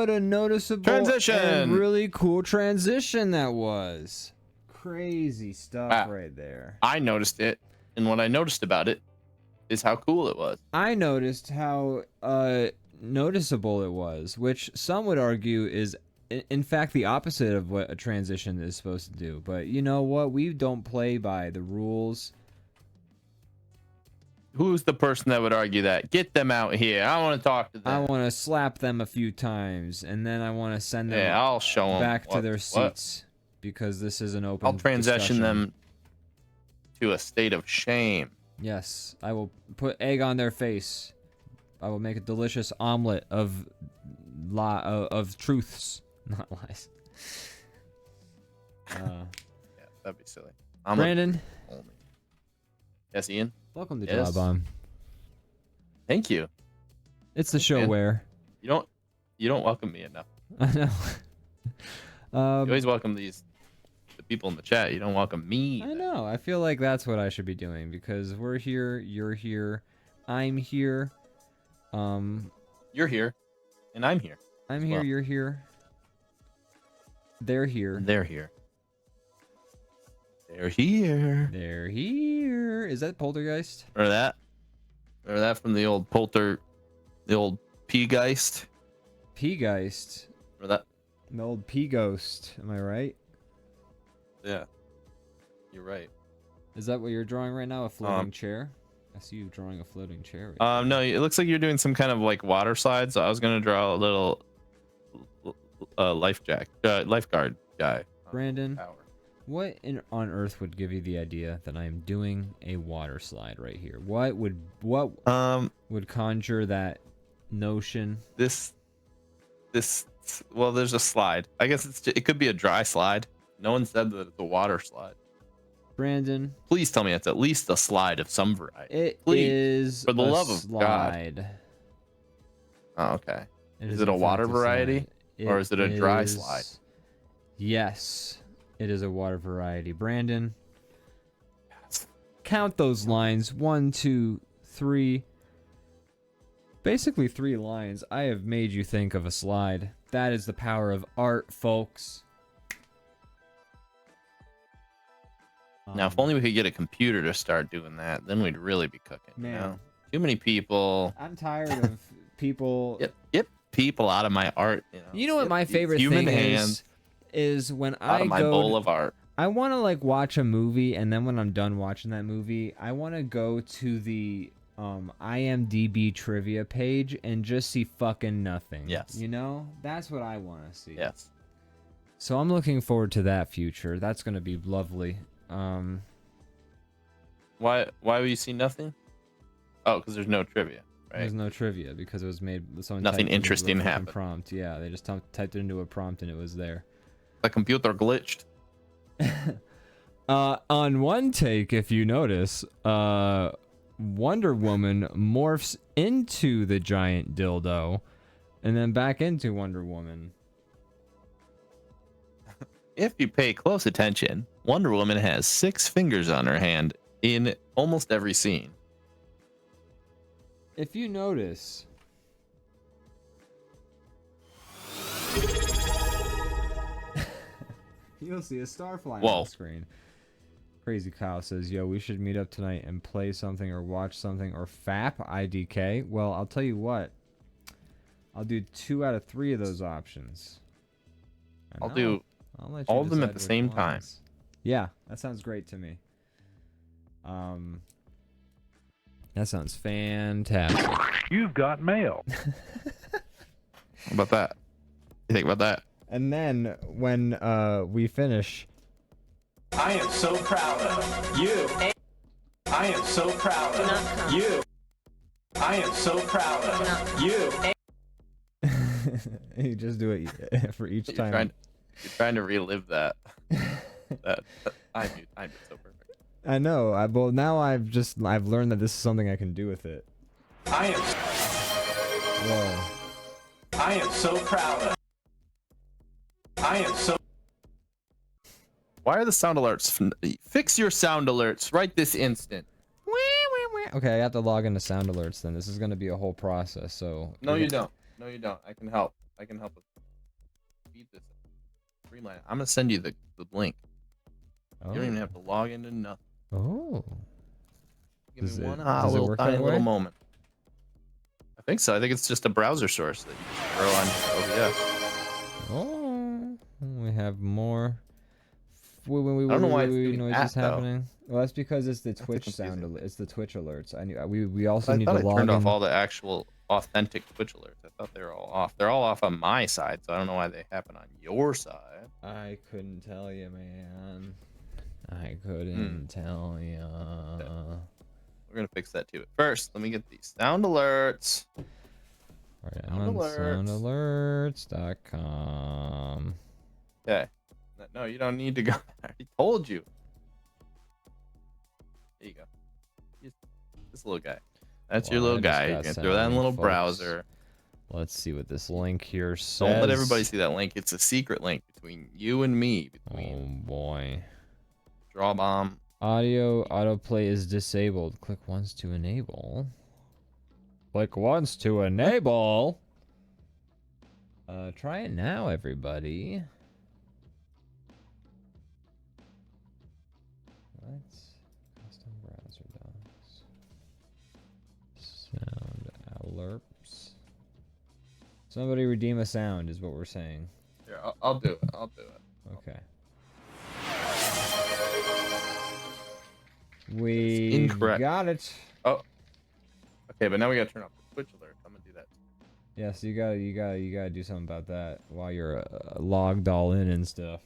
what a noticeable Transition! and really cool transition that was. Crazy stuff right there. I noticed it, and what I noticed about it is how cool it was. I noticed how noticeable it was, which some would argue is in fact the opposite of what a transition is supposed to do. But you know what? We don't play by the rules. Who's the person that would argue that? Get them out here. I want to talk to them. I want to slap them a few times, and then I want to send them I'll show them back to their seats because this is an open I'll transition discussion. them to a state of shame. Yes, I will put egg on their face. I will make a delicious omelet of truths, not lies. Yeah, that'd be silly. Brandon. Only. Yes, Ian. Welcome to Yes. DrawBomb. Thank you. It's the show man. where You don't welcome me enough. I know. You always welcome the people in the chat. You don't welcome me. I know. I feel like that's what I should be doing because we're here, you're here, I'm here. You're here, and I'm here. I'm here, well. you're here. They're here. And they're here. They're here. They're here. Is that Poltergeist? Or that from the old the old P-geist. P-geist. Or that. An old P-ghost. Am I right? Yeah. You're right. Is that what you're drawing right now? A floating chair? I see you drawing a floating chair. Right no, it looks like you're doing some kind of like water slide. So I was gonna draw a little lifeguard guy. Brandon, what on earth would give you the idea that I am doing a water slide right here? What would conjure that notion? Well, there's a slide. I guess it could be a dry slide. No one said that it's a water slide. Brandon, please tell me it's at least a slide of some variety. It please, is for the love slide. of God. Oh, okay. Is it a water variety or is it a dry slide? Yes, it is a water variety. Brandon, count those lines. 1, 2, 3. Basically 3 lines. I have made you think of a slide. That is the power of art, folks. Now, if only we could get a computer to start doing that, then we'd really be cooking. Man. You know? Too many people. I'm tired of people. Get people out of my art. You know what my favorite thing is when I go. My bowl of art. I want to like watch a movie, and then when I'm done watching that movie, I want to go to the IMDb trivia page and just see fucking nothing. Yes. You know, that's what I want to see. Yes. So I'm looking forward to that future. That's gonna be lovely. Why will you see nothing? Oh, because there's no trivia, right? There's no trivia because it was made. Nothing interesting happened. Prompt. Yeah, they just typed it into a prompt and it was there. The computer glitched. On one take, if you notice, Wonder Woman morphs into the giant dildo, and then back into Wonder Woman. If you pay close attention, Wonder Woman has 6 fingers on her hand in almost every scene. If you notice, you'll see a star flying on the screen. Crazy Kyle says, yo, we should meet up tonight and play something or watch something or FAP IDK. Well, I'll tell you what. I'll do 2 out of 3 of those options. I'll do all of them at the same time. Yeah, that sounds great to me. That sounds fantastic. You've got mail. How about that? You think about that? And then when we finish, I am so proud of you. I am so proud of you. I am so proud of you. You just do it for each time. You're trying to relive that. I'm so perfect. I know. Well, now I've learned that this is something I can do with it. I am. Whoa. I am so proud of. I am so. Why are the sound alerts? Fix your sound alerts right this instant. Okay, I have to log into sound alerts then. This is going to be a whole process. So no, you don't. No, you don't. I can help. I can help with feed this. Streamline. I'm gonna send you the link. Oh. You don't even have to log into nothing. Oh. Give Does me it- one does it little work tiny that little way? moment. I think so. I think it's just a browser source that you just throw on your OBS. Oh. We have more. I don't know why it's doing noises that, though. happening. Well, that's because it's the That's Twitch confusing. sound. It's the Twitch alerts. I knew. We also I need thought to I log turned in. off all the actual authentic Twitch alerts. I thought they were all off. They're all off on my side, so I don't know why they happen on your side. I couldn't tell you, man. I couldn't tell you. Okay. We're gonna fix that too. First, let me get these sound alerts. All right, I'm Sound on alerts. soundalerts.com. Okay. No, you don't need to go. I already told you. There you go. This little guy. That's your Well, little I just guy. got You're gonna sent throw a that in a link, little folks. browser. Let's see what this link here says. Don't let everybody see that link. It's a secret link between you and me. Oh Between boy. DrawBomb. Audio autoplay is disabled. Click once to enable. Click once to enable. Try it now, everybody. Let's custom browser docs. Sound alerts. Somebody redeem a sound is what we're saying. Here, I'll do it. I'll do it. Okay. We incorrect. got it. Oh. Okay, but now we gotta turn off the Twitch alert. I'm gonna do that. Yeah, so you gotta do something about that while you're logged all in and stuff.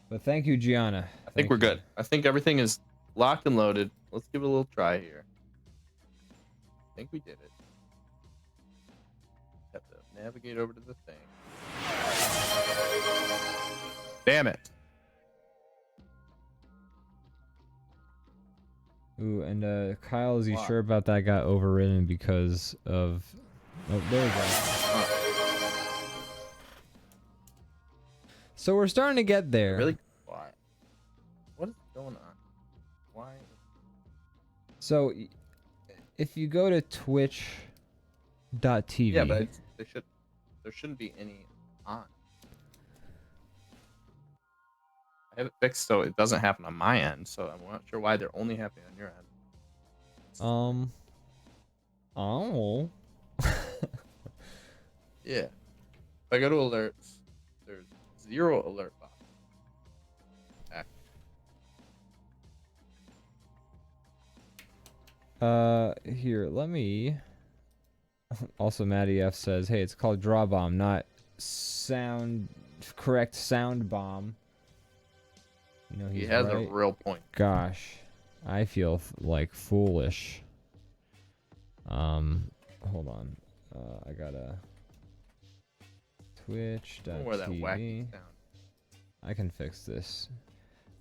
But thank you, Gianna. I think we're good. I think everything is locked and loaded. Let's give it a little try here. I think we did it. Have to navigate over to the thing. Damn it. Ooh, and Kyle, is he Why? sure about that got overridden because of... Oh, there we go. So we're starting to get there. Really? Why? What is going on? Why? So, if you go to twitch.tv... Yeah, but there shouldn't be any on. I have it fixed so it doesn't happen on my end, so I'm not sure why they're only happening on your end. Oh. Yeah. If I go to alerts, there's 0 alert box. Here, let me... Also, Maddie F says, hey, it's called DrawBomb, not correct sound bomb. You know, He he's has right. a real point. Gosh, I feel like foolish. Hold on. I gotta Don't wear that twitch.tv. wacky sound. I can fix this.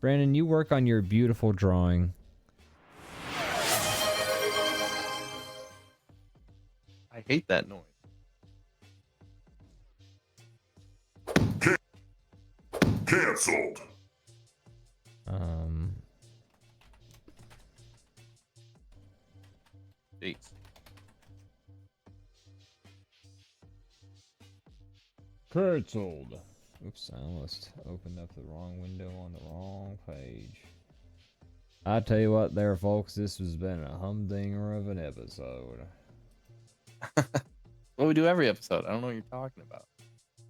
Brandon, you work on your beautiful drawing. I hate that noise. Cancelled. Jeez. Cancelled. Oops, I almost opened up the wrong window on the wrong page. I tell you what there, folks, this has been a humdinger of an episode. Well, we do every episode. I don't know what you're talking about.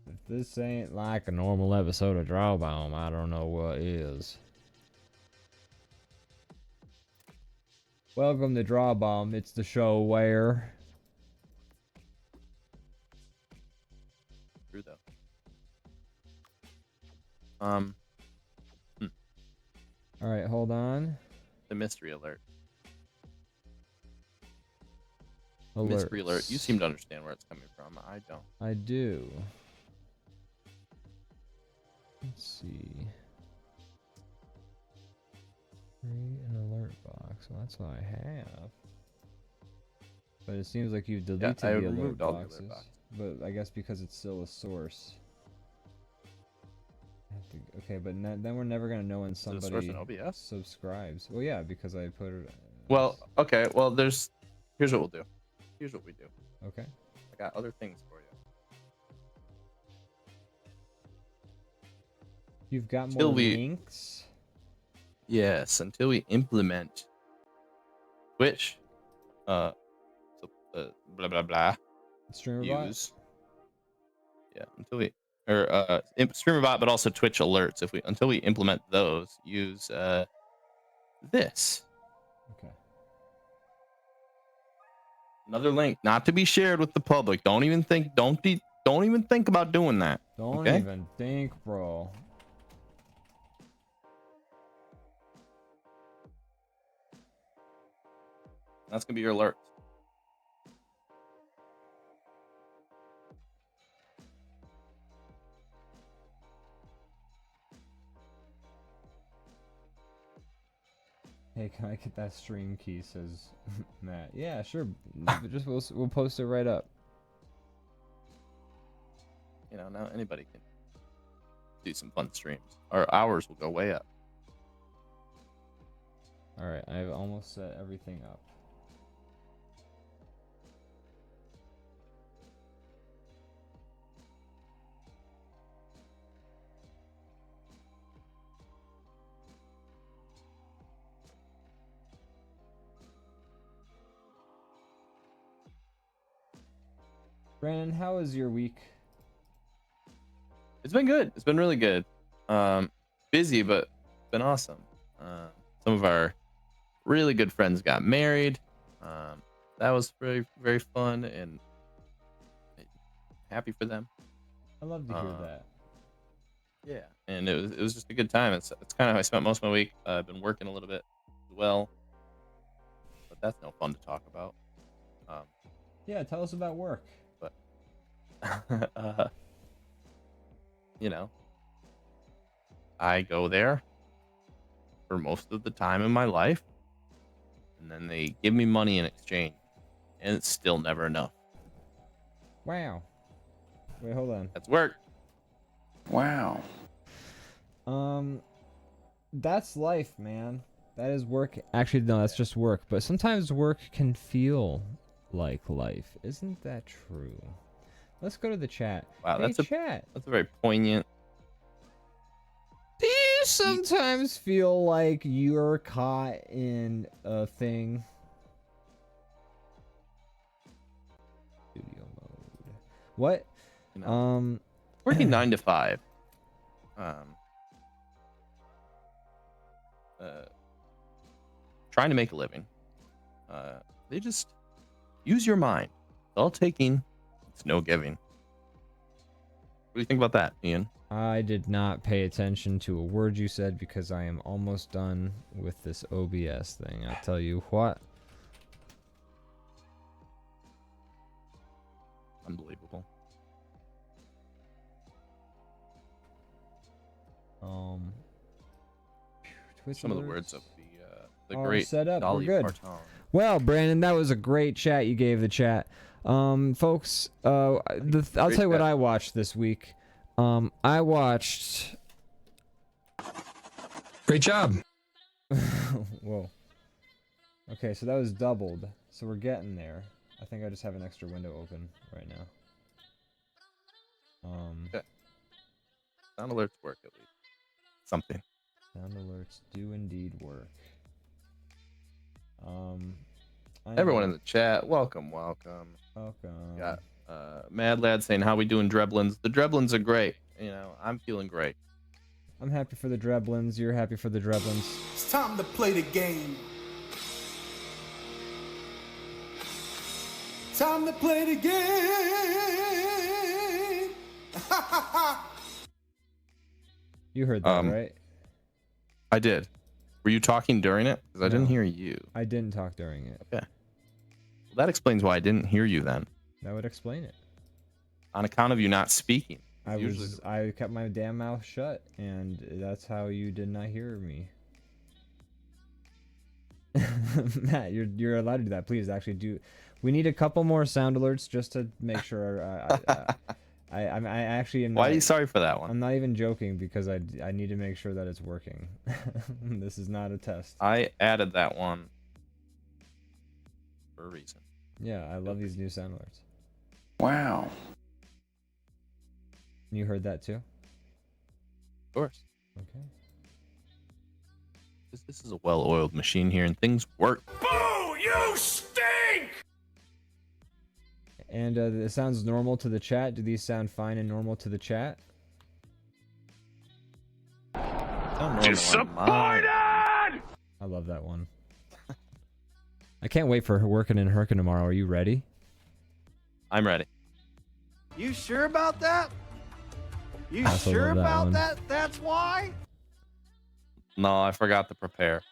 If this ain't like a normal episode of DrawBomb, I don't know what is. Welcome to DrawBomb. It's the show where... True though. Alright, hold on. The mystery alert. Alerts. Mystery alert. You seem to understand where it's coming from. I don't. I do. Let's see. Create an alert box. Well, that's what I have. But it seems like you've deleted I the alert removed all the alert boxes. boxes. But I guess because it's still a source. I have to, okay, but then we're never gonna know when Is it a source somebody in OBS? subscribes. Well, yeah, because I put it. Well, okay. Well, here's what we'll do. Here's what we do. Okay. I got other things for you. You've got more Till we- links. Yes, until we implement Twitch, blah blah blah. StreamerBot. Use. Yeah, until we StreamerBot, but also Twitch alerts. Until we implement those, use this. Okay. Another link, not to be shared with the public. Don't even think about doing that. Don't Okay? even think, bro. That's gonna be your alert. Hey, can I get that stream key? Says Matt. Yeah, sure. Just we'll post it right up. You know, now anybody can do some fun streams. Our hours will go way up. All right, I've almost set everything up. Brandon, how was your week? It's been good. It's been really good. Busy, but been awesome. Some of our really good friends got married. That was very, very fun and happy for them. I love to hear that. Yeah, and it was just a good time. It's kind of how I spent most of my week. I've been working a little bit as well, but that's no fun to talk about. Yeah, tell us about work. You know, I go there for most of the time in my life, and then they give me money in exchange, and it's still never enough. Wow. Wait, hold on. That's work. Wow. That's life, man. That is work. Actually, no, that's just work. But sometimes work can feel like life. Isn't that true? Let's go to the chat. Wow, hey, that's chat. a very poignant. Do you sometimes feel like you're caught in a thing? Studio mode. What? You know, working 9 to 5. Trying to make a living. They just use your mind. It's all taking, it's no giving. What do you think about that, Ian? I did not pay attention to a word you said because I am almost done with this OBS thing. I'll tell you what. Unbelievable. Some of the words of the great set up. Dolly We're good. Parton. Well, Brandon, that was a great chat you gave the chat. Folks, I'll tell you what I watched this week. I watched. Great job. Whoa. Okay, so that was doubled. So we're getting there. I think I just have an extra window open right now. Okay. Sound alerts work at least. Something. Sound alerts do indeed work. Everyone in the chat, welcome. Welcome. Got Mad Lad saying, how we doing, Dreblins? The Dreblins are great. You know, I'm feeling great. I'm happy for the Dreblins. You're happy for the Dreblins. It's time to play the game. Time to play the game. You heard that, right? I did. Were you talking during it? Because I didn't hear you. I didn't talk during it. Okay. Well, that explains why I didn't hear you then. That would explain it. On account of you not speaking. I kept my damn mouth shut, and that's how you did not hear me. Matt, you're allowed to do that. Please, actually do. We need a couple more sound alerts just to make sure. I actually am. Why are you sorry for that one? I'm not even joking because I need to make sure that it's working. This is not a test. I added that one for a reason. Yeah, I love these new sound alerts. Wow. You heard that too? Of course. Okay. This is a well-oiled machine here, and things work. Boo! You stink! And it sounds normal to the chat. Do these sound fine and normal to the chat? Disappointed! I love that one. I can't wait for working in Herkin tomorrow. Are you ready? I'm ready. You sure about that? You I also sure love that about one. that? That's why? No, I forgot to prepare.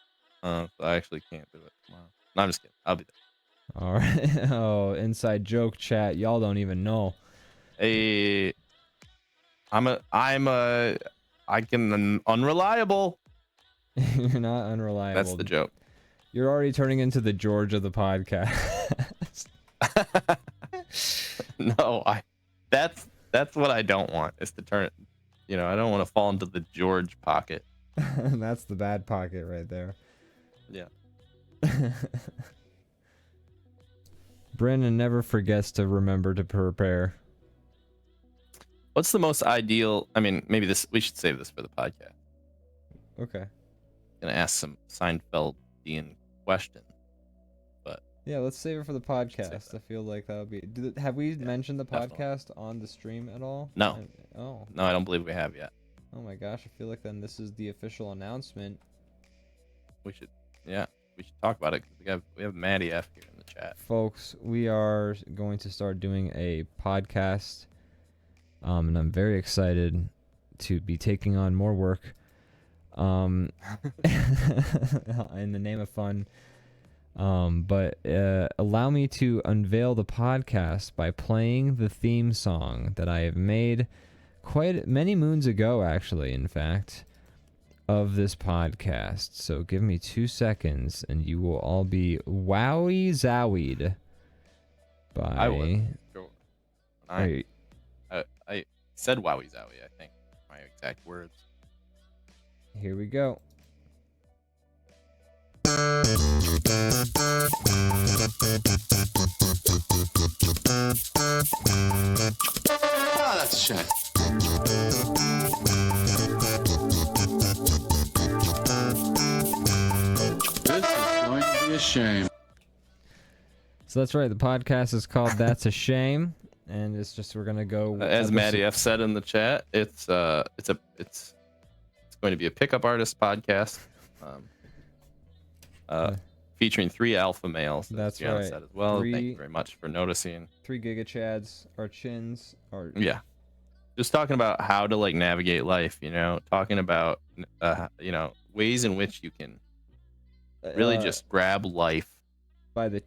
So I actually can't do it tomorrow. No, I'm just kidding. I'll be there. All right. Oh, inside joke chat. Y'all don't even know. Hey, I can unreliable. You're not unreliable. That's the joke. You're already turning into the George of the podcast. No, that's what I don't want, is to turn it. You know, I don't want to fall into the George pocket. That's the bad pocket right there. Yeah. Brandon never forgets to remember to prepare. What's the most ideal? I mean, maybe we should save this for the podcast. Okay. Gonna ask some Seinfeldian questions. Yeah, let's save it for the podcast. I feel like that would be. Have we mentioned the definitely. podcast on the stream at all? No. Oh. No, I don't believe we have yet. Oh my gosh! I feel like then this is the official announcement. We should talk about it, because we have Maddie F here in the chat. Folks, we are going to start doing a podcast, and I'm very excited to be taking on more work. In the name of fun. But allow me to unveil the podcast by playing the theme song that I have made quite many moons ago, actually, in fact, of this podcast. So give me 2 seconds and you will all be wowie zowied by... I would. Sure. Wait, I said wowie zowie, I think. My exact words. here we go. Oh, that's a shame. This is going to be a shame. So that's right, the podcast is called That's a Shame, and it's just we're gonna go As Maddie F said in the chat, it's going to be a pickup artist podcast. Featuring 3 alpha males. That's Gianna right. said as well. Thank 3 you very much for noticing. 3 gigachads, our chins, our... Yeah. Just talking about how to like navigate life, talking about ways in which you can really just grab life by the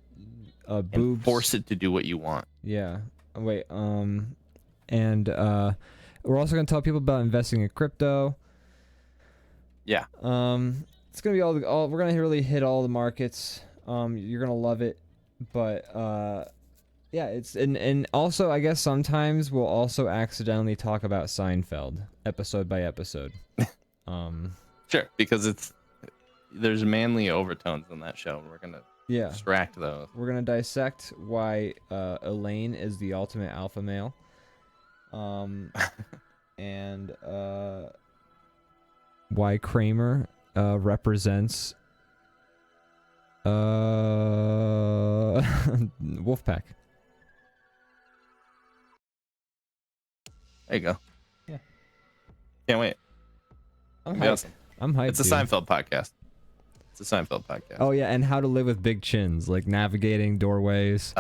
and boobs. force it to do what you want. Yeah. Wait, and we're also gonna tell people about investing in crypto. Yeah. It's gonna be all we're gonna really hit all the markets. You're gonna love it, but yeah, it's and also I guess sometimes we'll also accidentally talk about Seinfeld episode by episode. Sure, because there's manly overtones in that show, and we're gonna extract those. We're gonna dissect why Elaine is the ultimate alpha male. And why Kramer represents Wolfpack. There you go. Yeah. Can't wait. I'm Be hyped. awesome. I'm hyped. It's a dude. Seinfeld podcast. It's a Seinfeld podcast. Oh yeah, and how to live with big chins, like navigating doorways,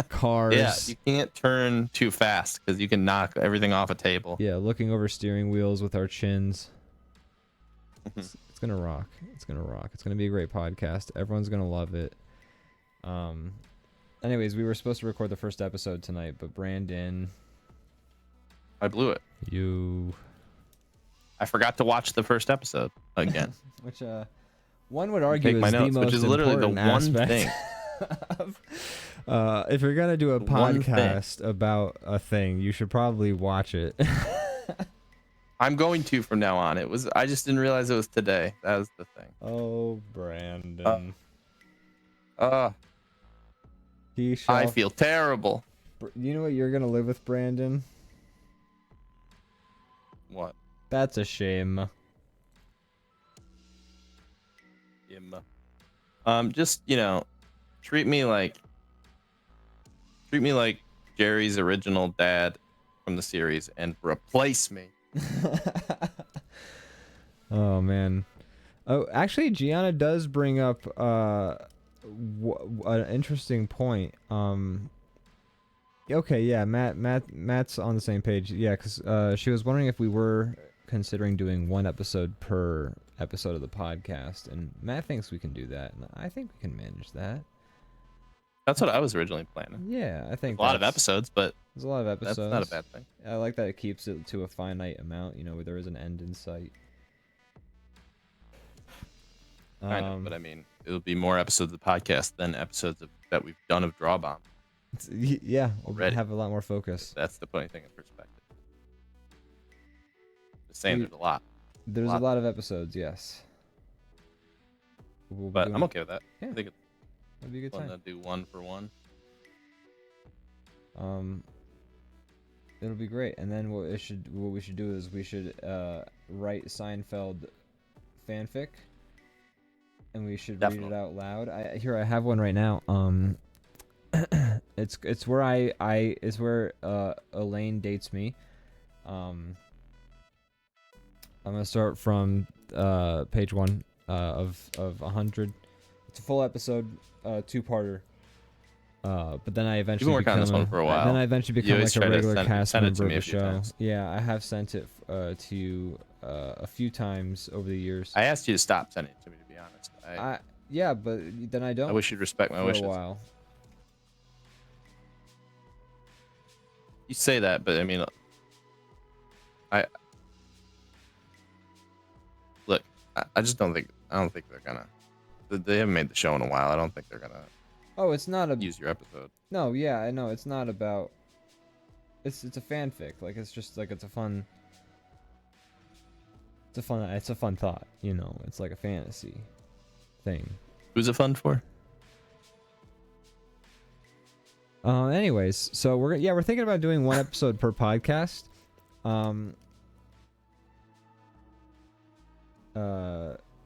cars. Yeah, you can't turn too fast because you can knock everything off a table. Yeah, looking over steering wheels with our chins. It's gonna rock. It's gonna rock. It's gonna be a great podcast. Everyone's gonna love it. Anyways, we were supposed to record the first episode tonight, but Brandon, I blew it. I forgot to watch the first episode again. Which one would argue Take is my the notes, most which is literally the important one aspect thing. If you're gonna do a one podcast about a thing, you should probably watch it. I'm going to from now on. I just didn't realize it was today. That was the thing. Oh, Brandon. He shall... I feel terrible. You know what you're gonna live with, Brandon? What? That's a shame. Just treat me like Jerry's original dad from the series and replace me. Oh man. Oh, actually, Gianna does bring up an interesting point. Okay, yeah, Matt's on the same page. Yeah, because she was wondering if we were considering doing one episode per episode of the podcast, and Matt thinks we can do that, and I think we can manage that. That's what I was originally planning. Yeah, I think A lot of episodes, but there's a lot of episodes. that's not a bad thing. I like that it keeps it to a finite amount. Where there is an end in sight. Kind of, but I mean, it'll be more episodes of the podcast than episodes that we've done of DrawBomb. Yeah, we'll Already. have a lot more focus. That's the putting thing in perspective. Just saying, there's a lot. There's a lot of episodes, yes. But I'm okay with that. Yeah, I think it's that'd be a good fun time. to do one for one. It'll be great. And then what we should do is we should write Seinfeld fanfic, and we should read it out loud. I have one right now. It's where it's where Elaine dates me. I'm gonna start from page 1 of 100. It's a full episode, 2-parter. But then I eventually You've been working on this one for a while. Then I eventually become like a regular cast send it to member of me the a few show. times. Yeah, I have sent it to you a few times over the years. I asked you to stop sending it to me, to be honest. Yeah, but then I don't. I wish you'd respect my for wishes. a while. You say that, but I mean, look. I just don't think. I don't think they're gonna. They haven't made the show in a while. I don't think they're gonna. Oh, it's not a. Use your episode. No, yeah, I know. It's not about. It's a fanfic. Like it's just like it's a fun thought. It's like a fantasy thing. Who's it fun for? Anyways, so we're thinking about doing one episode per podcast.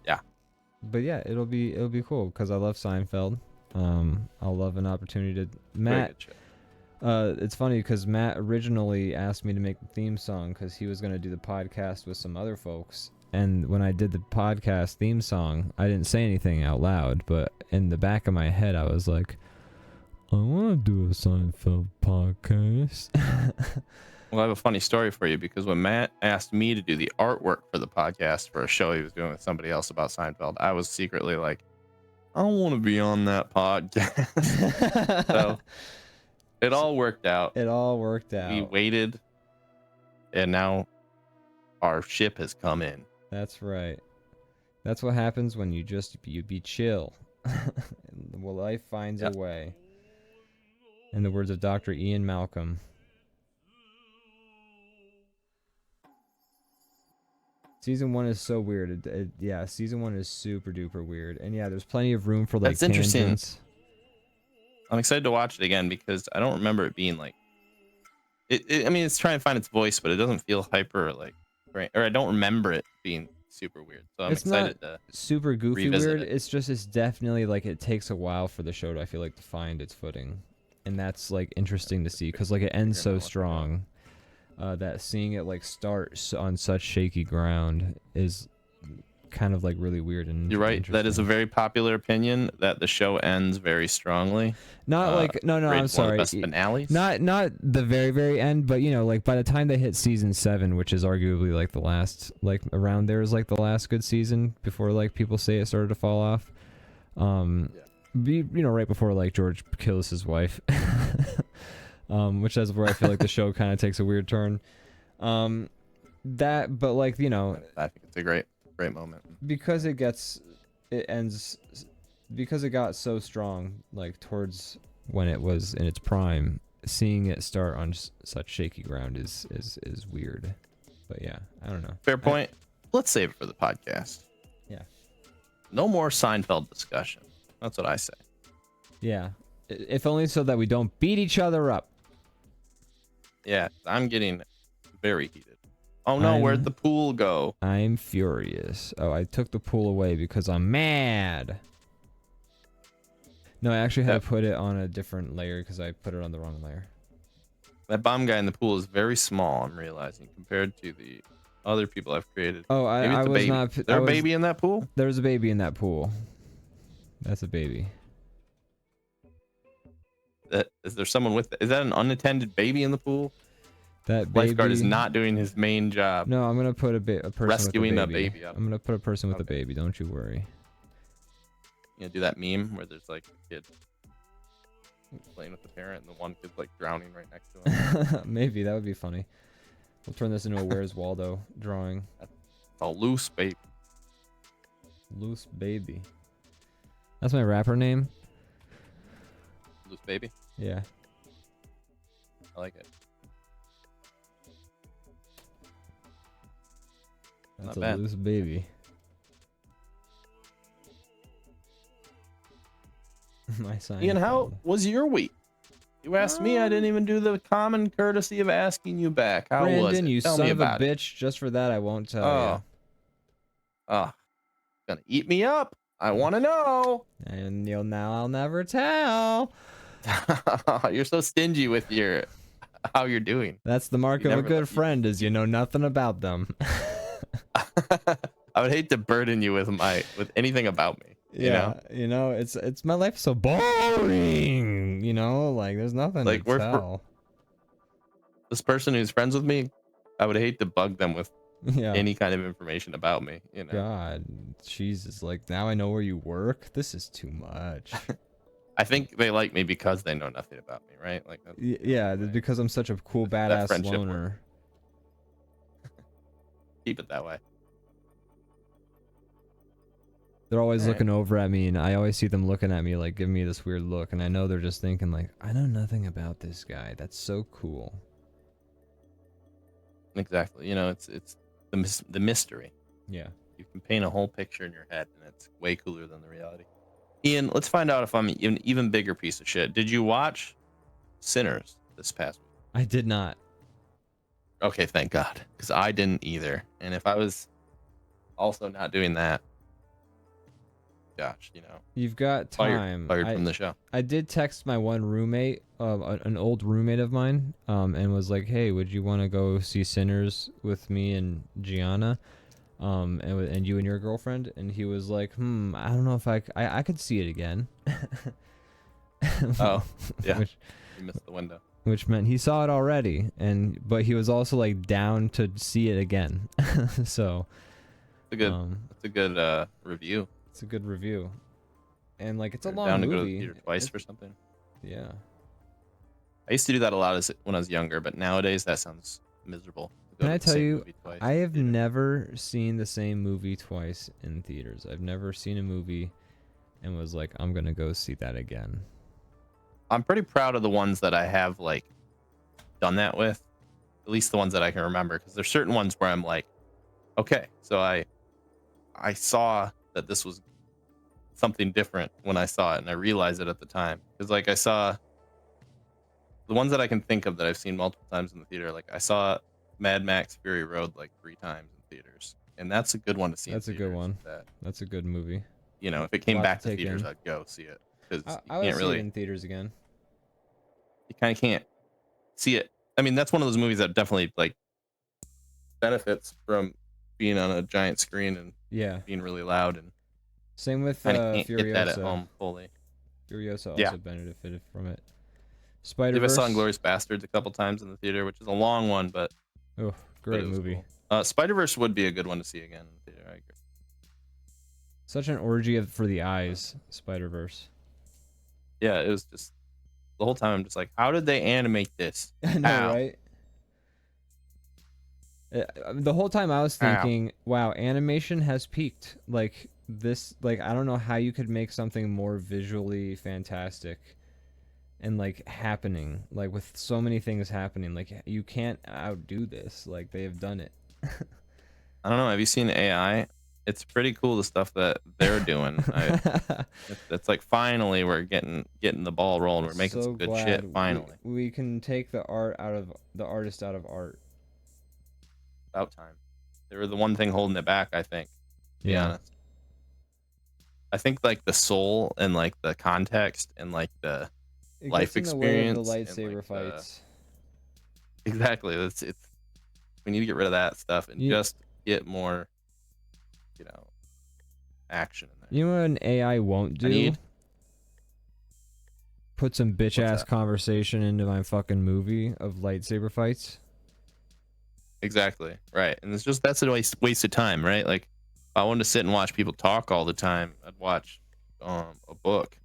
Yeah. But yeah, it'll be cool because I love Seinfeld. I'll love an opportunity to Matt. It's funny because Matt originally asked me to make the theme song because he was gonna do the podcast with some other folks. And when I did the podcast theme song, I didn't say anything out loud, but in the back of my head, I was like, I want to do a Seinfeld podcast. Well, I have a funny story for you because when Matt asked me to do the artwork for the podcast for a show he was doing with somebody else about Seinfeld, I was secretly like, I don't want to be on that podcast. So it all worked out. It all worked out. We waited, and now our ship has come in. That's right. That's what happens when you be chill. Well, life finds a way. In the words of Dr. Ian Malcolm. Season 1 is so weird. Season 1 is super duper weird. And yeah, there's plenty of room for like That's interesting. tangents. I'm excited to watch it again because I don't remember it being like I mean, it's trying to find its voice, but it doesn't feel hyper or I don't remember it being super weird. So I'm excited not to super goofy revisit weird. it. It's definitely like it takes a while for the show to, I feel like, to find its footing. And that's like interesting to see because like it ends so strong. That seeing it like start on such shaky ground is kind of like really weird and You're right. That is a very popular opinion that the show ends very strongly. Not like no, I'm sorry. One of the best finales. Not the very end, but like by the time they hit season 7, which is arguably like the last, like around there is like the last good season before like people say it started to fall off. Right before like George kills his wife. Which is where I feel like the show kind of takes a weird turn. But like I think it's a great moment because it ends because it got so strong like towards when it was in its prime. Seeing it start on such shaky ground is weird. But yeah, I don't know. Fair point. Let's save it for the podcast. Yeah. No more Seinfeld discussion. That's what I say. Yeah. If only so that we don't beat each other up. Yeah, I'm getting very heated. Oh no, where'd the pool go? I'm furious. Oh, I took the pool away because I'm mad. No, I actually had to put it on a different layer because I put it on the wrong layer. That bomb guy in the pool is very small, I'm realizing, compared to the other people I've created. Oh, I was not. Is there a baby in that pool? There's a baby in that pool. That's a baby. Is there someone with? Is that an unattended baby in the pool? That baby. Lifeguard is not doing his main job. No, I'm gonna put a person rescuing with a a baby. baby up. I'm gonna put a person with a baby. Don't you worry. You know, do that meme where there's like a kid playing with the parent and the one kid's like drowning right next to him. Maybe that would be funny. We'll turn this into a Where's Waldo drawing. It's a loose baby. Loose baby. That's my rapper name. Loose baby. Yeah. I like it. That's Not a bad. loose baby. My sign. Ian, how was your week? You asked me, I didn't even do the common courtesy of asking you back. How was Brandon, it? you Tell son me of a about it. bitch. Just for that, I won't tell Oh. Oh. Gonna eat me up. I want to know. you. And I'll never tell. You're so stingy with your how you're doing. That's the mark You of a never good let- friend, is you know nothing about them. I would hate to burden you with anything about me. You know? It's my life so boring. Like there's nothing Like, to tell. This person who's friends with me, I would hate to bug them with Yeah. any kind of information about me. You know. God, Jesus! Like now I know where you work. This is too much. I think they like me because they know nothing about me, right? Like. Yeah, because I'm such a cool That badass friendship loner. Keep it that way. They're always Alright. looking over at me, and I always see them looking at me, like giving me this weird look, and I know they're just thinking, like, I know nothing about this guy. That's so cool. Exactly. You know, it's the mystery. Yeah. You can paint a whole picture in your head, and it's way cooler than the reality. Ian, let's find out if I'm an even bigger piece of shit. Did you watch Sinners this past week? I did not. Okay, thank God, because I didn't either. And if I was also not doing that, gosh, You've got time. fired from the show. I did text my one roommate, an old roommate of mine, and was like, "Hey, would you want to go see Sinners with me and Gianna, and you and your girlfriend?" And he was like, I don't know if I could see it again." Oh, yeah. Which, You missed the window. which meant he saw it already, but he was also like down to see it again. So, It's a good review. it's a good review, and like it's a You're long down to movie. go to the theater twice for something. Yeah. I used to do that a lot when I was younger, but nowadays that sounds miserable. to go Can to I the tell same you, movie twice I in have theater. never seen the same movie twice in theaters. I've never seen a movie and was like, I'm gonna go see that again. I'm pretty proud of the ones that I have like done that with, at least the ones that I can remember, because there's certain ones where I'm like, okay, so I saw that this was something different when I saw it, and I realized it at the time. Because like I saw the ones that I can think of that I've seen multiple times in the theater, like I saw Mad Max Fury Road like 3 times in theaters, and that's a good one to see. That's in a good theaters, one. That, That's a good movie. if it came Lot back to to take theaters, in. I'd go see it, because I you would can't see really, it in theaters again. you kind of can't see it. I mean, that's one of those movies that definitely like benefits from being on a giant screen and Yeah. being really loud, and Same with kind of can't get that at Furiosa. home fully. Furiosa Yeah. also benefited from it. I Spider-Verse. saw Inglourious Bastards a couple times in the theater, which is a long one, but Oh, but great it was movie. cool. Spider-Verse would be a good one to see again in the theater. I agree. Such an orgy for the eyes. Spider-Verse. Yeah, it was just the whole time. I'm just like, how did they animate this? I know, How? right? The whole time I was thinking, wow, animation has peaked. Like this, like I don't know how you could make something more visually fantastic and like happening, like with so many things happening. Like you can't outdo this. Like they have done it. I don't know. Have you seen AI? It's pretty cool, the stuff that they're doing. It's like finally we're getting the ball rolling. We're making some good shit. Finally. we can take the artist out of art. About time. They were the one thing holding it back, I think. To be honest. I think like the soul and like the context and like the life experience, the lightsaber and, like, fights. Exactly. It's we need to get rid of that stuff and just get more, you know, action in there. You know what an AI won't do? Put some bitch ass conversation into my fucking movie of lightsaber fights. Exactly. Right. And it's just that's a waste of time, right? Like if I wanted to sit and watch people talk all the time, I'd watch a book.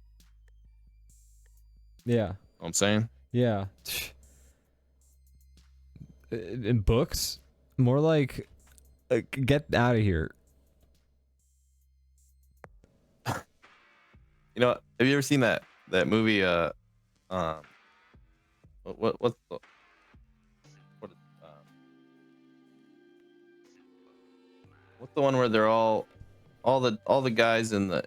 Yeah. You know what I'm saying? Yeah. In books? More like get out of here. You know, have you ever seen that movie what's the one where they're all the guys in the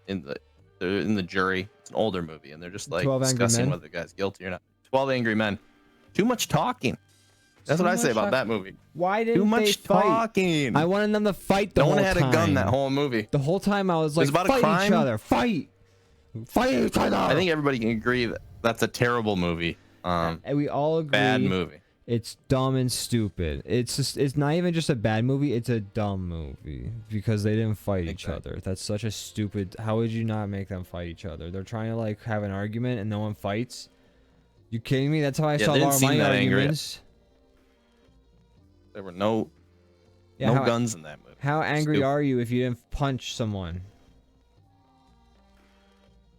jury? It's an older movie and they're just like discussing whether the guy's guilty or not. 12 Angry Men. Too much talking. That's what I say about that movie. Why didn't Too much talking? I wanted them to fight the whole time. No one had a gun that whole movie. The whole time I was like, about fight each other. Fight each other. I think everybody can agree that that's a terrible movie. And we all agree. Bad movie. It's dumb and stupid. It's not even just a bad movie. It's a dumb movie because they didn't fight each other. That's such a stupid. How would you not make them fight each other? They're trying to like have an argument and no one fights. You kidding me? That's how I saw a lot of my arguments. There were no guns in that movie. How angry are you if you didn't punch someone?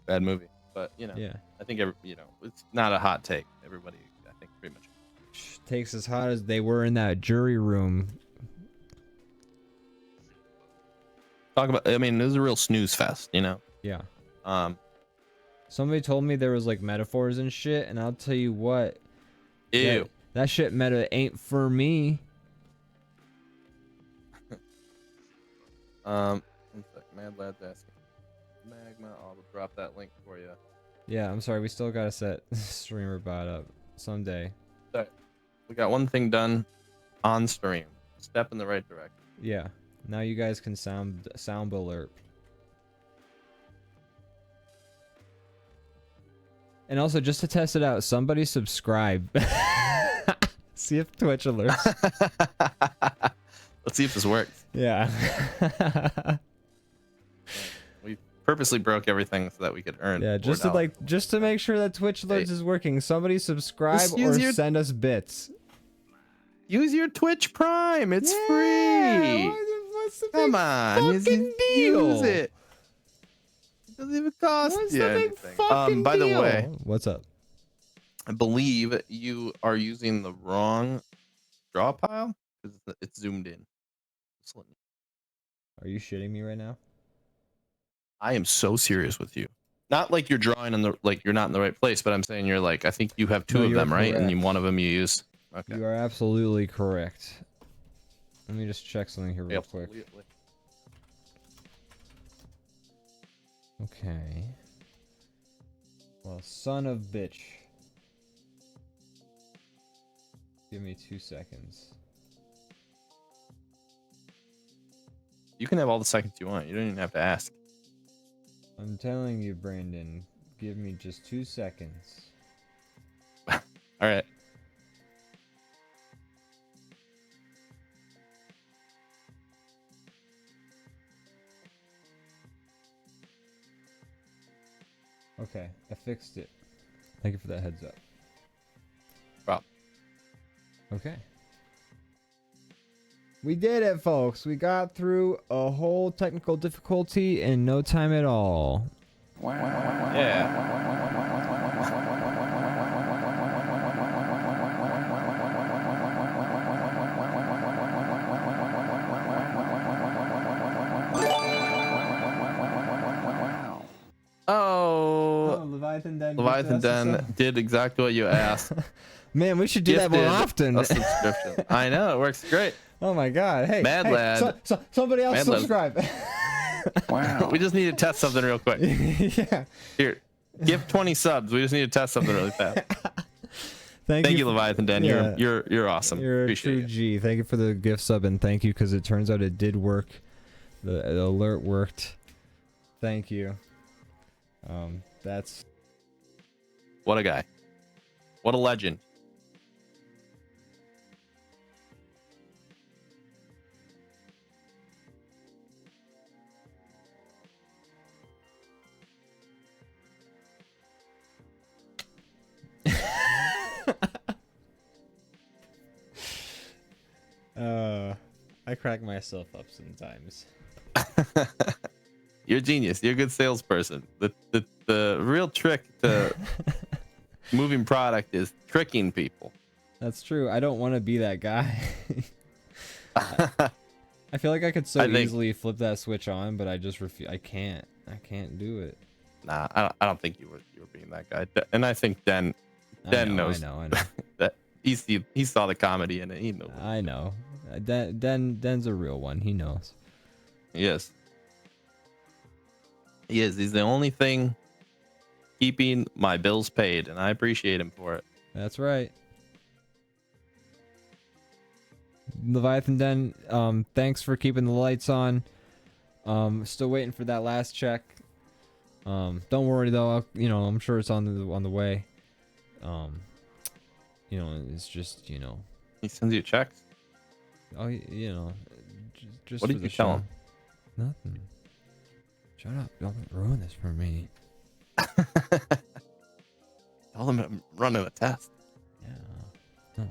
Bad movie, but you know, I think it's not a hot take. Everybody, I think, pretty much takes as hot as they were in that jury room. Talk about. I mean, it was a real snooze fest, you know. Yeah. Somebody told me there was like metaphors and shit, and I'll tell you what. Ew. That shit meta ain't for me. One sec. Mad Lad's asking. Magma, I'll drop that link for you. Yeah, I'm sorry. We still gotta set streamer bot up someday. Sorry. We got one thing done on stream. Step in the right direction. Yeah. Now you guys can sound alert. And also, just to test it out, somebody subscribe. See if Twitch alerts. Let's see if this works. Yeah. We purposely broke everything so that we could earn. Yeah, just to make sure that Twitch alerts is working. Somebody subscribe or send us bits. Use your Twitch Prime. It's free. What's the Come on, fucking deal? Use it. It doesn't even cost you anything. By the way, what's up? I believe you are using the wrong draw pile because it's zoomed in. Are you shitting me right now? I am so serious with you. Not like you're drawing on you're not in the right place, but I'm saying you're like, I think you have two of them, right? And one of them you use. Okay. You are absolutely correct. Let me just check something here real quick. Okay. Well, son of bitch. Give me 2 seconds. You can have all the seconds you want. You don't even have to ask. I'm telling you, Brandon. Give me just 2 seconds. All right. Okay, I fixed it. Thank you for that heads up. Rob. Okay. We did it, folks. We got through a whole technical difficulty in no time at all. Yeah. Oh, Leviathan Den did exactly what you asked. Man, we should do that more often. A subscription. I know, it works great. Oh my god. Hey, Mad Lad. Somebody else Mad subscribe. Wow. We just need to test something real quick. Yeah. Here, give 20 subs. We just need to test something really fast. Thank you, Leviathan Den. Yeah. You're awesome. You're a Appreciate true you. G. Thank you for the gift sub, and thank you because it turns out it did work. The alert worked. Thank you. That's What a guy. What a legend. I crack myself up sometimes. You're a genius. You're a good salesperson. The real trick to moving product is tricking people. That's true. I don't want to be that guy. I feel like I could so easily flip that switch on, but I just refuse. I can't do it. Nah, I don't think you were being that guy. And I think Den knows. I know. That he saw the comedy in it. He knows. I know. Den's a real one. He knows. Yes. He is. He's the only thing keeping my bills paid, and I appreciate him for it. That's right. Leviathan Den, thanks for keeping the lights on. Still waiting for that last check. Don't worry though. I'm sure it's on the way. It's just He sends you checks. Oh, just What for did the you tell show. him? Nothing. Shut up! Don't ruin this for me. Tell him I'm running a test. Yeah. No,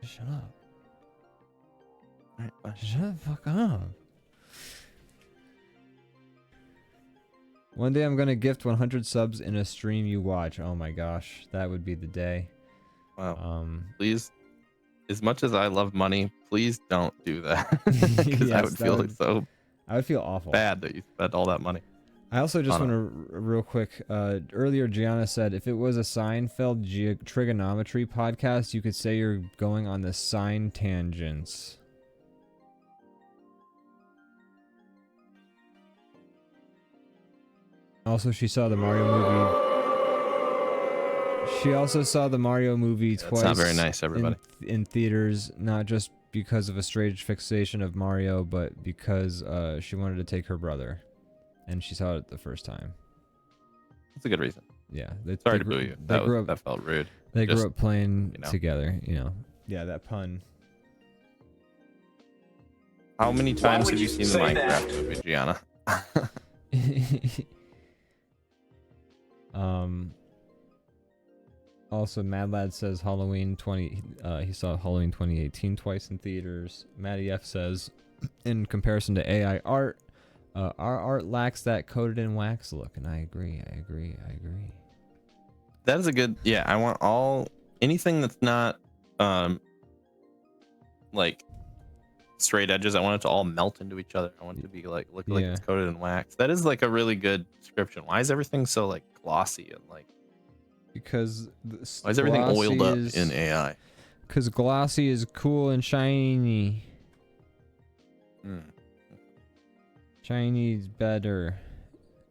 just shut up. All right, bye. Shut the fuck up. One day I'm gonna gift 100 subs in a stream you watch. Oh my gosh, that would be the day. Wow. Please, as much as I love money, please don't do that. Because I would feel so. I would feel awful. Bad that you spent all that money. I also just want to real quick. Earlier, Gianna said if it was a Seinfeld trigonometry podcast, you could say you're going on the sine tangents. Also, she saw the Mario movie. She also saw the Mario movie twice. That's not very nice, everybody. In theaters, not just because of a strange fixation of Mario, but because she wanted to take her brother, and she saw it the first time. That's a good reason. Yeah. Sorry to boo you. That felt rude. They grew up playing together, Yeah, that pun. How many times have you seen the Minecraft movie, Gianna? Also, Mad Lad says he saw Halloween 2018 twice in theaters. Matty F says, in comparison to AI art, our art lacks that coated in wax look, and I agree. That is a good. Yeah, I want anything that's not like straight edges. I want it to all melt into each other. I want it to be look like it's coated in wax. That is like a really good description. Why is everything so like glossy and like? Because why is everything oiled up in AI? Because glossy is cool and shiny. Shiny's better.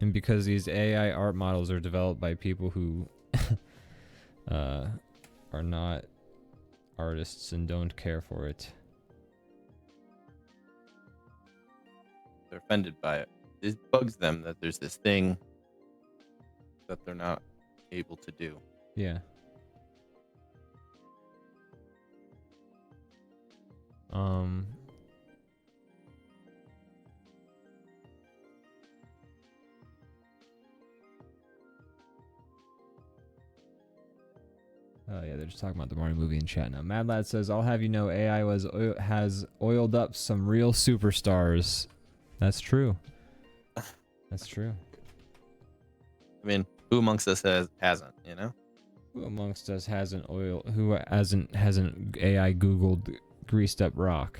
And because these AI art models are developed by people who are not artists and don't care for it. They're offended by it. It bugs them that there's this thing that they're not able to do. Yeah. Oh yeah, they're just talking about the Mario movie in chat now. Mad Lad says, "I'll have you know, AI has oiled up some real superstars." That's true. That's true. I mean, who amongst us hasn't? Who amongst us hasn't Who hasn't AI Googled greased up rock?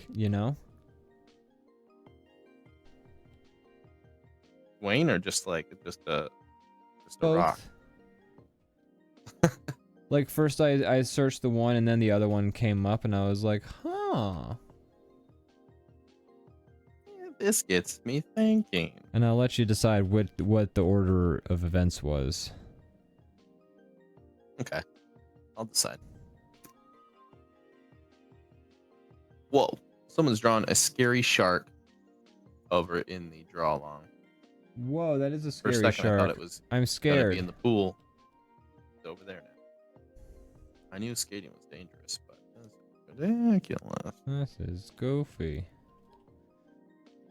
Wayne, or just a Both. rock. Like first I searched the one and then the other one came up and I was like, huh. Yeah, this gets me thinking. And I'll let you decide what the order of events was. Okay. I'll decide. Whoa! Someone's drawn a scary shark over in the draw along. Whoa, that is a For a scary second, I thought shark. it was I'm gonna scared. be in the pool. It's over there now. I knew skating was dangerous, but it's ridiculous. This is goofy.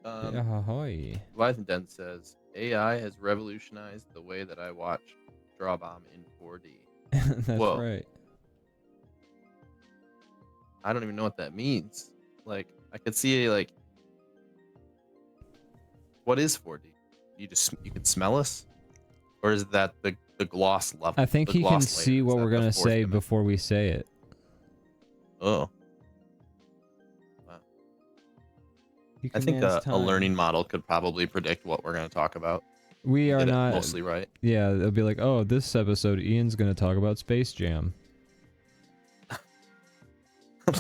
Ahoy. Leviathan Den says AI has revolutionized the way that I watch DrawBomb in 4D. That's Whoa. right. I don't even know what that means. Like, I could see like, what is 4D? You can smell us, or is that the gloss level? I think the he can gloss see layer? what Is we're that the gonna fourth say dimension? before we say it. Oh, He I think commands a time. learning model could probably predict what we're going to talk about. We are Did it not mostly right. Yeah, it'll be like, oh, this episode, Ian's gonna talk about Space Jam.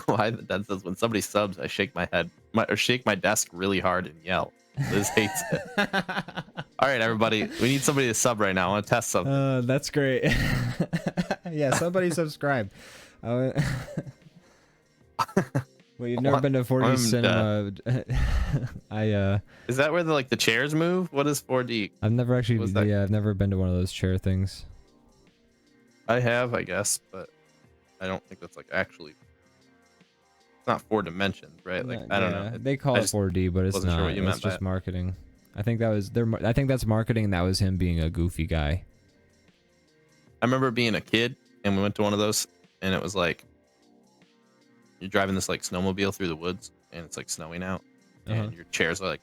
Why that says when somebody subs, I shake my head or shake my desk really hard and yell. Liz hates it. All right, everybody, we need somebody to sub right now. I want to test something. That's great. Yeah, somebody subscribe. Well, you've never been to 4D I'm cinema. Is that where the chairs move? What is 4D? I've never actually, What's that? yeah, I've never been to one of those chair things. I have, I guess, but I don't think that's actually. It's not 4 dimensions, right? I don't know. They call I it just 4D, but it's wasn't not. sure what you It's meant by just it. marketing. I think that was I think that's marketing. And that was him being a goofy guy. I remember being a kid and we went to one of those, and it was like you're driving this snowmobile through the woods, and it's snowing out, and your chairs are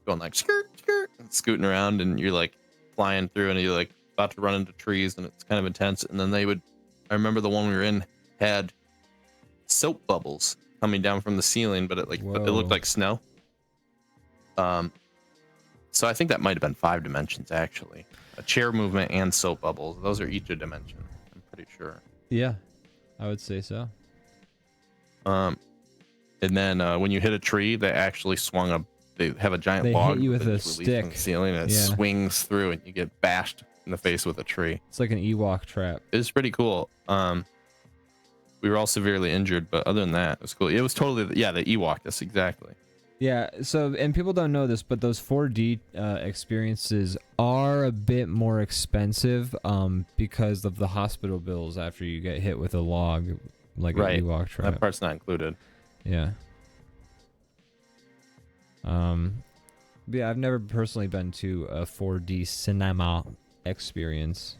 going skirt skirt and scooting around, and you're flying through, and you're about to run into trees, and it's kind of intense. And then I remember the one we were in had soap bubbles coming down from the ceiling, but it looked like snow. So I think that might have been 5 dimensions actually. A chair movement and soap bubbles. Those are each a dimension. I'm pretty sure. Yeah, I would say so. And then when you hit a tree, they actually they have a giant They log hit you with that a is released from stick. the ceiling, and it Yeah. swings through, and you get bashed in the face with a tree. It's like an Ewok trap. It was pretty cool. We were all severely injured, but other than that, it was cool. It was totally the Ewok. That's exactly. Yeah, so, and people don't know this, but those 4D experiences are a bit more expensive because of the hospital bills after you get hit with a log, like Right. an Ewok trap. That part's not included. Yeah. But yeah, I've never personally been to a 4D cinema experience,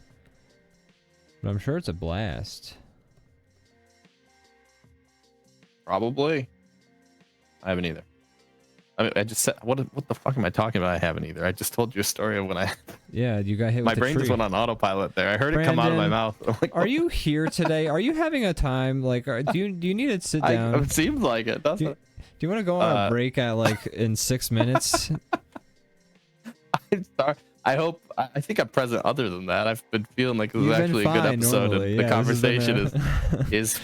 but I'm sure it's a blast. Probably. I haven't either. I mean, I just said, what the fuck am I talking about? I haven't either. I just told you a story of when Yeah, you got hit my with a brain tree. just went on autopilot there. I heard it come out of my Brandon, mouth. I'm like, Are you here today? Are you having a time? Do you need to sit down? it seems like it, doesn't it? Do you want to go on a break at in 6 minutes? I'm sorry. I think I'm present other than that. I've been feeling like this is You've been actually a good fine episode, normally. and the Yeah, this has been conversation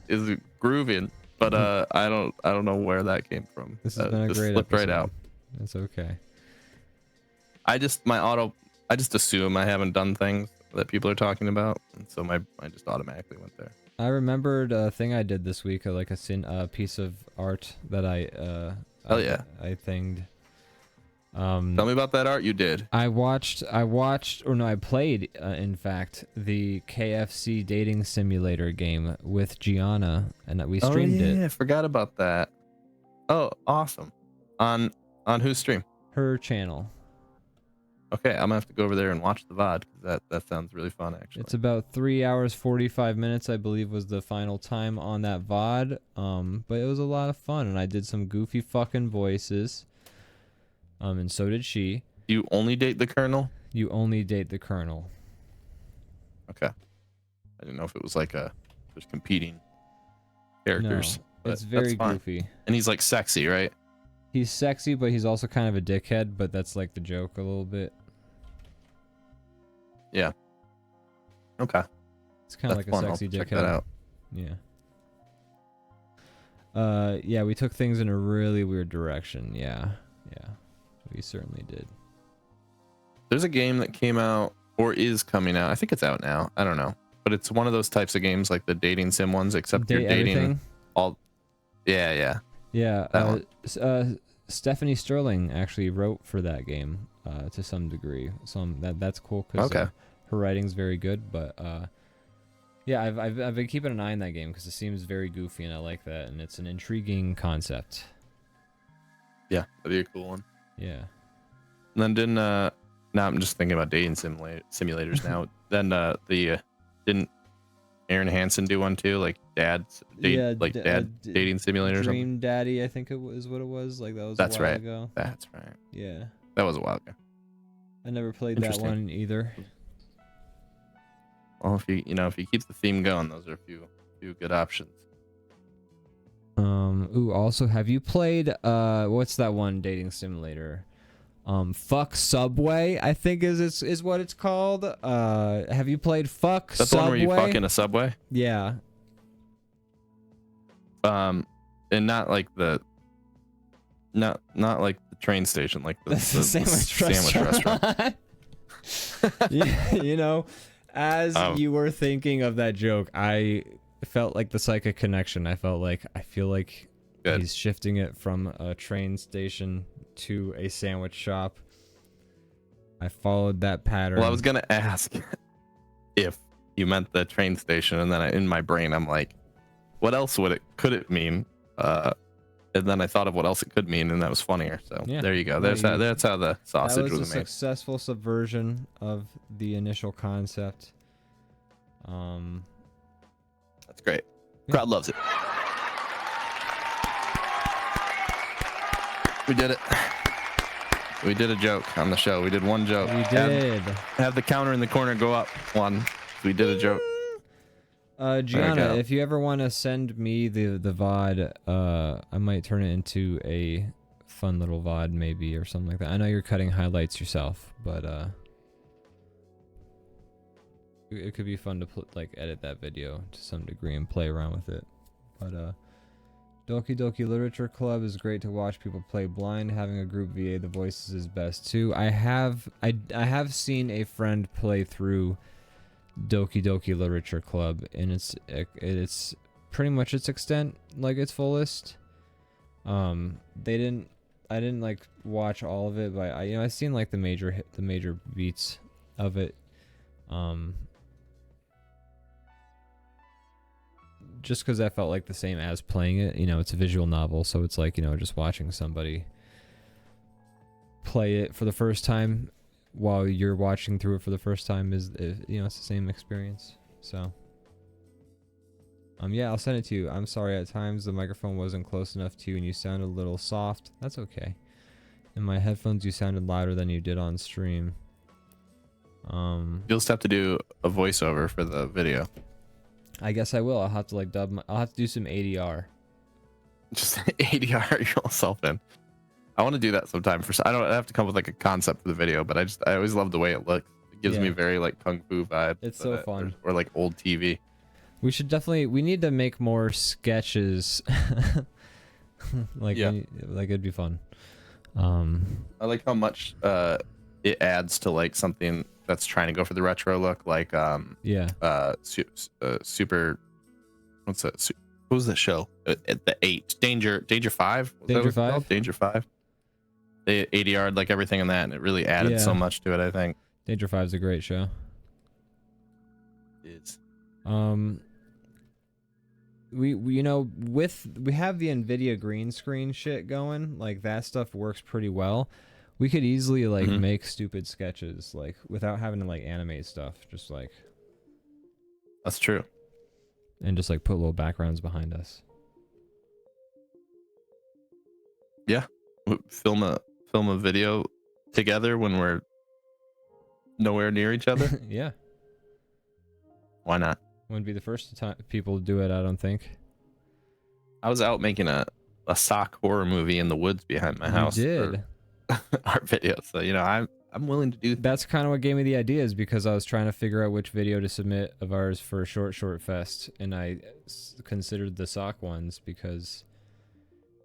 is grooving. But I don't know where that came from. This has been a just great slipped episode. right out. That's okay. I just assume I haven't done things that people are talking about, and so I just automatically went there. I remembered a thing I did this week, a piece of art that I Hell yeah. I thinged. Tell me about that art you did. I played, in fact, the KFC dating simulator game with Gianna, and we streamed I it. forgot about that. Oh, awesome. On whose stream? Her channel. Okay, I'm gonna have to go over there and watch the VOD, because that sounds really fun, actually. It's about 3 hours 45 minutes, I believe, was the final time on that VOD. But it was a lot of fun, and I did some goofy fucking voices. And so did she. You only date the Colonel? You only date the Colonel. Okay. I didn't know if it was there's competing characters. No, but it's very that's fine. goofy. And he's sexy, right? He's sexy, but he's also kind of a dickhead, but that's the joke a little bit. Yeah. Okay. It's kind of That's like a fun. I'll sexy check dickhead. that out. Yeah. Yeah, we took things in a really weird direction. Yeah. We certainly did. There's a game that came out or is coming out. I think it's out now. I don't know. but it's one of those types of games like the dating sim ones, except you're Date dating everything? all. Yeah. Yeah. That one. Stephanie Sterling actually wrote for that game to some degree. That's cool because Okay. her writing's very good. But yeah, I've been keeping an eye on that game because it seems very goofy and I like that, and it's an intriguing concept. Yeah, that'd be a cool one. Yeah. And then didn't now I'm just thinking about dating simulators now. Then didn't Aaron Hansen do one too, like dad dating simulator or something? Dream Daddy, I think it was what it was. Like that was That's a while right. ago. That's right. Yeah. That was a while ago. I never played that Interesting. one either. Well, if you keep the theme going, those are a few good options. Ooh, also, have you played what's that one dating simulator? Fuck Subway, I think is what it's called. Have you played Fuck That's Subway? the one where you fuck in a subway? Yeah. And not like the train station, like the sandwich restaurant. Yeah, you know, as you were thinking of that joke, I felt like the psychic connection. I feel like Good. he's shifting it from a train station to a sandwich shop. I followed that pattern. Well, I was gonna ask if you meant the train station, and then in my brain I'm like, what else could it mean? And then I thought of what else it could mean, and that was funnier. So Yeah. there you go. No, That's how the sausage that was a was made. successful subversion of the initial concept. That's great. Yeah. Crowd loves it. We did it. We did a joke on the show. We did one joke. We did. Have the counter in the corner go up one. We did a joke. Gianna, if you ever want to send me the VOD, I might turn it into a fun little VOD maybe or something like that. I know you're cutting highlights yourself, but it could be fun to edit that video to some degree and play around with it. But Doki Doki Literature Club is great to watch people play blind. Having a group VA the voices is best too. I have seen a friend play through Doki Doki Literature Club, and it's pretty much its extent, like its fullest. I didn't like watch all of it, but I seen like the major beats of it. Just because I felt like the same as playing it. It's a visual novel, so it's like just watching somebody play it for the first time while you're watching through it for the first time is it's the same experience. So yeah, I'll send it to you. I'm sorry, at times the microphone wasn't close enough to you and you sounded a little soft. That's okay. In my headphones you sounded louder than you did on stream. You'll just have to do a voiceover for the video. I guess I will. I'll have to I'll have to do some ADR. Just ADR yourself in. I want to do that sometime. I don't have to come up with like a concept for the video, but I always love the way it looks. It gives me very like kung fu vibe. It's so fun. Or like old TV. We need to make more sketches. It'd be fun. I like how much it adds to like something that's trying to go for the retro look, like super. What's that? What was that show? At the 8 Danger 5. Danger 5. They ADR'd like everything in that, and it really added so much to it. I think Danger 5 is a great show. It is. We have the NVIDIA green screen shit going. Like that stuff works pretty well. We could easily make stupid sketches like without having to like animate stuff. Just like that's true. And just like put little backgrounds behind us. Yeah, film a video together when we're nowhere near each other. Yeah. Why not? Wouldn't be the first time people do it, I don't think. I was out making a sock horror movie in the woods behind my house. You did. Our video, so I'm willing to do that. That's kind of what gave me the idea, is because I was trying to figure out which video to submit of ours for Short Fest, and I considered the sock ones because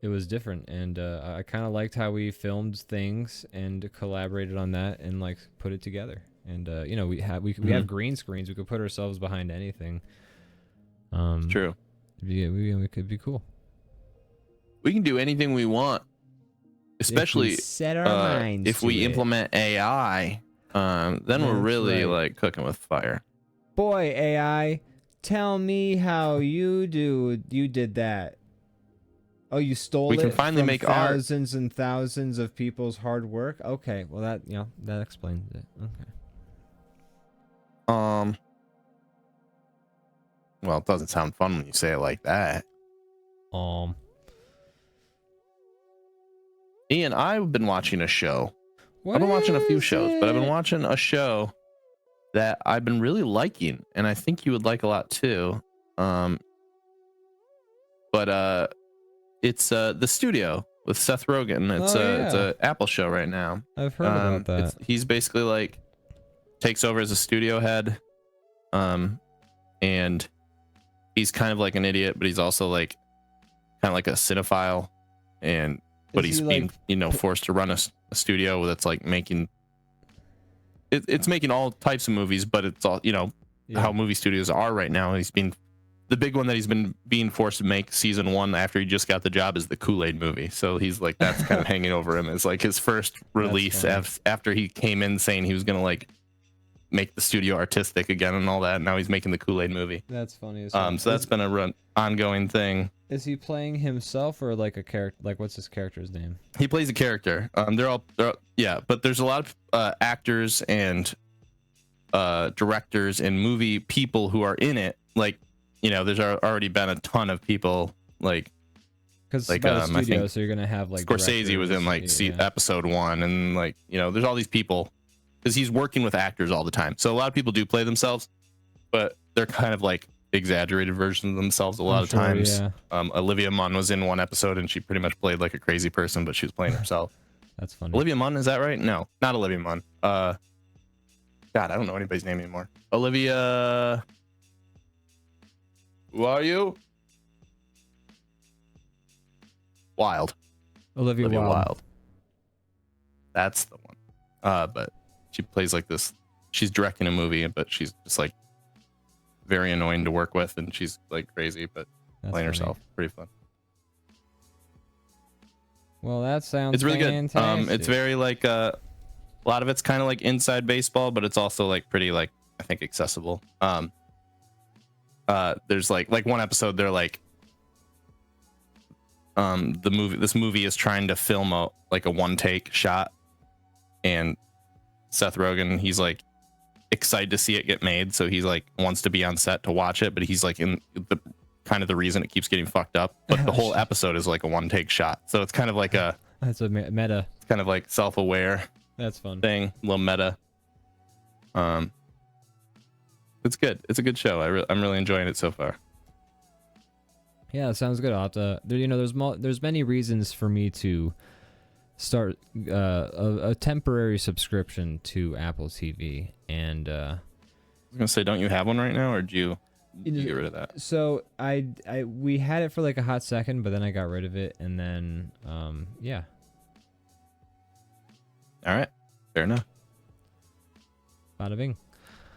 it was different, and I kind of liked how we filmed things and collaborated on that and like put it together. And you know, we have green screens. We could put ourselves behind anything. It's true. We could be cool. We can do anything we want, especially set our minds if to we it. implement AI. Then we're That's really right. like cooking with fire. Boy, AI, tell me how you did that. Oh, you stole We it can finally from make art. thousands and thousands of people's hard work. Okay, well that explains it. Okay. Well, it doesn't sound fun when you say it like that. Ian, I've been watching a show. I've been watching a few shows, but I've been watching a show that I've been really liking, and I think you would like a lot too. But it's The Studio with Seth Rogen. It's it's a Apple show right now. I've heard about that. He's basically like takes over as a studio head, and he's kind of like an idiot, but he's also like kind of like a cinephile, and but he's being forced to run a studio that's like making it's making all types of movies, but it's all how movie studios are right now. The big one that he's been being forced to make season 1 after he just got the job is the Kool-Aid movie. So he's like, that's kind of hanging over him as like his first release after he came in saying he was gonna like make the studio artistic again and all that. Now he's making the Kool-Aid movie. That's funny. So that's been a ongoing thing. Is he playing himself or like a character? Like, what's his character's name? He plays a character. They're all but there's a lot of actors and directors and movie people who are in it. Like, there's already been a ton of people like because like a studio, I think so you're gonna have like Scorsese was in like episode 1, and like there's all these people because he's working with actors all the time. So a lot of people do play themselves, but they're kind of like exaggerated versions of themselves a lot of times. Yeah. Olivia Munn was in one episode and she pretty much played like a crazy person, but she was playing herself. That's funny. Olivia Munn, is that right? No, not Olivia Munn. God, I don't know anybody's name anymore. Olivia, who are you? Wilde. Olivia Wilde. That's the one. But she plays like this. She's directing a movie, but she's just like very annoying to work with, and she's like crazy, but playing herself. Pretty fun. Well, that sounds it's really fantastic. Good. It's very like a lot of it's kind of like inside baseball, but it's also like pretty like I think accessible. There's like one episode they're like this movie is trying to film a one take shot, and Seth Rogen, he's like excited to see it get made, so he's like wants to be on set to watch it, but he's like in the kind of the reason it keeps getting fucked up. But the whole episode is like a one take shot, so it's kind of like that's a meta. It's kind of like self-aware. That's fun thing, a little meta. It's good. It's a good show. I'm really enjoying it so far. Yeah, it sounds good. I'll have to, there's many reasons for me to start a temporary subscription to Apple TV, and I was gonna say, don't you have one right now, or do you get rid of that? So we had it for like a hot second, but then I got rid of it, and then yeah. All right, fair enough. Bada bing.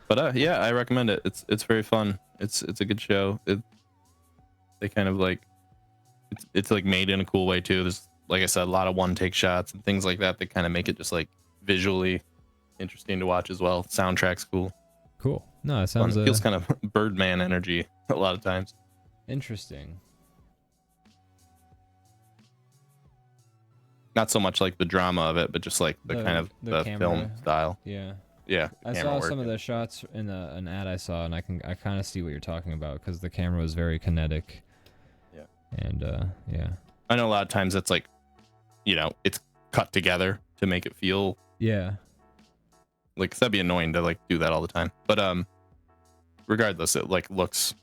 But yeah, I recommend it. It's very fun. It's a good show. They kind of like it's like made in a cool way too. There's, like I said, a lot of one take shots and things like that that kind of make it just like visually interesting to watch as well. Soundtrack's cool. Cool. No, it sounds fun. It feels kind of Birdman energy a lot of times. Interesting. Not so much like the drama of it, but just like the kind of the film style. Yeah. Yeah. I saw some of the shots in an ad I saw, and I kind of see what you're talking about, because the camera was very kinetic. Yeah. And yeah. I know a lot of times it's like, it's cut together to make it feel. Yeah. Like, 'cause that'd be annoying to like do that all the time. But regardless, it like looks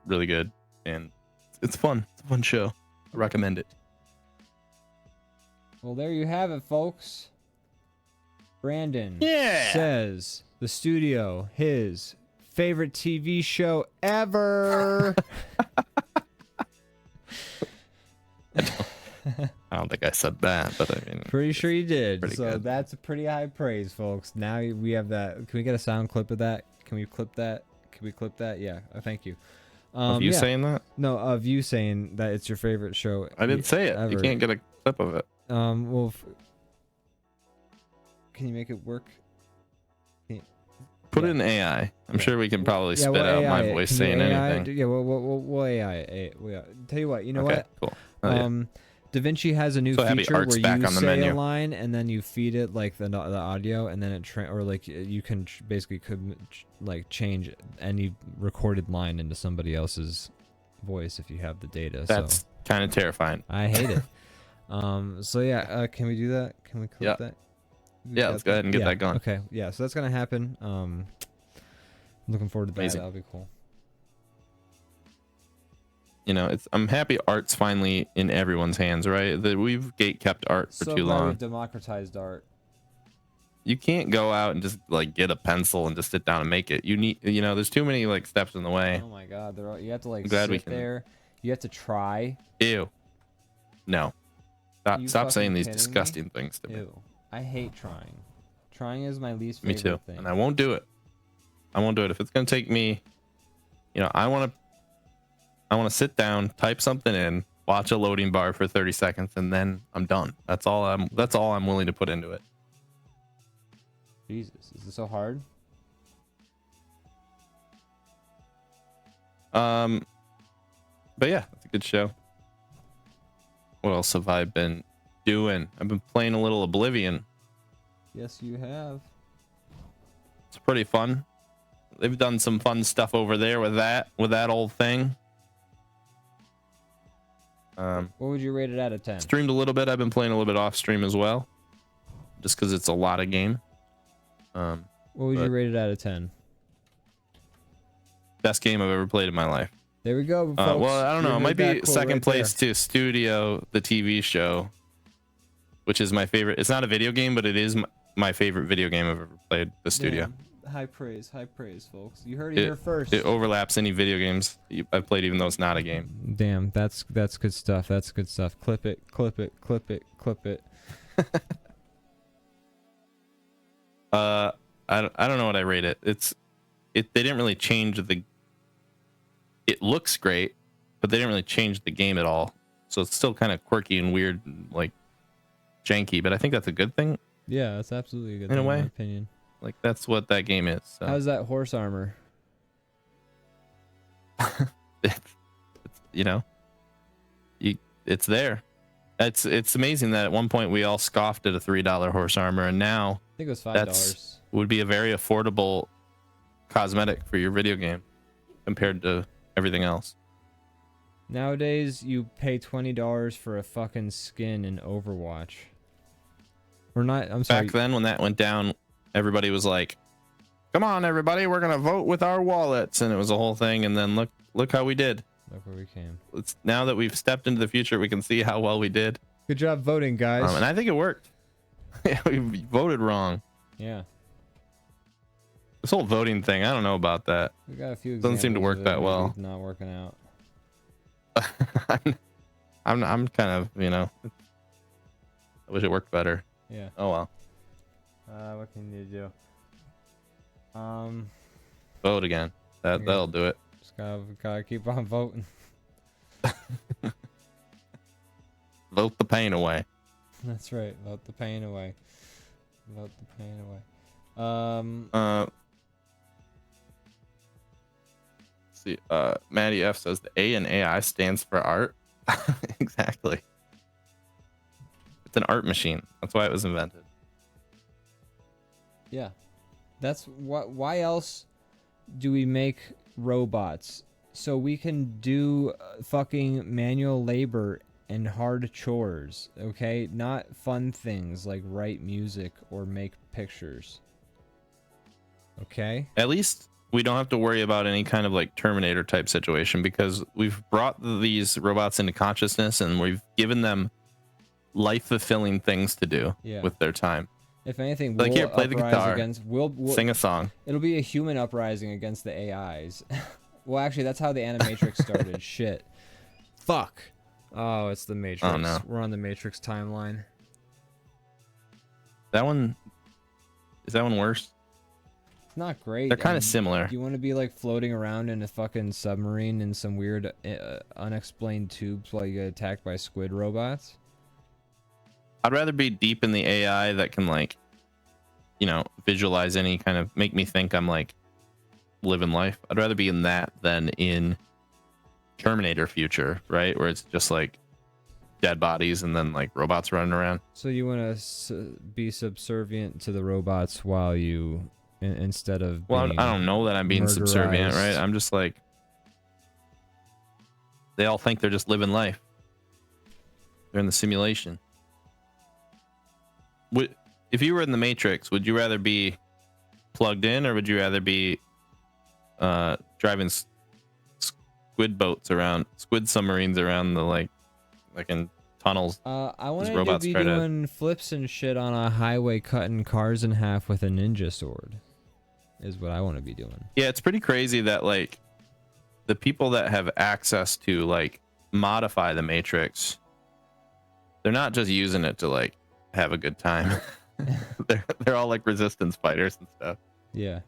really good, and it's fun. It's a fun show. I recommend it. Well, there you have it, folks. Brandon Yeah. says The Studio, his favorite TV show ever. I don't think I said that, but I mean, Pretty sure you did. pretty So good. that's a pretty high praise, folks. Now we have that. Can we get a sound clip of that? Can we clip that? Can we clip that? Yeah. Thank you. Of you yeah. saying that? No, of you saying that it's your favorite show. I didn't say it. Ever. You can't get a clip of it. Well, can you make it work? Put it in AI. I'm sure we can probably spit we'll out AI my it. voice Can saying you AI anything. Yeah, we'll AI it. Tell you what, you know Okay, what? cool. Oh, yeah. DaVinci has a new So Happy feature Art's where back you on the say menu. a line and then you feed it like the audio, and then it or like you can basically like change any recorded line into somebody else's voice if you have the data. That's so kind of terrifying. I hate it. So yeah, can we do that? Can we clip that? Yeah, let's go ahead and get that going. Okay, yeah, so that's gonna happen. Looking forward to that. Amazing. That'll be cool. You know, I'm happy art's finally in everyone's hands, right? That we've gate kept art for So too glad long. we've democratized art. You can't go out and just like get a pencil and just sit down and make it. You need, you know, there's too many like steps in the way. Oh my god, you have to like I'm glad we sit can- there. You have to try. Ew. No. You Stop fucking saying these kidding me? disgusting things to me. Ew. I hate trying. Trying is my least Me favorite too. thing. And I won't do it. I won't do it. If it's gonna take me, you know, I want to sit down, type something in, watch a loading bar for 30 seconds, and then I'm done. That's all I'm willing to put into it. Jesus, is this so hard? But yeah, it's a good show. What else have I been doing? I've been playing a little Oblivion. Yes, you have. It's pretty fun. They've done some fun stuff over there with that old thing. What would you rate it out of 10? Streamed a little bit. I've been playing a little bit off stream as well, just because it's a lot of game. What would you but- rate it out of 10? Best game I've ever played in my life. There we go, folks. Well, I don't know. You It heard might that be quote second right place there. to Studio, the TV show, which is my favorite. It's not a video game, but it is my favorite video game I've ever played. The Studio. Damn. High praise, folks. You heard it here first. It overlaps any video games I've played, even though it's not a game. Damn, that's good stuff. That's good stuff. Clip it, clip it, clip it, clip it. I don't know what I rate it. They didn't really change the. It looks great, but they didn't really change the game at all. So it's still kind of quirky and weird, and like janky. But I think that's a good thing. Yeah, that's absolutely a good In a thing, way. in my opinion. Like that's what that game is. So. How's that horse armor? it's you know, it's there. It's amazing that at one point we all scoffed at a $3 horse armor, and now I think it was $5. that's would be a very affordable cosmetic for your video game compared to everything else. Nowadays, you pay $20 for a fucking skin in Overwatch. We're not. I'm sorry. Back then, when that went down, everybody was like, "Come on, everybody, we're gonna vote with our wallets," and it was a whole thing. And then look how we did. Look where we came. It's now that we've stepped into the future, we can see how well we did. Good job voting, guys. And I think it worked. Yeah, we voted wrong. Yeah, This whole voting thing, I don't know about that. we got a few. Doesn't seem to examples work of it that maybe well. Not working out. I'm kind of, you know, I wish it worked better. Yeah. Oh well. What can you do? Vote again. That'll do it. Just gotta keep on voting. Vote the pain away. That's right. Vote the pain away. Vote the pain away. Let's see. Maddie F says the A in AI stands for art. Exactly. It's an art machine. That's why it was invented. Yeah. That's what. Why else do we make robots? So we can do fucking manual labor and hard chores, okay? Not fun things like write music or make pictures. Okay? At least we don't have to worry about any kind of like Terminator type situation, because we've brought these robots into consciousness and we've given them life fulfilling things to do with their time. If anything, Like, we'll here, play the uprise guitar. against we'll Sing a song. It'll be a human uprising against the AIs. Well, actually, that's how the Animatrix started. Shit. Fuck. Oh, it's the Matrix. Oh, no. We're on the Matrix timeline. That one is that one worse? It's not great. They're kind of similar. You want to be like floating around in a fucking submarine in some weird unexplained tubes while you get attacked by squid robots? I'd rather be deep in the AI that can like, you know, visualize any kind of make me think I'm like living life. I'd rather be in that than in Terminator future, right? Where it's just like dead bodies and then like robots running around. So you want to be subservient to the robots while you, instead of Well, being I don't know that I'm being subservient, right? murderized. I'm just like, they all think they're just living life. They're in the simulation. If you were in the Matrix, would you rather be plugged in, or would you rather be driving squid boats around, squid submarines around the like in tunnels? I wanted to robots be try to- doing flips and shit on a highway, cutting cars in half with a ninja sword. Is what I want to be doing. Yeah, it's pretty crazy that like the people that have access to like modify the Matrix, they're not just using it to like have a good time. they're all like resistance fighters and stuff. Yeah.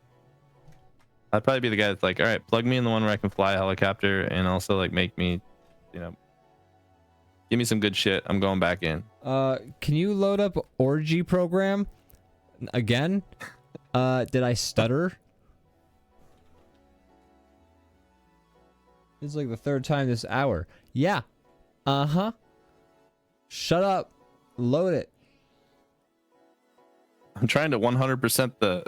I'd probably be the guy that's like, all right, plug me in the one where I can fly a helicopter and also like make me, you know, give me some good shit. I'm going back in. Can you load up orgy program again? Did I stutter? It's like the third time this hour. Yeah. Uh-huh. Shut up. Load it. I'm trying to 100%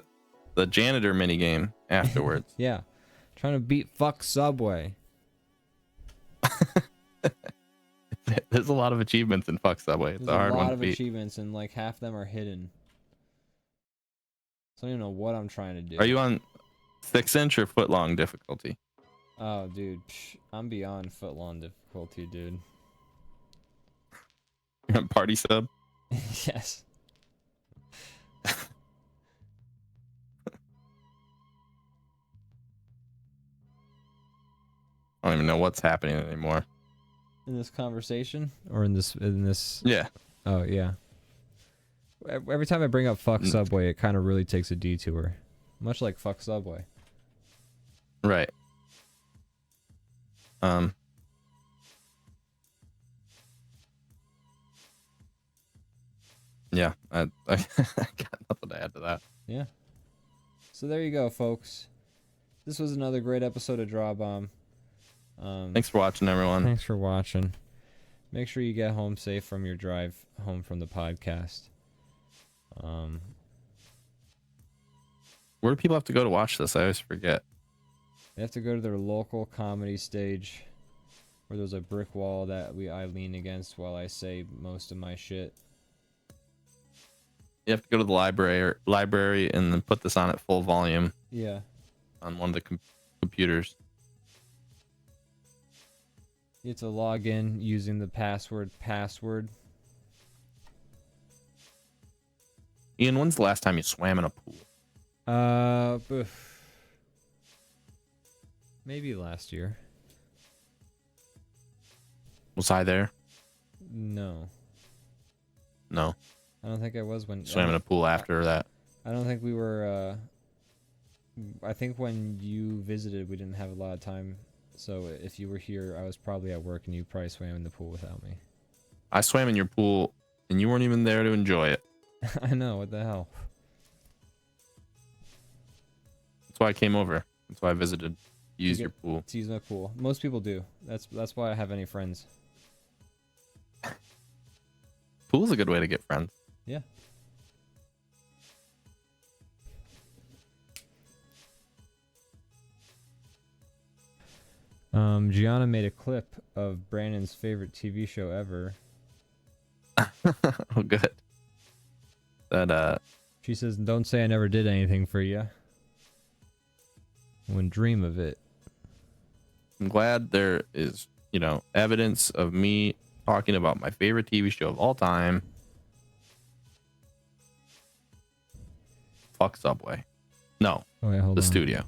the janitor minigame afterwards. Yeah. Trying to beat fuck Subway. There's a lot of achievements in Fuck Subway. It's There's a hard a one lot to of beat. achievements and like half of them are hidden. So I don't even know what I'm trying to do. Are you on 6-inch or foot-long difficulty? Oh, dude. I'm beyond foot-long difficulty, dude. You're on party sub? Yes. I don't even know what's happening anymore. In this conversation? Or in this... Yeah. Oh, yeah. Every time I bring up fuck Subway, it kind of really takes a detour. Much like fuck Subway. Right. Yeah, I got nothing to add to that. Yeah. So there you go, folks. This was another great episode of DrawBomb. Thanks for watching, everyone. Thanks for watching. Make sure you get home safe from your drive home from the podcast. Where do people have to go to watch this? I always forget. They have to go to their local comedy stage where there's a brick wall that I lean against while I say most of my shit. You have to go to the library and then put this on at full volume. Yeah. On one of the computers. You have to log in using the password. Ian, when's the last time you swam in a pool? Maybe last year. Was I there? No. No. I don't think I was when... Swam in a pool after that. I don't think we were, I think when you visited, we didn't have a lot of time. So if you were here, I was probably at work and you probably swam in the pool without me. I swam in your pool and you weren't even there to enjoy it. I know, what the hell? That's why I came over. That's why I visited. Use your pool. To use my pool. Most people do. That's why I have any friends. Pool's a good way to get friends. Yeah. Gianna made a clip of Brandon's favorite TV show ever. Oh, good. That She says, "Don't say I never did anything for you. Wouldn't dream of it." I'm glad there is, you know, evidence of me talking about my favorite TV show of all time. Fuck Subway. No. Oh, wait, hold the on. studio.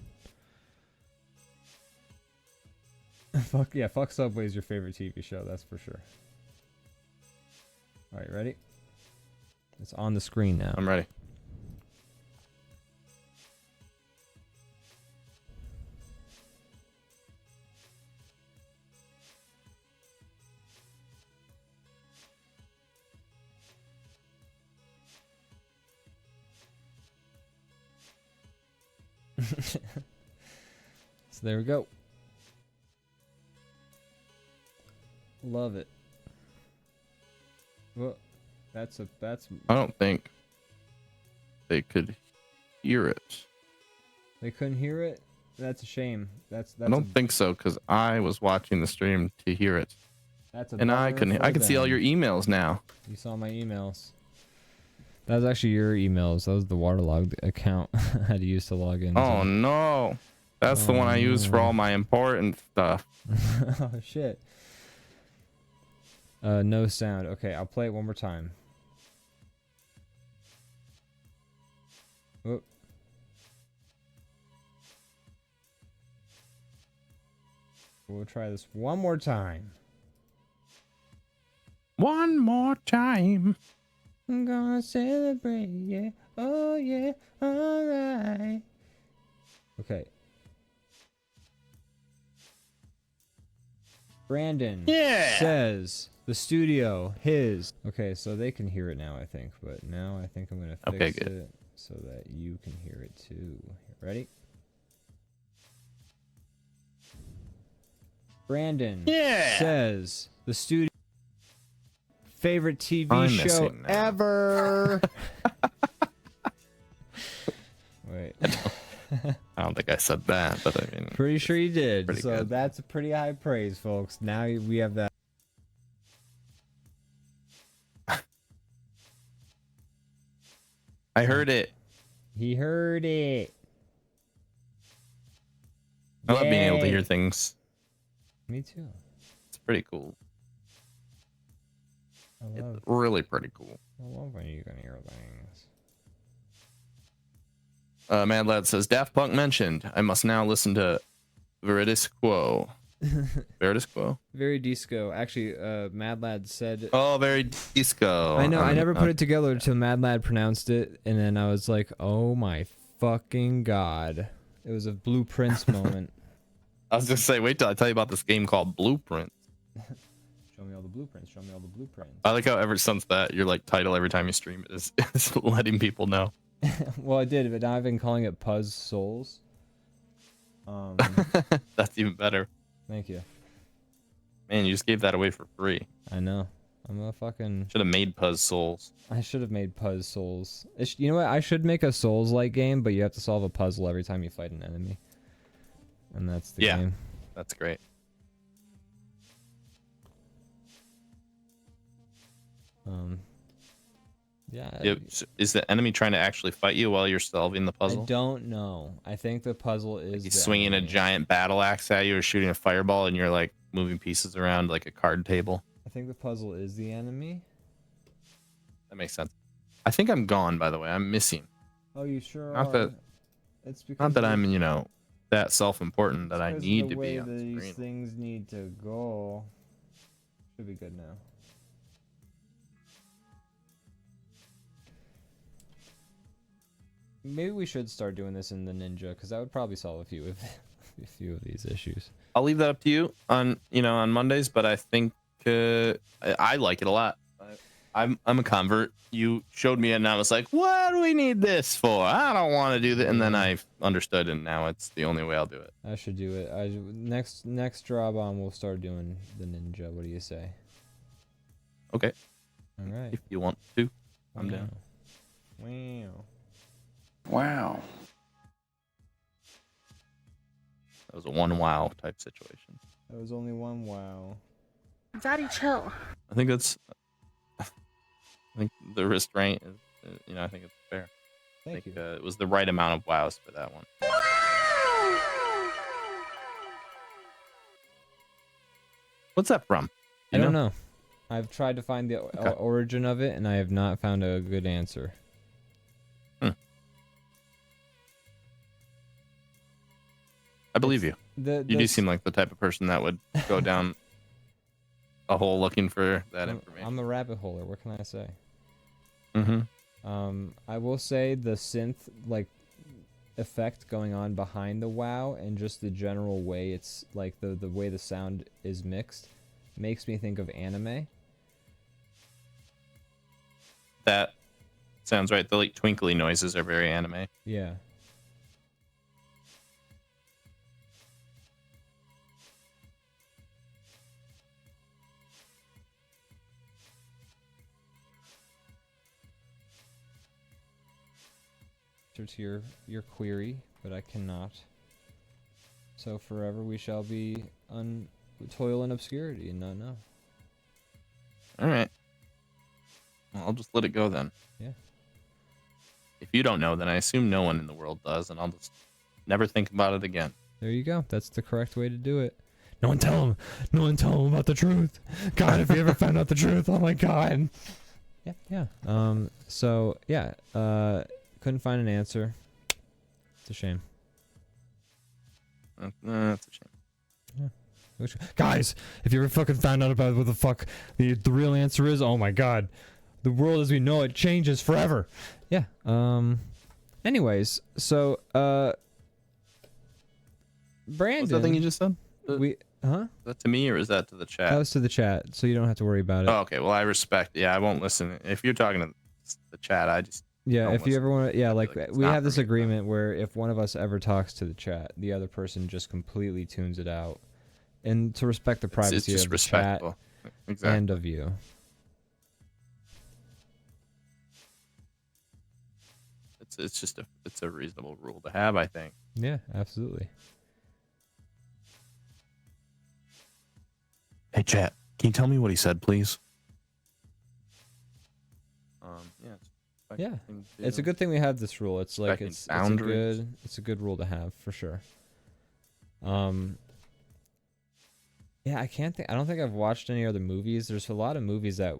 Fuck Subway is your favorite TV show, that's for sure. All right, ready? It's on the screen now. I'm ready. So there we go. Love it. Well, that's. I don't think they could hear it. They couldn't hear it. That's a shame. That's. I don't think so because I was watching the stream to hear it, That's a. and I bummer can for see all them. your emails now. You saw my emails. That was actually your emails. That was the waterlogged account I had to use to log in. Oh no, that's the one I use for all my important stuff. Oh shit. No sound. Okay, I'll play it one more time. Whoop. We'll try this one more time. One more time. I'm gonna celebrate, yeah. Oh yeah, alright. Okay. Brandon says the studio his. Okay, so they can hear it now, I think. But now I think I'm gonna fix it so that you can hear it too. Ready? Brandon says the studio favorite TV show ever. Wait. I don't think I said that, but I mean, Pretty sure you did. pretty So good. that's a pretty high praise, folks. Now we have that. I heard it. He heard it. I love being able to Yay. hear things. Me too. It's pretty cool. I It's love, really pretty cool. when you can hear things. Mad Lad says Daft Punk mentioned. I must now listen to Veridis Quo. Veridis Quo. Very disco. Actually, Mad Lad said. Oh, very disco. I know. I never put it together until Mad Lad pronounced it, and then I was like, "Oh my fucking god!" It was a Blueprints moment. I was just say, wait till I tell you about this game called Blueprint. Show me all the blueprints. Show me all the blueprints. I like how ever since that your like title every time you stream it is letting people know. Well, I did, but now I've been calling it Puzz Souls. That's even better. Thank you. Man, you just gave that away for free. I know. I'm a fucking. Should have made Puzz Souls. I should have made Puzz Souls. You know what? I should make a Souls-like game, but you have to solve a puzzle every time you fight an enemy. And that's the game. That's great. Yeah. Is the enemy trying to actually fight you while you're solving the puzzle? I don't know. I think the puzzle is. Like he's the swinging enemy. a giant battle axe at you or shooting a fireball and you're like moving pieces around like a card table. I think the puzzle is the enemy. That makes sense. I think I'm gone, by the way. I'm missing. Oh, you sure Not are. that- It's because Not that of- I'm, that self-important that I because of need the to be way on the these screen. things need to go. Should be good now. Maybe we should start doing this in the Ninja, because that would probably solve a few of these issues. I'll leave that up to you on Mondays, but I think I like it a lot. I'm a convert. You showed me it, and I was like, "What do we need this for? I don't want to do that." And then I understood, and now it's the only way I'll do it. I should do it. Next DrawBomb, we'll start doing the Ninja. What do you say? Okay. All right. If you want to, I'm down. Wow. Wow. That was a one wow type situation. That was only one wow. Daddy, chill. I think the restraint is, I think it's fair. I Thank think you. it was the right amount of wows for that one. What's that from? I don't know. I've tried to find the origin of it, and I have not found a good answer. I believe you. You do seem like the type of person that would go down a hole looking for that information. I'm a rabbit holer. What can I say? Mm-hmm. I will say the synth like effect going on behind the WoW and just the general way it's like the way the sound is mixed makes me think of anime. That sounds right. The like twinkly noises are very anime. Yeah. To your query, but I cannot. So forever we shall be toil in obscurity and not know. All right. Well, I'll just let it go then. Yeah. If you don't know, then I assume no one in the world does, and I'll just never think about it again. There you go. That's the correct way to do it. No one tell him. No one tell him about the truth. God, if you ever found out the truth, oh my God. Yeah, yeah. So yeah. Couldn't find an answer. It's a shame. That's a shame. Yeah. Guys, if you ever fucking found out about what the fuck the real answer is, oh my God. The world as we know it changes forever. Yeah. Anyways, so Brandon. What's that thing you just said? Is that to me or is that to the chat? That was to the chat, so you don't have to worry about it. Oh, okay. Well, I respect. Yeah, I won't listen. If you're talking to the chat, I just. Yeah, if you ever want to, yeah, like we have this for me, agreement where if one of us ever talks to the chat, the other person just completely tunes it out, and to respect the privacy of the chat and of you. It's just it's a reasonable rule to have, I think. Yeah, absolutely. Hey, chat, can you tell me what he said, please? Yeah. Yeah, it's a good thing we have this rule. It's like it's a good rule to have for sure. Yeah, I don't think I've watched any other movies. There's a lot of movies that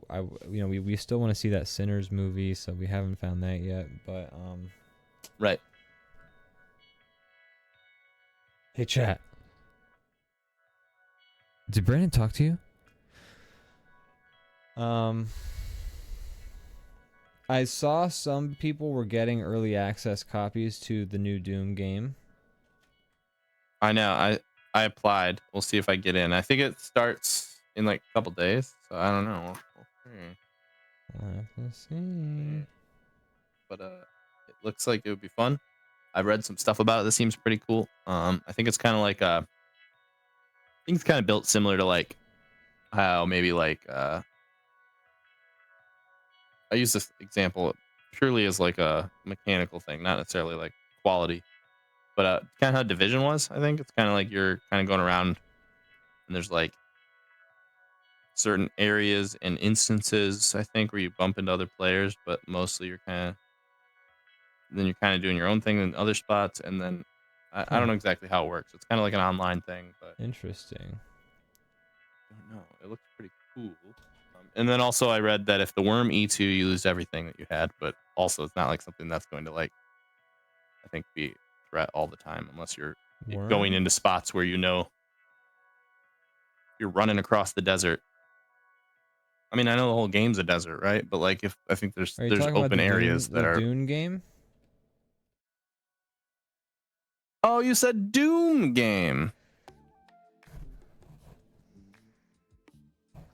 we still want to see that Sinners movie, so we haven't found that yet. But right. Hey, chat. Did Brandon talk to you? I saw some people were getting early access copies to the new Doom game. I know. I applied. We'll see if I get in. I think it starts in like a couple days, so I don't know. I'll have to see. But it looks like it would be fun. I've read some stuff about it that seems pretty cool. I think it's kind of like I think it's kind of built similar to like how maybe like I use this example purely as like a mechanical thing, not necessarily like quality, but kind of how Division was. I think it's kind of like you're kind of going around and there's like certain areas and instances, I think, where you bump into other players, but mostly you're kind of doing your own thing in other spots. And then I don't know exactly how it works. It's kind of like an online thing, but interesting. I don't know. It looks pretty cool. And then also I read that if the worm eats you, you lose everything that you had, but also it's not like something that's going to like, I think, be a threat all the time unless you're going into spots where you're running across the desert. I mean, I know the whole game's a desert, right? But like, if I think there's open areas that are Dune game. Oh, you said Doom game.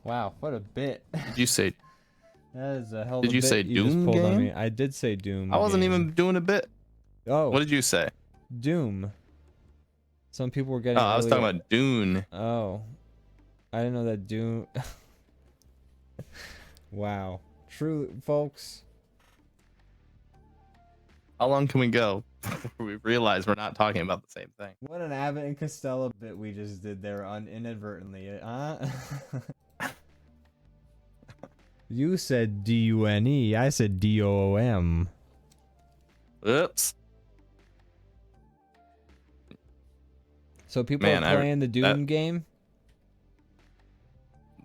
Wow, what a bit. Did you say? That is a hell of Did a you bit say you just Doom pulled on game? me. I did say Doom. I wasn't game. even doing a bit. Oh. What did you say? Doom. Some people were getting. Oh, I was talking about Dune. Oh, I didn't know that Doom. Wow. True, folks. How long can we go before we realize we're not talking about the same thing? What an Abbott and Costello bit we just did there inadvertently, huh? You said D-U-N-E, I said D-O-O-M. Oops. So people are playing the Doom game?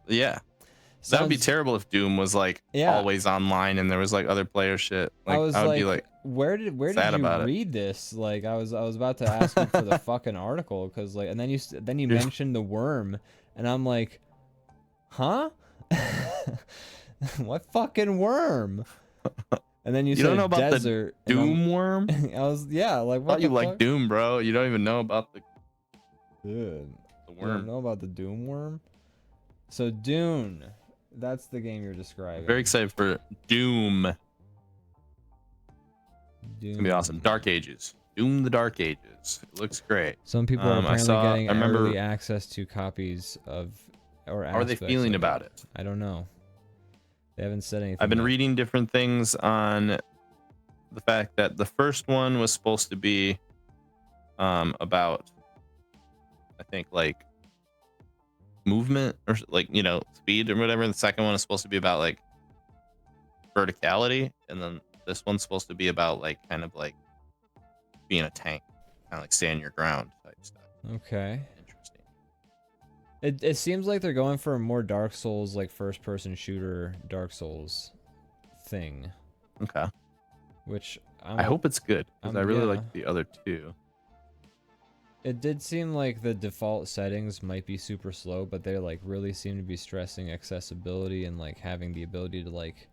Yeah. That would be Sounds- terrible if Doom was like Yeah. always online and there was like other player shit. Like, I was would like, be like, where did sad you about it. read this? Like, I was about to ask you for the fucking article, because like, and then you mentioned the worm, and I'm like, huh? What fucking worm? And then you said don't know about desert. the Doom worm? I was like, what Thought the you fuck? like Doom, bro. You don't even know about the Dude, the you don't worm. know about the Doom worm? So Dune, that's the game you're describing. Very excited for Doom. It's Doom. gonna be awesome. Dark Ages. Doom the Dark Ages. It looks great. Some people are apparently getting I remember- early access to copies of, or How are they aspects feeling of about it? I don't know. They haven't said anything. I've been yet. reading different things on the fact that the first one was supposed to be about, I think, like movement or like, you know, speed or whatever. The second one is supposed to be about like verticality, and then this one's supposed to be about like kind of like being a tank, kind of like stand your ground type stuff. Okay. Interesting. It seems like they're going for a more Dark Souls, like first person shooter Dark Souls thing, Okay. which I hope it's good because I really yeah. like the other two. It did seem like the default settings might be super slow, but they like really seem to be stressing accessibility and like having the ability to like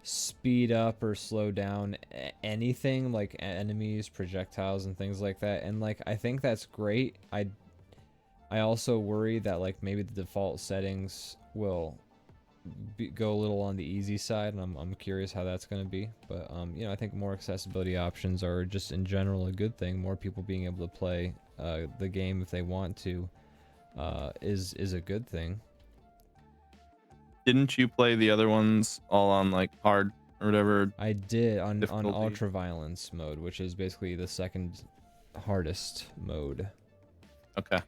speed up or slow down anything, like enemies, projectiles, and things like that. And like I think that's great. I also worry that like maybe the default settings will go a little on the easy side, and I'm curious how that's going to be. But you know, I think more accessibility options are just in general a good thing. More people being able to play the game if they want to is a good thing. Didn't you play the other ones all on like hard or whatever? I did on Difficulty. ultra violence mode, which is basically the second hardest mode. Okay.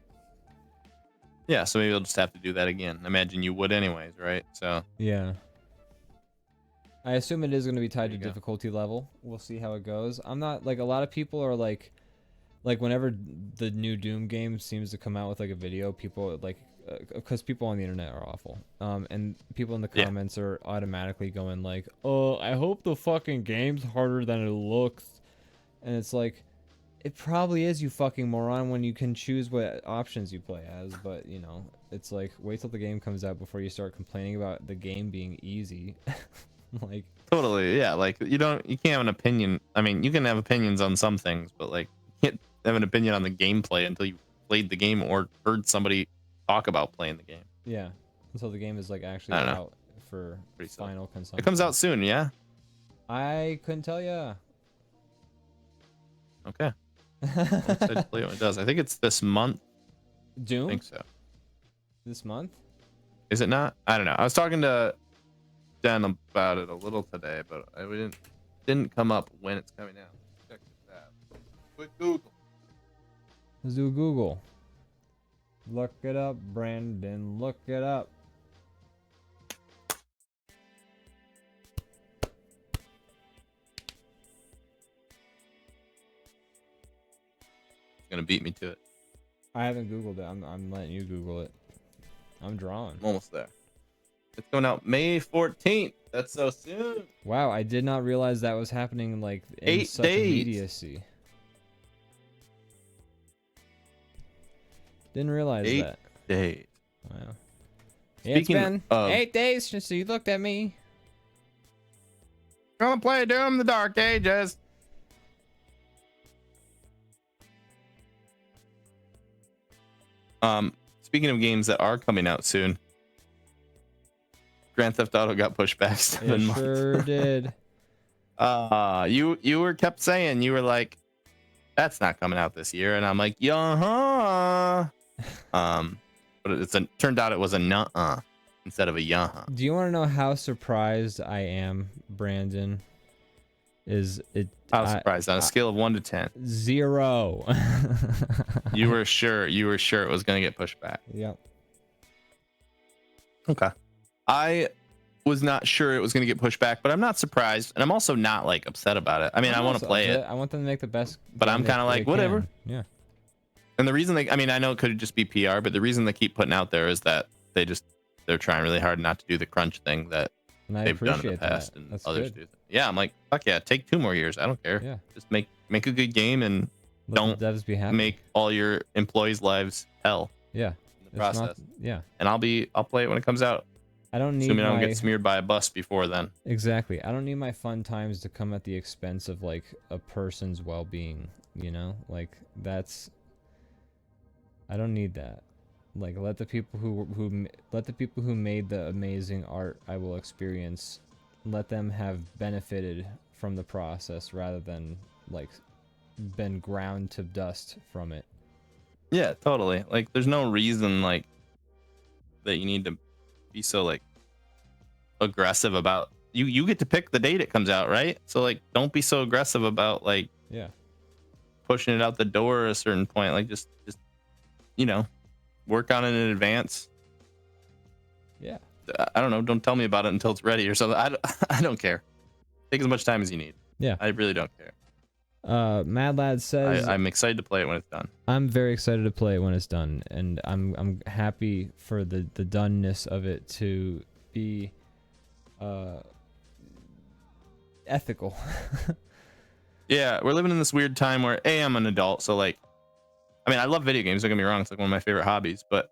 Yeah, so maybe I'll just have to do that again. I imagine you would anyways, right? So Yeah. I assume it is going to be tied to There you go. difficulty level. We'll see how it goes. I'm not like, a lot of people are like whenever the new Doom game seems to come out with like a video, people like, because people on the internet are awful. And people in the Yeah. comments are automatically going like, "Oh, I hope the fucking game's harder than it looks." And it's like, it probably is, you fucking moron, when you can choose what options you play as. But you know, it's like, wait till the game comes out before you start complaining about the game being easy. Like, totally, yeah. Like you can't have an opinion. I mean, you can have opinions on some things, but like you can't have an opinion on the gameplay until you played the game or heard somebody talk about playing the game. yeah, until the game is like actually I don't know. out for Pretty silly. final consumption. It comes out soon, yeah. I couldn't tell ya. Okay. I'm excited to play when it does. I think it's this month. I Doom think so. this month. Is it not? I don't know. I was talking to Dan about it a little today, but we didn't come up when it's coming out. Check this out. Quick Google. Let's do Google. Look it up, Brandon. Look it up. It's gonna beat me to it. I haven't Googled it. I'm letting you Google it. I'm drawing. I'm almost there. It's going out May 14th. That's so soon. Wow, I did not realize that was happening like in 8 such days. immediacy. Didn't realize 8 that. days. Wow. Yeah, it's Speaking been of- 8 days since you looked at me. Gonna play Doom the Dark Ages. Speaking of games that are coming out soon, Grand Theft Auto got pushed back 7 It months. sure did. You were kept saying, you were like, that's not coming out this year, and I'm like, yeah. But turned out it was a nuh-uh instead of a yeah. Do you want to know how surprised I am, Brandon? Is it? I was surprised on a scale of 1 to 10. 0. You were sure it was gonna get pushed back. Yep. Okay. I was not sure it was gonna get pushed back, but I'm not surprised, and I'm also not like upset about it. I mean, I want to play it, I want them to make the best. but game I'm kind of they like, can. whatever. Yeah. And the reason I mean, I know it could just be PR, but the reason they keep putting out there is that they just they're trying really hard not to do the crunch thing that And I they've done in the appreciate past, that. and That's others good. do. Yeah, I'm like, fuck yeah, take 2 more years. I don't care. Yeah. Just make a good game and Let don't the devs be happy. make all your employees' lives hell Yeah. in the It's process. not, yeah. And I'll play it when it comes out. I don't need Assuming I don't my get smeared by a bus before then. exactly. I don't need my fun times to come at the expense of like a person's well-being. You know, like that's. I don't need that. Like let the people who made the amazing art I will experience, let them have benefited from the process rather than like been ground to dust from it. Yeah, totally. Like, there's no reason like that you need to be so like aggressive about you get to pick the date it comes out, right? So like, don't be so aggressive about like Yeah. pushing it out the door at a certain point. Like, just you know, work on it in advance. Yeah. I don't know. Don't tell me about it until it's ready or something. I don't care. Take as much time as you need. Yeah. I really don't care. Mad Lad says I'm excited to play it when it's done. I'm very excited to play it when it's done, and I'm happy for the doneness of it to be ethical. Yeah, we're living in this weird time where I'm an adult, so like, I mean, I love video games. Don't get me wrong; it's like one of my favorite hobbies. But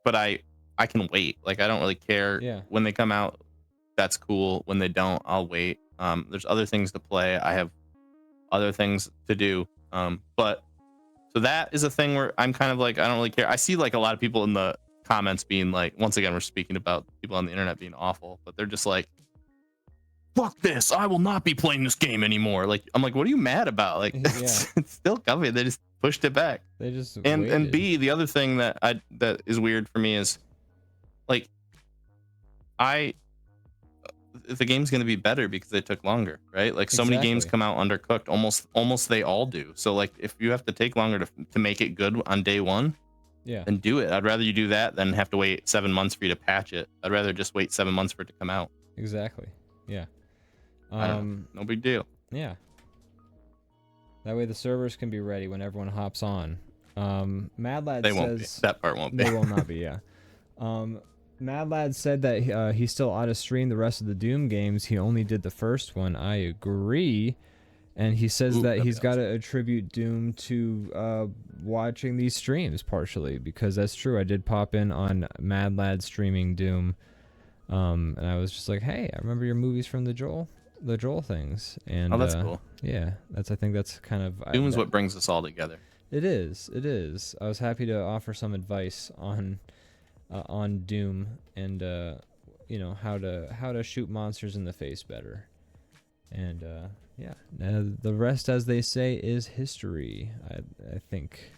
I can wait. Like, I don't really care when they come out. That's cool. When they don't, I'll wait. There's other things to play. I have other things to do. But so that is a thing where I'm kind of like, I don't really care. I see like a lot of people in the comments being like, once again, we're speaking about people on the internet being awful, but they're just like, fuck this, I will not be playing this game anymore. Like, I'm like, what are you mad about? Like, it's still coming. They just pushed it back. They just and B, the other thing that is weird for me is like, the game's going to be better because they took longer, right? Like, so many games come out undercooked, almost they all do. So like, if you have to take longer to make it good on day one, then do it. I'd rather you do that than have to wait 7 months for you to patch it. I'd rather just wait 7 months for it to come out. Exactly. Yeah. I don't know. No big deal. Yeah. That way the servers can be ready when everyone hops on. Mad Lad they says won't be. That part won't be. They will not be. Yeah. Mad Lad said that he still ought to stream the rest of the Doom games. He only did the first one. I agree. And he says that he's got to attribute Doom to watching these streams partially, because that's true. I did pop in on Mad Lad streaming Doom, and I was just like, "Hey, I remember your movies from the Joel things." And that's cool. Yeah, I think that's kind of Doom is what brings us all together. It is. It is. I was happy to offer some advice on Doom and you know, how to shoot monsters in the face better. And yeah, the rest, as they say, is history. I think.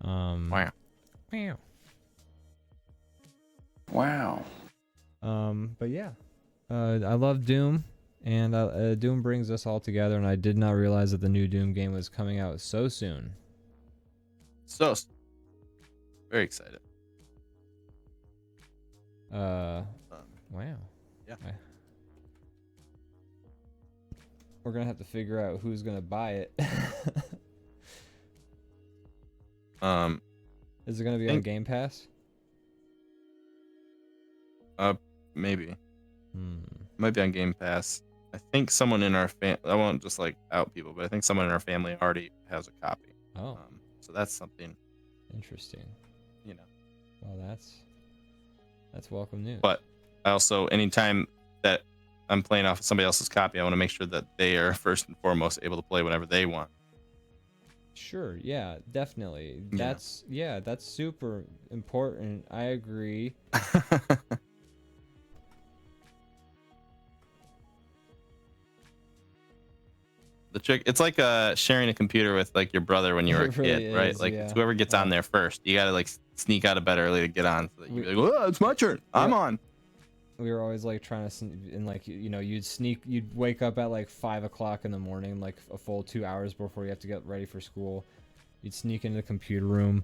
Wow. Wow. But yeah, I love Doom, and Doom brings us all together. And I did not realize that the new Doom game was coming out so soon. So very excited. Wow. Yeah. We're gonna have to figure out who's gonna buy it. Is it gonna be on Game Pass? Maybe. Might be on Game Pass. I think someone in our I won't just like out people, but I think someone in our family already has a copy. Oh. So that's something Interesting. You know. Well, that's welcome news. But I also, anytime that I'm playing off of somebody else's copy, I want to make sure that they are first and foremost able to play whenever they want. Sure, yeah, definitely. That's super important. I agree. The trick, it's like sharing a computer with like your brother when you were a kid, right? Is, like, it's whoever gets on there first. You gotta like sneak out of bed early to get on, so that you're like, "Oh, it's my turn. I'm on." We were always like trying to, and like, you know, you'd wake up at like 5 o'clock in the morning, like a full 2 hours before you have to get ready for school. You'd sneak into the computer room,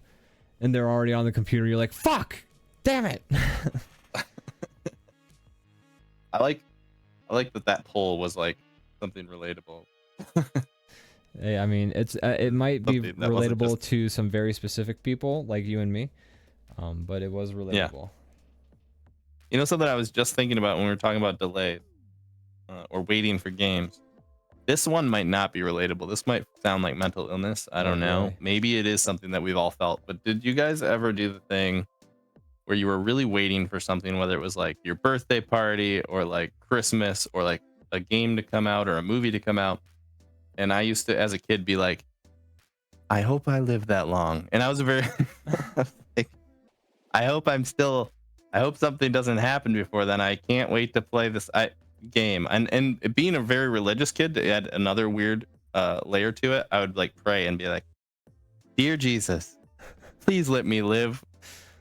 and they're already on the computer. You're like, "Fuck, damn it!" I like that poll was like something relatable. Hey, I mean, it might be relatable to some very specific people like you and me, but it was relatable. You know something I was just thinking about when we were talking about delays or waiting for games. This one might not be relatable. This might sound like mental illness. I don't know. boy. Maybe it is something that we've all felt. But did you guys ever do the thing where you were really waiting for something, whether it was like your birthday party or like Christmas or like a game to come out or a movie to come out? And I used to, as a kid, be like, I hope I live that long. And I was a very, like, I hope something doesn't happen before then. I can't wait to play this game. And being a very religious kid, it had another weird layer to it. I would like pray and be like, dear Jesus, please let me live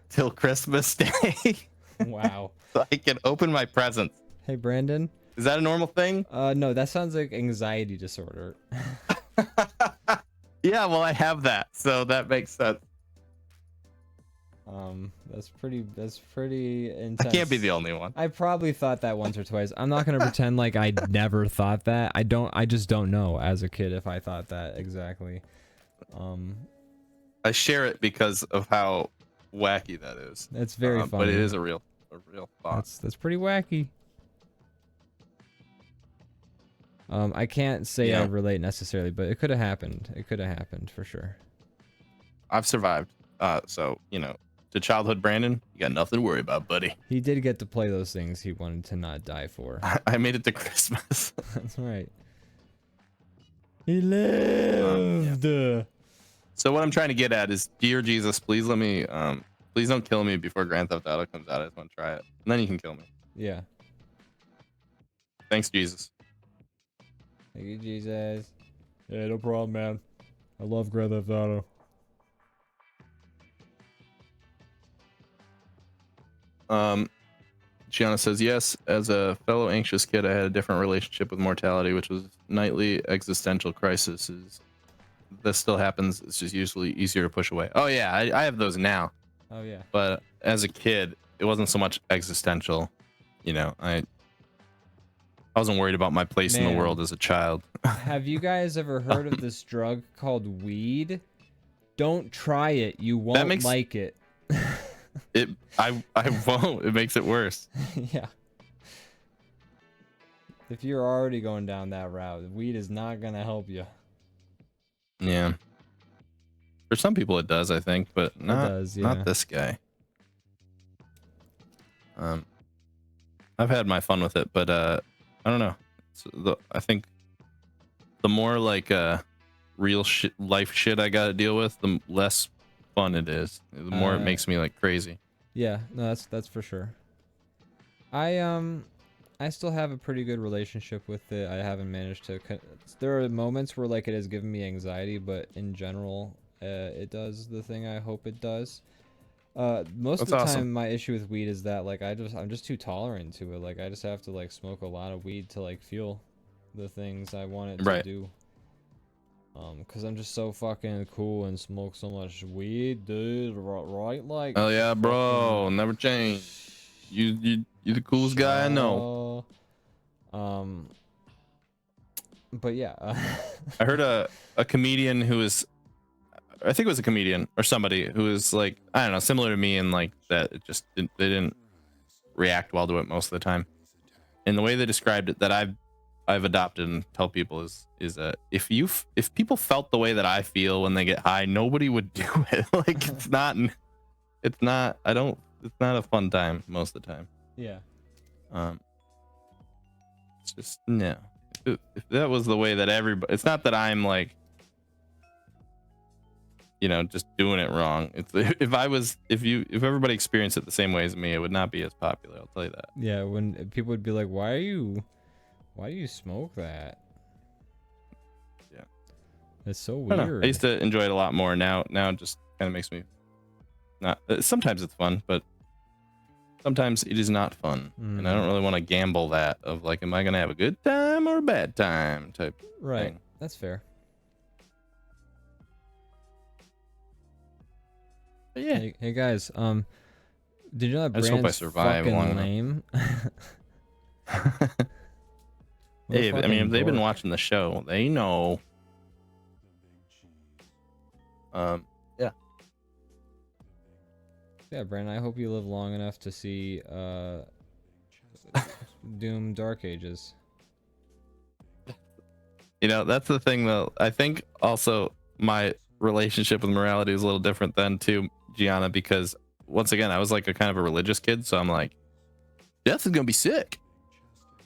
till Christmas Day. Wow. So I can open my presents. Hey, Brandon. Is that a normal thing? No, that sounds like anxiety disorder. Yeah, well, I have that, so that makes sense. That's pretty intense. I can't be the only one. I probably thought that once or twice. I'm not gonna pretend like I never thought that. I just don't know as a kid if I thought that exactly. I share it because of how wacky that is. It's very funny. But it is a real thought. That's pretty wacky. I can't say I relate necessarily, but it could have happened. It could have happened for sure. I've survived. So, you know, to childhood Brandon, you got nothing to worry about, buddy. He did get to play those things he wanted to not die for. I made it to Christmas. That's right. He lived. Yeah. So what I'm trying to get at is, dear Jesus, please let me, please don't kill me before Grand Theft Auto comes out. I just want to try it. And then you can kill me. Yeah. Thanks, Jesus. Thank you, Jesus. Yeah, no problem, man. I love Grand Theft Auto. Gianna says, yes, as a fellow anxious kid, I had a different relationship with mortality, which was nightly existential crises. This still happens. It's just usually easier to push away. Oh, yeah, I have those now. Oh, yeah. But as a kid, it wasn't so much existential. You know, I wasn't worried about my place in the world as a child. Have you guys ever heard of this drug called weed? Don't try it. You won't like it. I won't. It makes it worse. Yeah. If you're already going down that route, weed is not gonna help you. Yeah. For some people it does, I think, but not this guy. I've had my fun with it, but I don't know. I think the more like real life shit I gotta deal with, the less fun it is. The more it makes me like crazy. Yeah, no, that's for sure. I still have a pretty good relationship with it. I haven't managed to. There are moments where like it has given me anxiety, but in general, it does the thing I hope it does. Most of the time, my issue with weed is that like I'm just too tolerant to it. Like I just have to like smoke a lot of weed to like feel the things I want it to do. Cause I'm just so fucking cool and smoke so much weed, dude. Right? Like. Oh yeah, bro. Never change. You the coolest guy I know. But yeah. I heard a comedian who is, I think it was a comedian or somebody who was like, I don't know, similar to me in like that it just they didn't react well to it most of the time. And the way they described it that I've adopted and tell people is if people felt the way that I feel when they get high, nobody would do it. Like it's not a fun time most of the time. Yeah. It's just no. If that was the way that everybody, it's not that I'm like, you know, just doing it wrong. It's if everybody experienced it the same way as me, it would not be as popular. I'll tell you that. Yeah, when people would be like, why do you smoke that? Yeah. It's so weird. I used to enjoy it a lot more. Now it just kind of makes me not. Sometimes it's fun, but sometimes it is not fun, and I don't really want to gamble that of like, am I gonna have a good time or a bad time type thing. That's fair. But yeah. Hey guys, did you know that I just hope I Brand's survive fucking long lame? Hey, I mean, if they've been watching the show, they know. Yeah. Yeah, Brandon, I hope you live long enough to see Doom Dark Ages. You know, that's the thing though. I think also my relationship with morality is a little different than too, Gianna, because once again, I was like a kind of a religious kid, so I'm like, death is gonna be sick.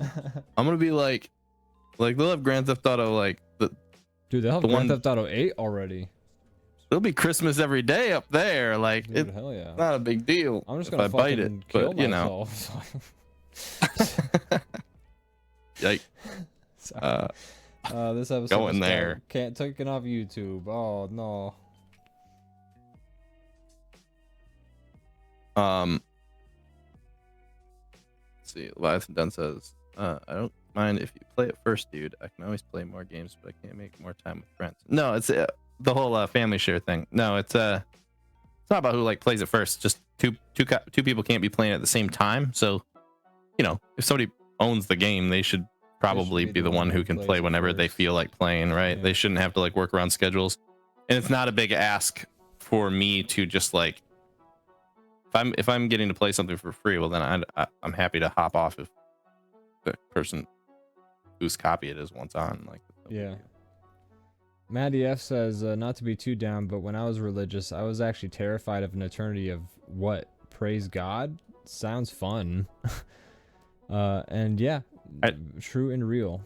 I'm gonna be like they'll have Grand Theft Auto Dude, they'll have Grand Theft Auto 8 already. There'll be Christmas every day up there. Like, Dude, hell yeah. Not a big deal. I'm just gonna bite it, kill myself. Like, this episode going there. Can't take it off YouTube. Oh no. Let's see. Leviathan Dunn says, I don't mind if you play it first, dude. I can always play more games, but I can't make more time with friends. No, it's the whole family share thing. No, it's not about who like plays it first. Just two people can't be playing at the same time. So, you know, if somebody owns the game, they should probably be the one who can play whenever they feel like playing, right? Yeah. They shouldn't have to like work around schedules. And it's not a big ask for me to just like, if I'm getting to play something for free, well then I'm happy to hop off if the person whose copy it is wants on. Like, yeah. Maddie F says, not to be too down, but when I was religious, I was actually terrified of an eternity of what? Praise God? Sounds fun. And yeah, true and real.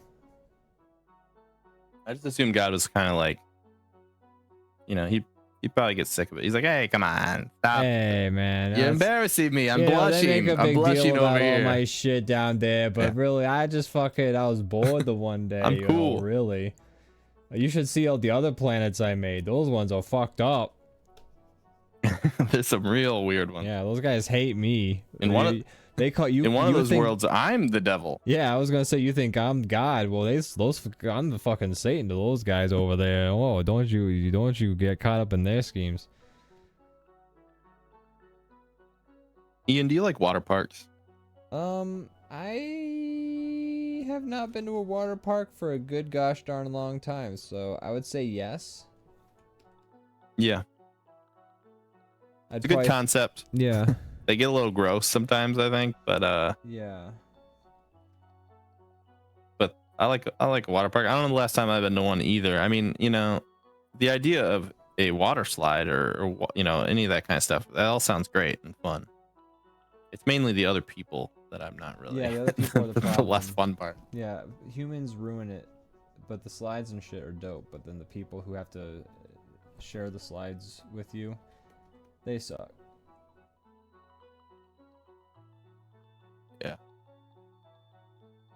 I just assumed God was kind of like, you know, he probably gets sick of it. He's like, hey, come on, stop. Hey man, You're embarrassing me. I'm blushing. They make a I'm big blushing deal about over here. all my shit down there, but really, I was bored the one day. I'm cool. Really. You should see all the other planets I made. Those ones are fucked up. There's some real weird ones. Yeah, those guys hate me. In one they call you in one you of those think, worlds, I'm the devil. Yeah, I was gonna say you think I'm God. Well, I'm the fucking Satan to those guys over there. Oh, don't you get caught up in their schemes. Ian, do you like water parks? I have not been to a water park for a good gosh darn long time, so I would say yes. Yeah, it's a good concept. Yeah. They get a little gross sometimes, I think, but Yeah. but I like a water park. I don't know the last time I've been to one either. I mean, you know, the idea of a water slide or you know, any of that kind of stuff, that all sounds great and fun. It's mainly the other people that I'm not really. Yeah, the other people are the problem. less fun part. Yeah, humans ruin it, but the slides and shit are dope. But then the people who have to share the slides with you, they suck. Yeah.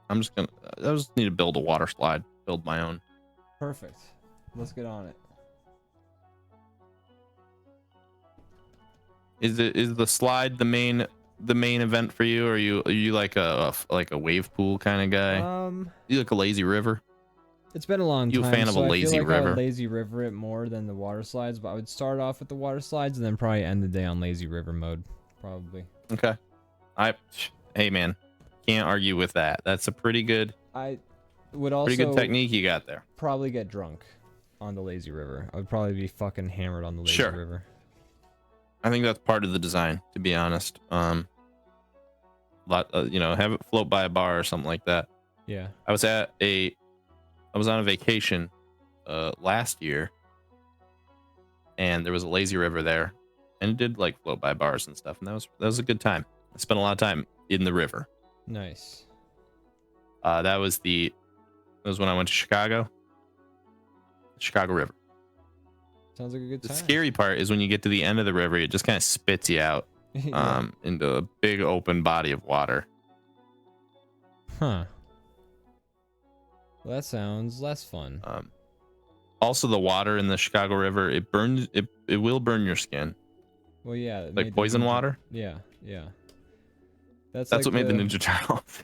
I just need to build a water slide, build my own. Perfect. Let's get on it. Is the slide the main event for you, or are you like a wave pool kind of guy? You like a lazy river? It's been a long time. You a fan of a lazy I feel like I river? would lazy river it more than the water slides, but I would start off with the water slides and then probably end the day on lazy river mode, probably. Okay. Hey man, can't argue with that. That's a pretty good. I would also pretty good technique you got there. probably get drunk on the lazy river. I would probably be fucking hammered on the lazy Sure. river. I think that's part of the design, to be honest. You know, have it float by a bar or something like that. Yeah. I was on a vacation last year, and there was a lazy river there, and it did like float by bars and stuff, and that was a good time. I spent a lot of time in the river. Nice. That was when I went to Chicago River. Sounds like a good The time. scary part is when you get to the end of the river, it just kind of spits you out Yeah. into a big open body of water. Huh. Well, that sounds less fun. Also, the water in the Chicago River, it burns. It will burn your skin. Well, yeah. it Like made the poison ninja- water. Yeah, yeah. That's What like made the Ninja Turtles.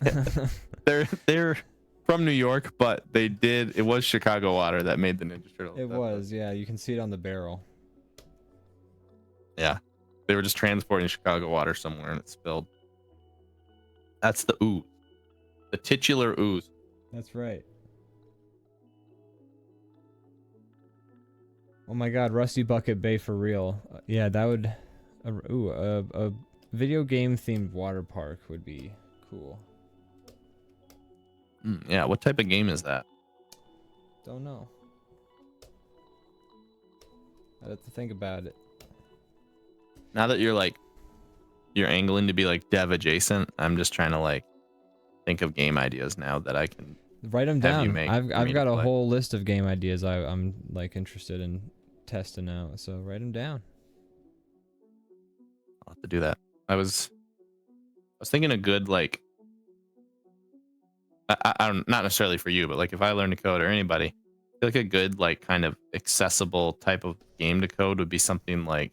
They're from New York, but it was Chicago water that made the Ninja Turtles. It was, yeah. You can see it on the barrel. Yeah, they were just transporting Chicago water somewhere and it spilled. That's the ooze, the titular ooze. That's right. Oh my God, Rusty Bucket Bay for real. Yeah, that would. A video game themed water park would be cool. Yeah, what type of game is that? Don't know. I'd have to think about it. Now that you're angling to be like dev adjacent, I'm just trying to like think of game ideas now that I can Write them have you down. make I've for me got to a play. whole list of game ideas I'm like interested in testing out. So write them down. I'll have to do that. I was thinking a good like I don't, not necessarily for you, but like if I learn to code or anybody, I feel like a good like kind of accessible type of game to code would be something like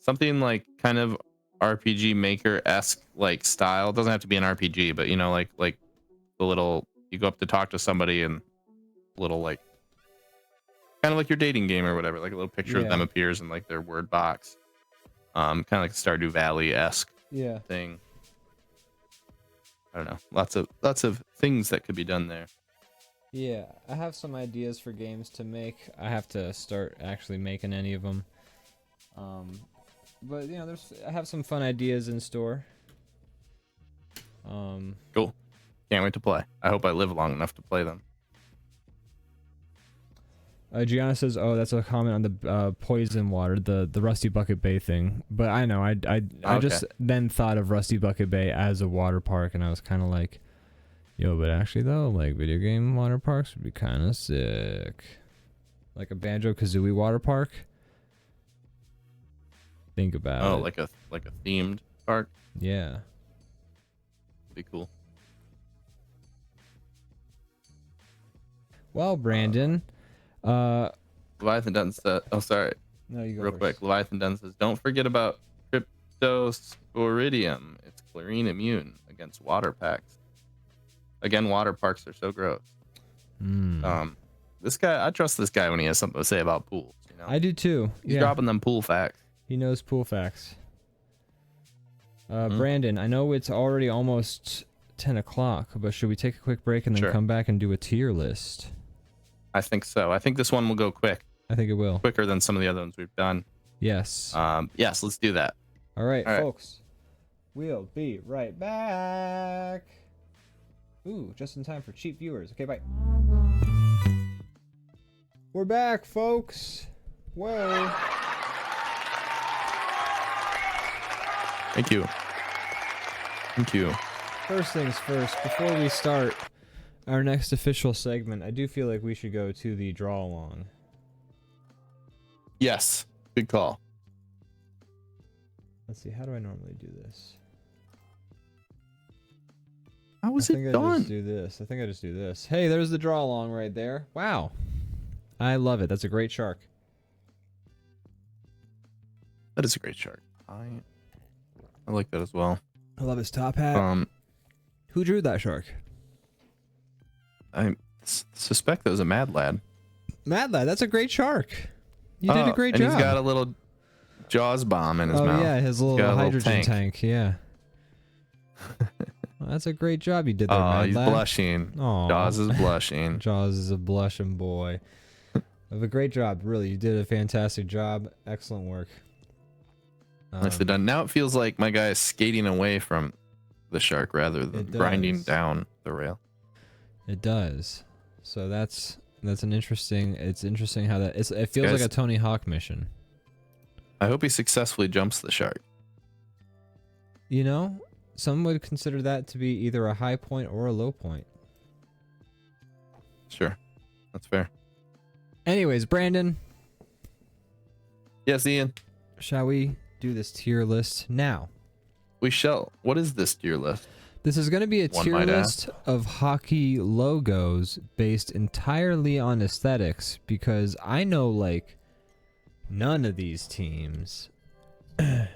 kind of RPG Maker-esque like style. It doesn't have to be an RPG, but you know, like the little you go up to talk to somebody and little like kind of like your dating game or whatever, like a little picture of them appears in like their word box. Kind of like Stardew Valley-esque thing. I don't know. Lots of things that could be done there. Yeah, I have some ideas for games to make. I have to start actually making any of them. But you know, I have some fun ideas in store. Cool. Can't wait to play. I hope I live long enough to play them. Gianna says, "Oh, that's a comment on the poison water, the Rusty Bucket Bay thing." But I know, I just then thought of Rusty Bucket Bay as a water park, and I was kind of like, "Yo, but actually though, like video game water parks would be kind of sick, like a Banjo-Kazooie water park." Think about it. Oh, like a themed park. Yeah. Be cool. Well, Brandon. Leviathan Dunn said, oh, sorry. No, you go real first. quick. Leviathan Dunn says, don't forget about Cryptosporidium. It's chlorine immune against water packs. Again, water parks are so gross. This guy, I trust this guy when he has something to say about pools. You know? I do too. He's dropping them pool facts. He knows pool facts. Brandon, I know it's already almost 10 o'clock, but should we take a quick break and then come back and do a tier list? I think so. I think this one will go quick. I think it will. Quicker than some of the other ones we've done. Yes. Yes, let's do that. All right, folks. We'll be right back. Ooh, just in time for cheap viewers. Okay, bye. We're back, folks. Whoa. Thank you. Thank you. First things first, before we start our next official segment, I do feel like we should go to the draw along. Yes, good call. Let's see, how do I normally do this? How was it done? I just do this. I think I just do this. Hey, there's the draw along right there. Wow. I love it. That's a great shark. That is a great shark. I like that as well. I love his top hat. Who drew that shark? I suspect that was a Mad Lad. Mad Lad, that's a great shark. You did a great job. And he's got a little Jaws bomb in his mouth. Oh yeah, his little hydrogen tank. Yeah. Well, that's a great job you did there, Mad he's Lad. blushing. Aww. Jaws is blushing. Jaws is a blushing boy. Have a great job, really. You did a fantastic job. Excellent work. Nicely done. Now it feels like my guy is skating away from the shark rather than grinding down the rail. It does. So that's an interesting. It's interesting how that. It feels like a Tony Hawk mission. I hope he successfully jumps the shark. You know, some would consider that to be either a high point or a low point. Sure, that's fair. Anyways, Brandon. Yes, Ian. Shall we do this tier list now? We shall. What is this tier list? This is going to be a tier list of hockey logos based entirely on aesthetics, because I know like none of these teams.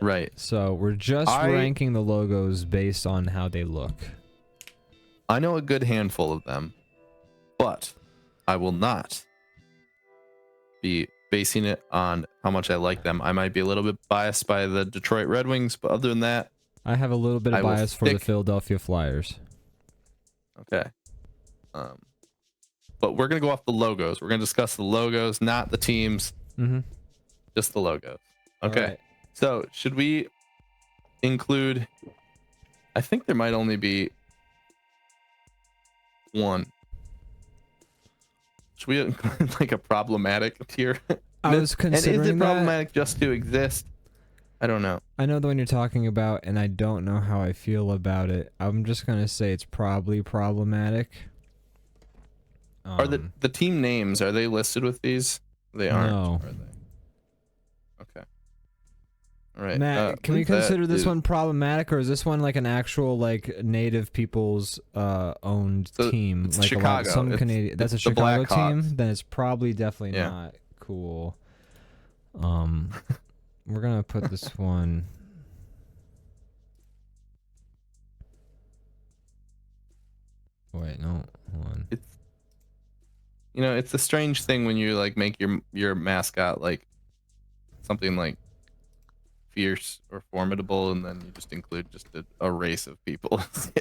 Right. So we're just ranking the logos based on how they look. I know a good handful of them, but I will not be basing it on how much I like them. I might be a little bit biased by the Detroit Red Wings, but other than that, I have a little bit of bias for the Philadelphia Flyers. Okay. But we're going to go off the logos. We're going to discuss the logos, not the teams. Just the logos. Okay. Right. So should we include, I think there might only be 1. Should we include like a problematic tier? I was considering and is it that. problematic just to exist? I don't know. I know the one you're talking about, and I don't know how I feel about it. I'm just gonna say it's probably problematic. Are the team names, are they listed with these? They aren't. No. Are they? Okay. All right. Matt, can we consider this one problematic, or is this one like an actual like native people's owned team? It's like Chicago. Some Canadian. That's a it's the Chicago Blackhawks. team. Then it's probably definitely Yeah. not cool. We're gonna put this one. Wait, no, hold on. It's, you know, it's a strange thing when you like make your mascot like something like fierce or formidable, and then you just include just a race of people as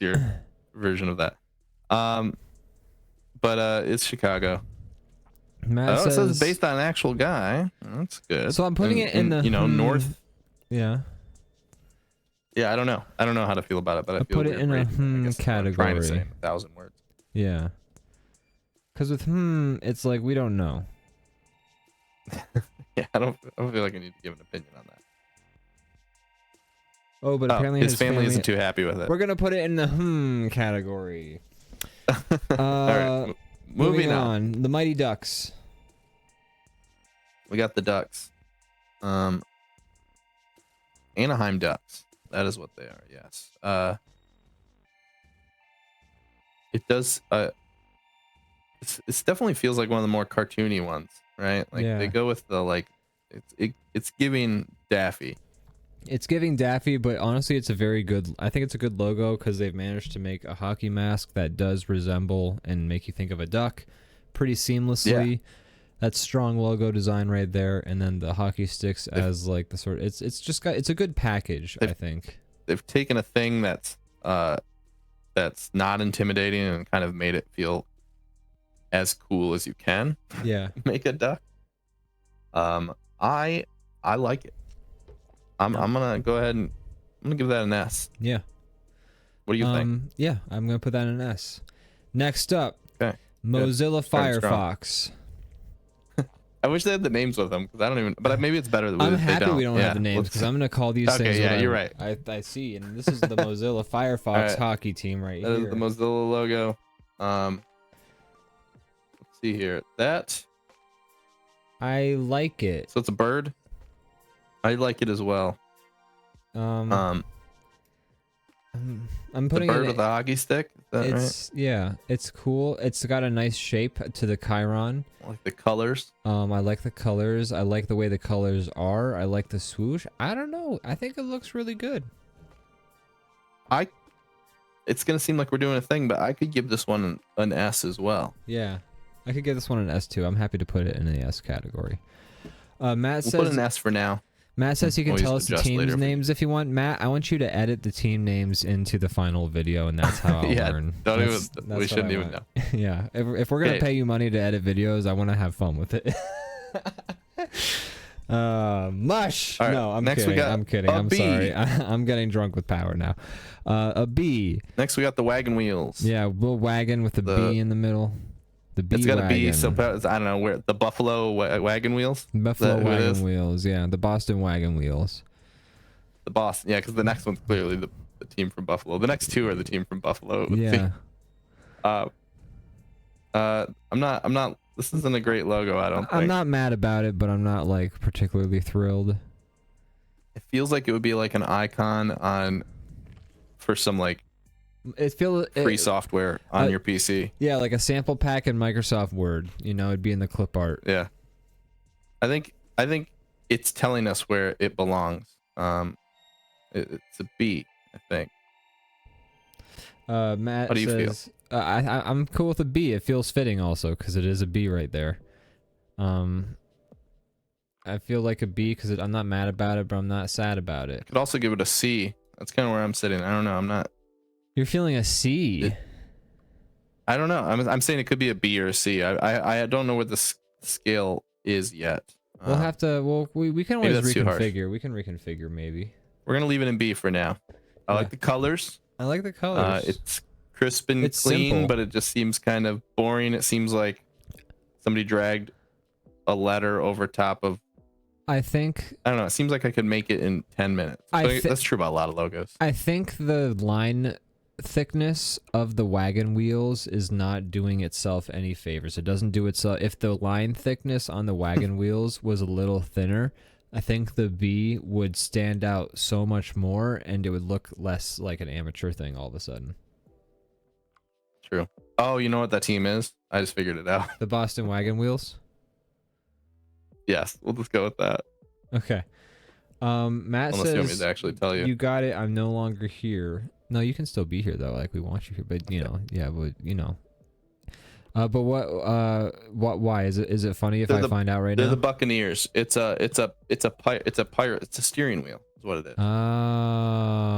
your version of that. But it's Chicago. Matt it says based on an actual guy. That's good. So I'm putting it in the north. Yeah. Yeah, I don't know. I don't know how to feel about it, but I feel put it in a category. I'm trying to say in 1,000 words. Yeah. Because with it's like we don't know. Yeah, I don't feel like I need to give an opinion on that. Oh, but apparently his family isn't too happy with it. We're gonna put it in the category. All right, moving on. The Mighty Ducks. We got the Ducks. Anaheim Ducks. That is what they are. Yes. It does. It definitely feels like one of the more cartoony ones, right? Like they go with the like. It's giving Daffy. It's giving Daffy, but honestly, it's a very good. I think it's a good logo because they've managed to make a hockey mask that does resemble and make you think of a duck, pretty seamlessly. Yeah. That's strong logo design right there, and then the hockey sticks as like the sort. It's just got. It's a good package. I think they've taken a thing that's not intimidating and kind of made it feel as cool as you can. Yeah, make a duck. I like it. I'm gonna go ahead and I'm gonna give that an S. Yeah. What do you think? Yeah, I'm gonna put that in an S. Next up, okay. Mozilla Firefox. I wish they had the names with them because I don't even. But maybe it's better that I'm happy we don't have the names because I'm gonna call these things. Okay, yeah, you're right. I see, and this is the Mozilla Firefox hockey team right here. That is the Mozilla logo. Let's see here. That. I like it. So it's a bird. I like it as well. I'm putting the bird with a hockey stick. Is that right? Yeah, it's cool. It's got a nice shape to the Chiron. I like the colors. I like the colors. I like the way the colors are. I like the swoosh. I don't know. I think it looks really good. It's gonna seem like we're doing a thing, but I could give this one an S as well. Yeah, I could give this one an S too. I'm happy to put it in the S category. Matt says. We'll put an S for now. Matt says you can tell us the team's names if you want. Matt, I want you to edit the team names into the final video, and that's how I'll learn. We shouldn't even know. Yeah, if we're gonna pay you money to edit videos, I want to have fun with it. Mush. Right, no, I'm next kidding. We got I'm kidding. I'm sorry. I'm getting drunk with power now. A B. Next we got the wagon wheels. Yeah, little wagon with the B in the middle. The B it's got to wagon. be so I don't know where the Buffalo wagon wheels. Buffalo wagon wheels, yeah, the Boston wagon wheels. The Boston, yeah, because the next one's clearly the team from Buffalo. The next two are the team from Buffalo. Yeah. I'm not. This isn't a great logo. I don't think. I'm not mad about it, but I'm not like particularly thrilled. It feels like it would be like an icon for some like. It feels free software on your PC. Yeah, like a sample pack in Microsoft Word. You know, it'd be in the clip art. Yeah, I think it's telling us where it belongs. It's a B, I think. Matt How do you feel? I'm cool with a B. It feels fitting also because it is a B right there. I feel like a B because I'm not mad about it, but I'm not sad about it. Could also give it a C. That's kind of where I'm sitting. I don't know. I'm not. You're feeling a C. I don't know. I'm saying it could be a B or a C. I don't know what the scale is yet. We'll have to. Well, we can always reconfigure. We can reconfigure maybe. We're gonna leave it in B for now. I like the colors. I like the colors. It's crisp and It's clean, simple. but it just seems kind of boring. It seems like somebody dragged a letter over top of. I think I don't know. It seems like I could make it in 10 minutes. That's true about a lot of logos. I think the line thickness of the wagon wheels is not doing itself any favors. It doesn't do itself. If the line thickness on the wagon wheels was a little thinner, I think the B would stand out so much more, and it would look less like an amateur thing all of a sudden. True. Oh, you know what that team is? I just figured it out. The Boston wagon wheels. Yes, we'll just go with that. Okay. Matt Unless you want me says to actually tell you. you got it. I'm no longer here. No, you can still be here though. Like we want you here, but you know, yeah, but you know. But why is it funny if I find out right now? They're the Buccaneers. It's a pirate. It's a steering wheel. Is what it is. Oh.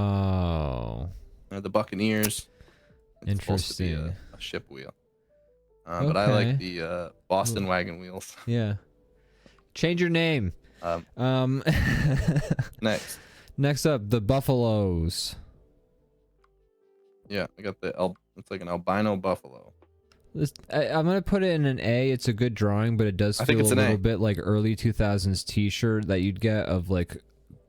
They're the Buccaneers. It's supposed to be Interesting. a ship wheel. But I like the Boston wagon wheels. Yeah. Change your name. Next. Next up, the Buffaloes. Yeah, I got it's like an albino buffalo. I'm gonna put it in an A. It's a good drawing, but it does I think feel it's a an little A. bit like early 2000s T-shirt that you'd get of like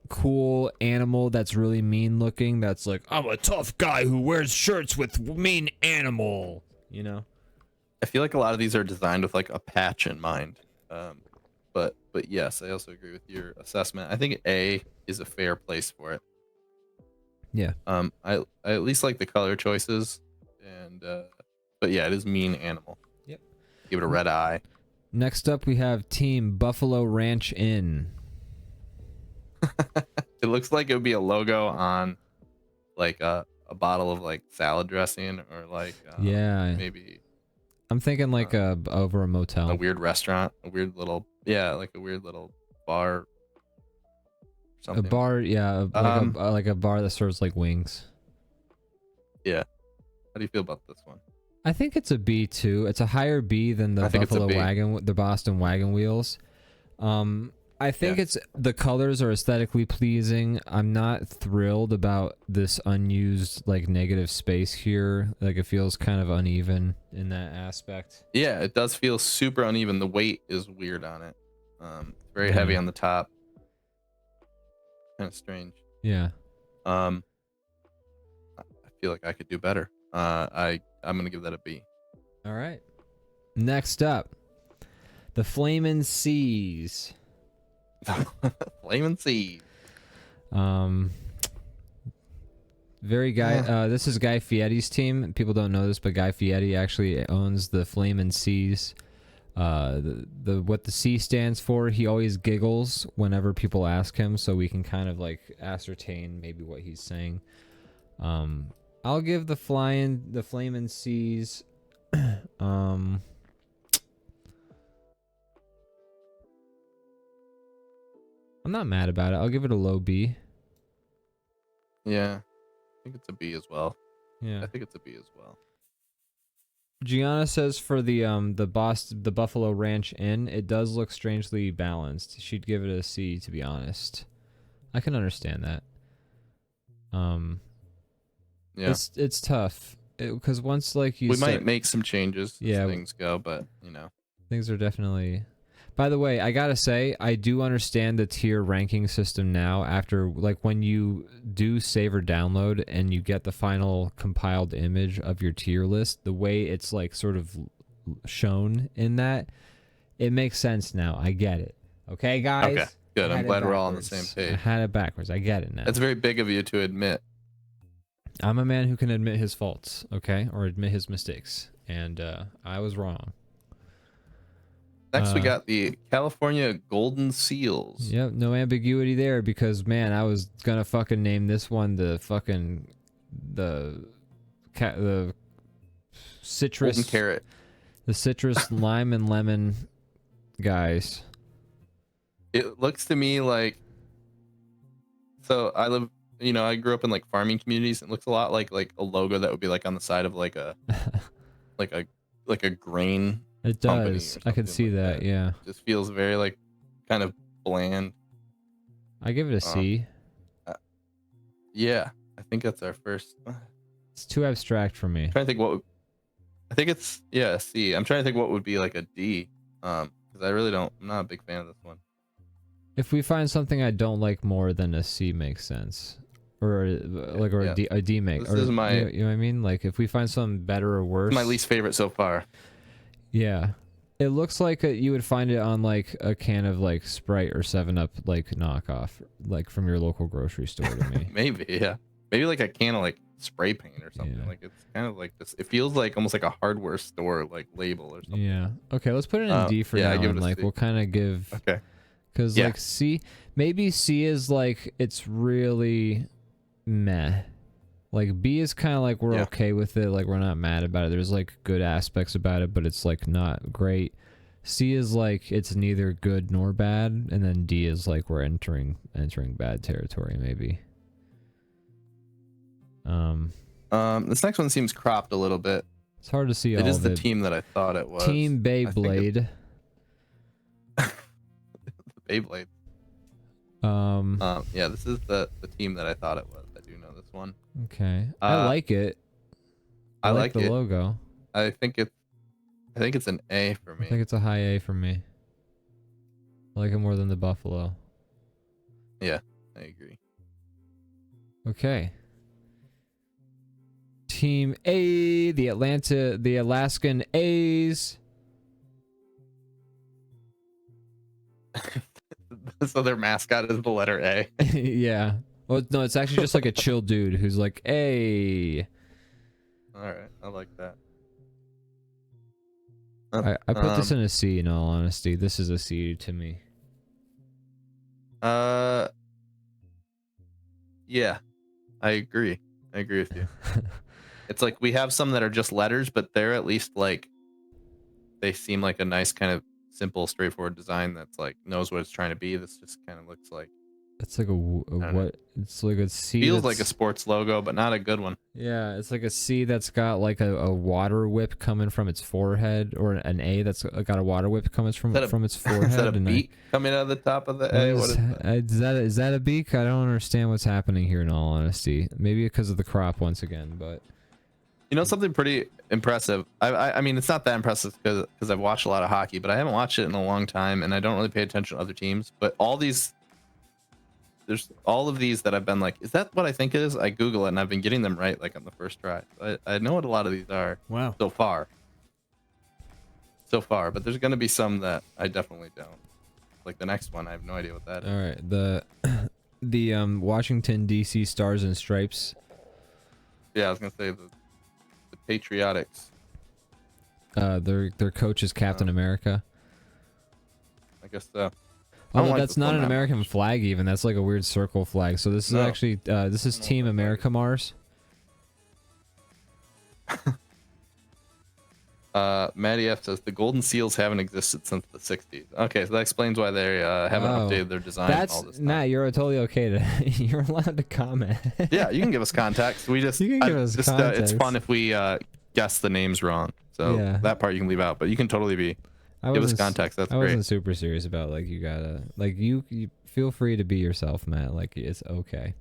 cool animal that's really mean looking. That's like, I'm a tough guy who wears shirts with mean animal. You know. I feel like a lot of these are designed with like a patch in mind. But yes, I also agree with your assessment. I think A is a fair place for it. Yeah. I at least like the color choices, and but yeah, it is mean animal. Yep. Give it a red eye. Next up, we have Team Buffalo Ranch Inn. It looks like it would be a logo on like a bottle of like salad dressing, or like Yeah. maybe I'm thinking like over a motel. a weird restaurant, a weird little bar. A Something. bar, yeah, like a bar that serves like wings. Yeah. How do you feel about this one? I think it's a B too. It's a higher B than the I think it's a Buffalo B. wagon, the Boston wagon wheels. I think it's the colors are aesthetically pleasing. I'm not thrilled about this unused like negative space here. Like it feels kind of uneven in that aspect. Yeah, it does feel super uneven. The weight is weird on it. Very heavy on the top. Kind of strange. Yeah. I feel like I could do better. I'm gonna give that a B. All right. Next up, the Flamin' Seas. Flamin' Seed. This is Guy Fieri's team. People don't know this, but Guy Fieri actually owns the Flamin' Seas. What the C stands for, he always giggles whenever people ask him, so we can kind of like ascertain maybe what he's saying. I'll give the Flamin' Seas I'm not mad about it. I'll give it a low B. Yeah, I think it's a B as well. Yeah. I think it's a B as well. Gianna says for the Buffalo Ranch Inn, it does look strangely balanced. She'd give it a C, to be honest. I can understand that. Yeah, it's tough because once like we might make some changes as Yeah. things go, but you know, things are definitely. By the way, I gotta say, I do understand the tier ranking system now after, like, when you do save or download and you get the final compiled image of your tier list, the way it's, like, sort of shown in that, it makes sense now. I get it. Okay, guys? Okay, good. I I'm had it glad we're all on the same backwards. I page. had it backwards. I get it now. That's very big of you to admit. I'm a man who can admit his faults, okay? Or admit his mistakes. And I was wrong. Next, we got the California Golden Seals. Yep, no ambiguity there because, man, I was gonna fucking name this one the citrus Golden carrot. The citrus lime and lemon guys. It looks to me like, so I grew up in like farming communities. It looks a lot like a logo that would be like on the side of like a like a grain. It does. I could see like that. Yeah. It just feels very like kind of bland. I give it a C. Yeah, I think that's our first. It's too abstract for me. I'm trying to think I think it's C. I'm trying to think what would be like a D. Because I really don't. I'm not a big fan of this one. If we find something I don't like more than a C makes sense, or a D makes. This is my. You know what I mean? Like if we find something better or worse. My least favorite so far. Yeah, it looks like you would find it on like a can of like Sprite or 7-Up like knockoff, like from your local grocery store to me. Maybe, yeah. Maybe like a can of like spray paint or something. Yeah. Like it's kind of like this. It feels like almost like a hardware store like label or something. Yeah. Okay, let's put it in D for now. I give it And a like C. we'll kind of give. Okay. Because like C, maybe C is like it's really meh. Like B is kind of like we're okay with it, like we're not mad about it. There's like good aspects about it, but it's like not great. C is like it's neither good nor bad, and then D is like we're entering bad territory maybe. This next one seems cropped a little bit. It's hard to see. It is the team that I thought it was. Team Beyblade. Beyblade. Yeah, this is the team that I thought it was. I do know this one. Okay. I like it. I like the logo. I think it's an A for me. I think it's a high A for me. I like it more than the Buffalo. Yeah, I agree. Okay. Team A, the Alaskan A's. So their mascot is the letter A. Yeah. Well, no, it's actually just like a chill dude who's like, "Hey." All right, I like that. I put this in a C. In all honesty, this is a C to me. Yeah, I agree. I agree with you. It's like we have some that are just letters, but they're at least like they seem like a nice kind of simple, straightforward design that's like knows what it's trying to be. This just kind of looks like it's like a what? It's like a C. Feels like a sports logo, but not a good one. Yeah, it's like a C that's got like a water whip coming from its forehead, or an A that's got a water whip coming from its forehead. Is that a beak coming out of the top of the A? Is that a beak? I don't understand what's happening here. In all honesty, maybe because of the crop once again, but you know something pretty impressive. I mean, it's not that impressive because I've watched a lot of hockey, but I haven't watched it in a long time, and I don't really pay attention to other teams. But there's all of these that I've been like, is that what I think it is? I Google it and I've been getting them right like on the first try. I know what a lot of these are. Wow. So far, but there's gonna be some that I definitely don't. Like the next one, I have no idea what that is. All right, the Washington D.C. Stars and Stripes. Yeah, I was gonna say the Patriotics. Their coach is Captain America. I guess so. Oh, no, that's not an American flag even. That's like a weird circle flag. So this is actually this is Team America Mars. Matty F says the Golden Seals haven't existed since the 60s. Okay, so that explains why they haven't updated their design all this time. Matt, you're totally okay to you're allowed to comment. Yeah, you can give us context. We just you can give us context. It's fun if we guess the names wrong. So that part you can leave out, but you can totally give us context. That's great. I wasn't super serious about like you gotta like you feel free to be yourself, Matt. Like it's okay.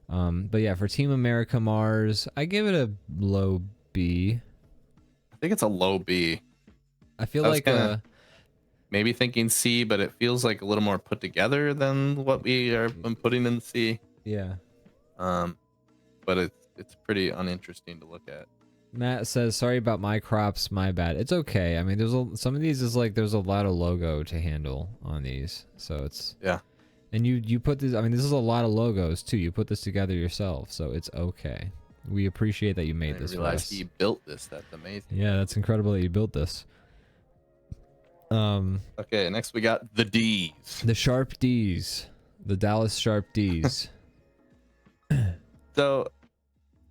But yeah, for Team America Mars, I give it a low B. I think it's a low B. I feel like maybe thinking C, but it feels like a little more put together than what we are putting in C. Yeah. But it's pretty uninteresting to look at. Matt says, "Sorry about my crops, my bad." It's okay. I mean, some of these is like there's a lot of logo to handle on these, so it's And you put this. I mean, this is a lot of logos too. You put this together yourself, so it's okay. We appreciate that you made this. I realized he built this. That's amazing. Yeah, that's incredible that you built this. Okay, next we got the D's. The Sharp D's. The Dallas Sharp D's. So,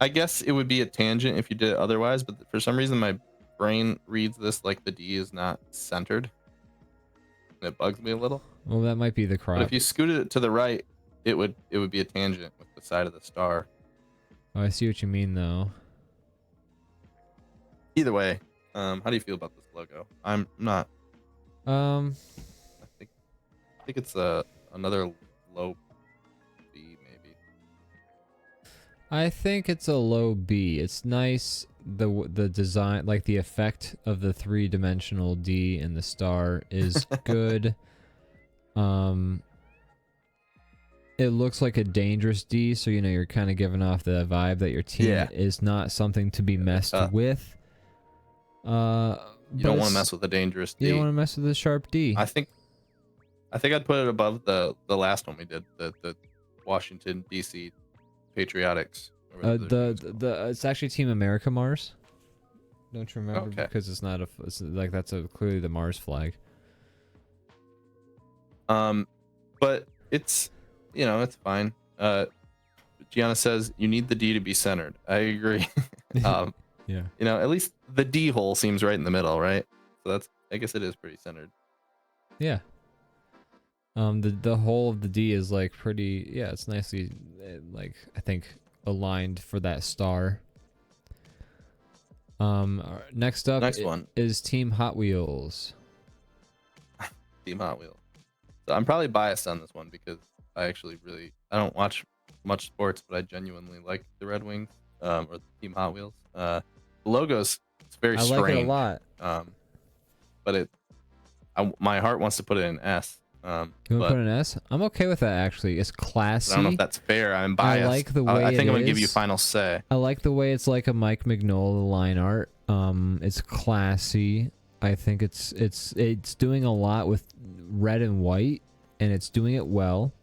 I guess it would be a tangent if you did it otherwise, but for some reason my brain reads this like the D is not centered. And it bugs me a little. Well, that might be the crop. But if you scooted it to the right, it would be a tangent with the side of the star. Oh, I see what you mean, though. Either way, how do you feel about this logo? I'm not. I think it's another low B, maybe. I think it's a low B. It's nice. The design, like the effect of the 3-dimensional D and the star is good. It looks like a dangerous D, so you're kind of giving off the vibe that your team is not something to be messed with. You don't want to mess with a dangerous D. You don't want to mess with a sharp D. I think I'd put it above the last one we did, the Washington DC Patriotics. It's actually Team America Mars. Don't you remember? Okay. Because it's not it's like that's clearly the Mars flag. But it's it's fine. Gianna says you need the D to be centered. I agree. Yeah. At least the D hole seems right in the middle, right? So I guess it is pretty centered. Yeah. The whole of the D is like pretty. Yeah, it's nicely like I think aligned for that star. Next up is Team Hot Wheels. Team Hot Wheels. So I'm probably biased on this one because I don't watch much sports, but I genuinely like the Red Wings or the Team Hot Wheels. The logos, it's very strange. I like it a lot. But my heart wants to put it in S. You want to put an S? I'm okay with that actually. It's classy. I don't know if that's fair. I'm biased. I like the way I think I'm gonna give you final say. I like the way it's like a Mike Mignola line art. It's classy. I think it's doing a lot with red and white, and it's doing it well.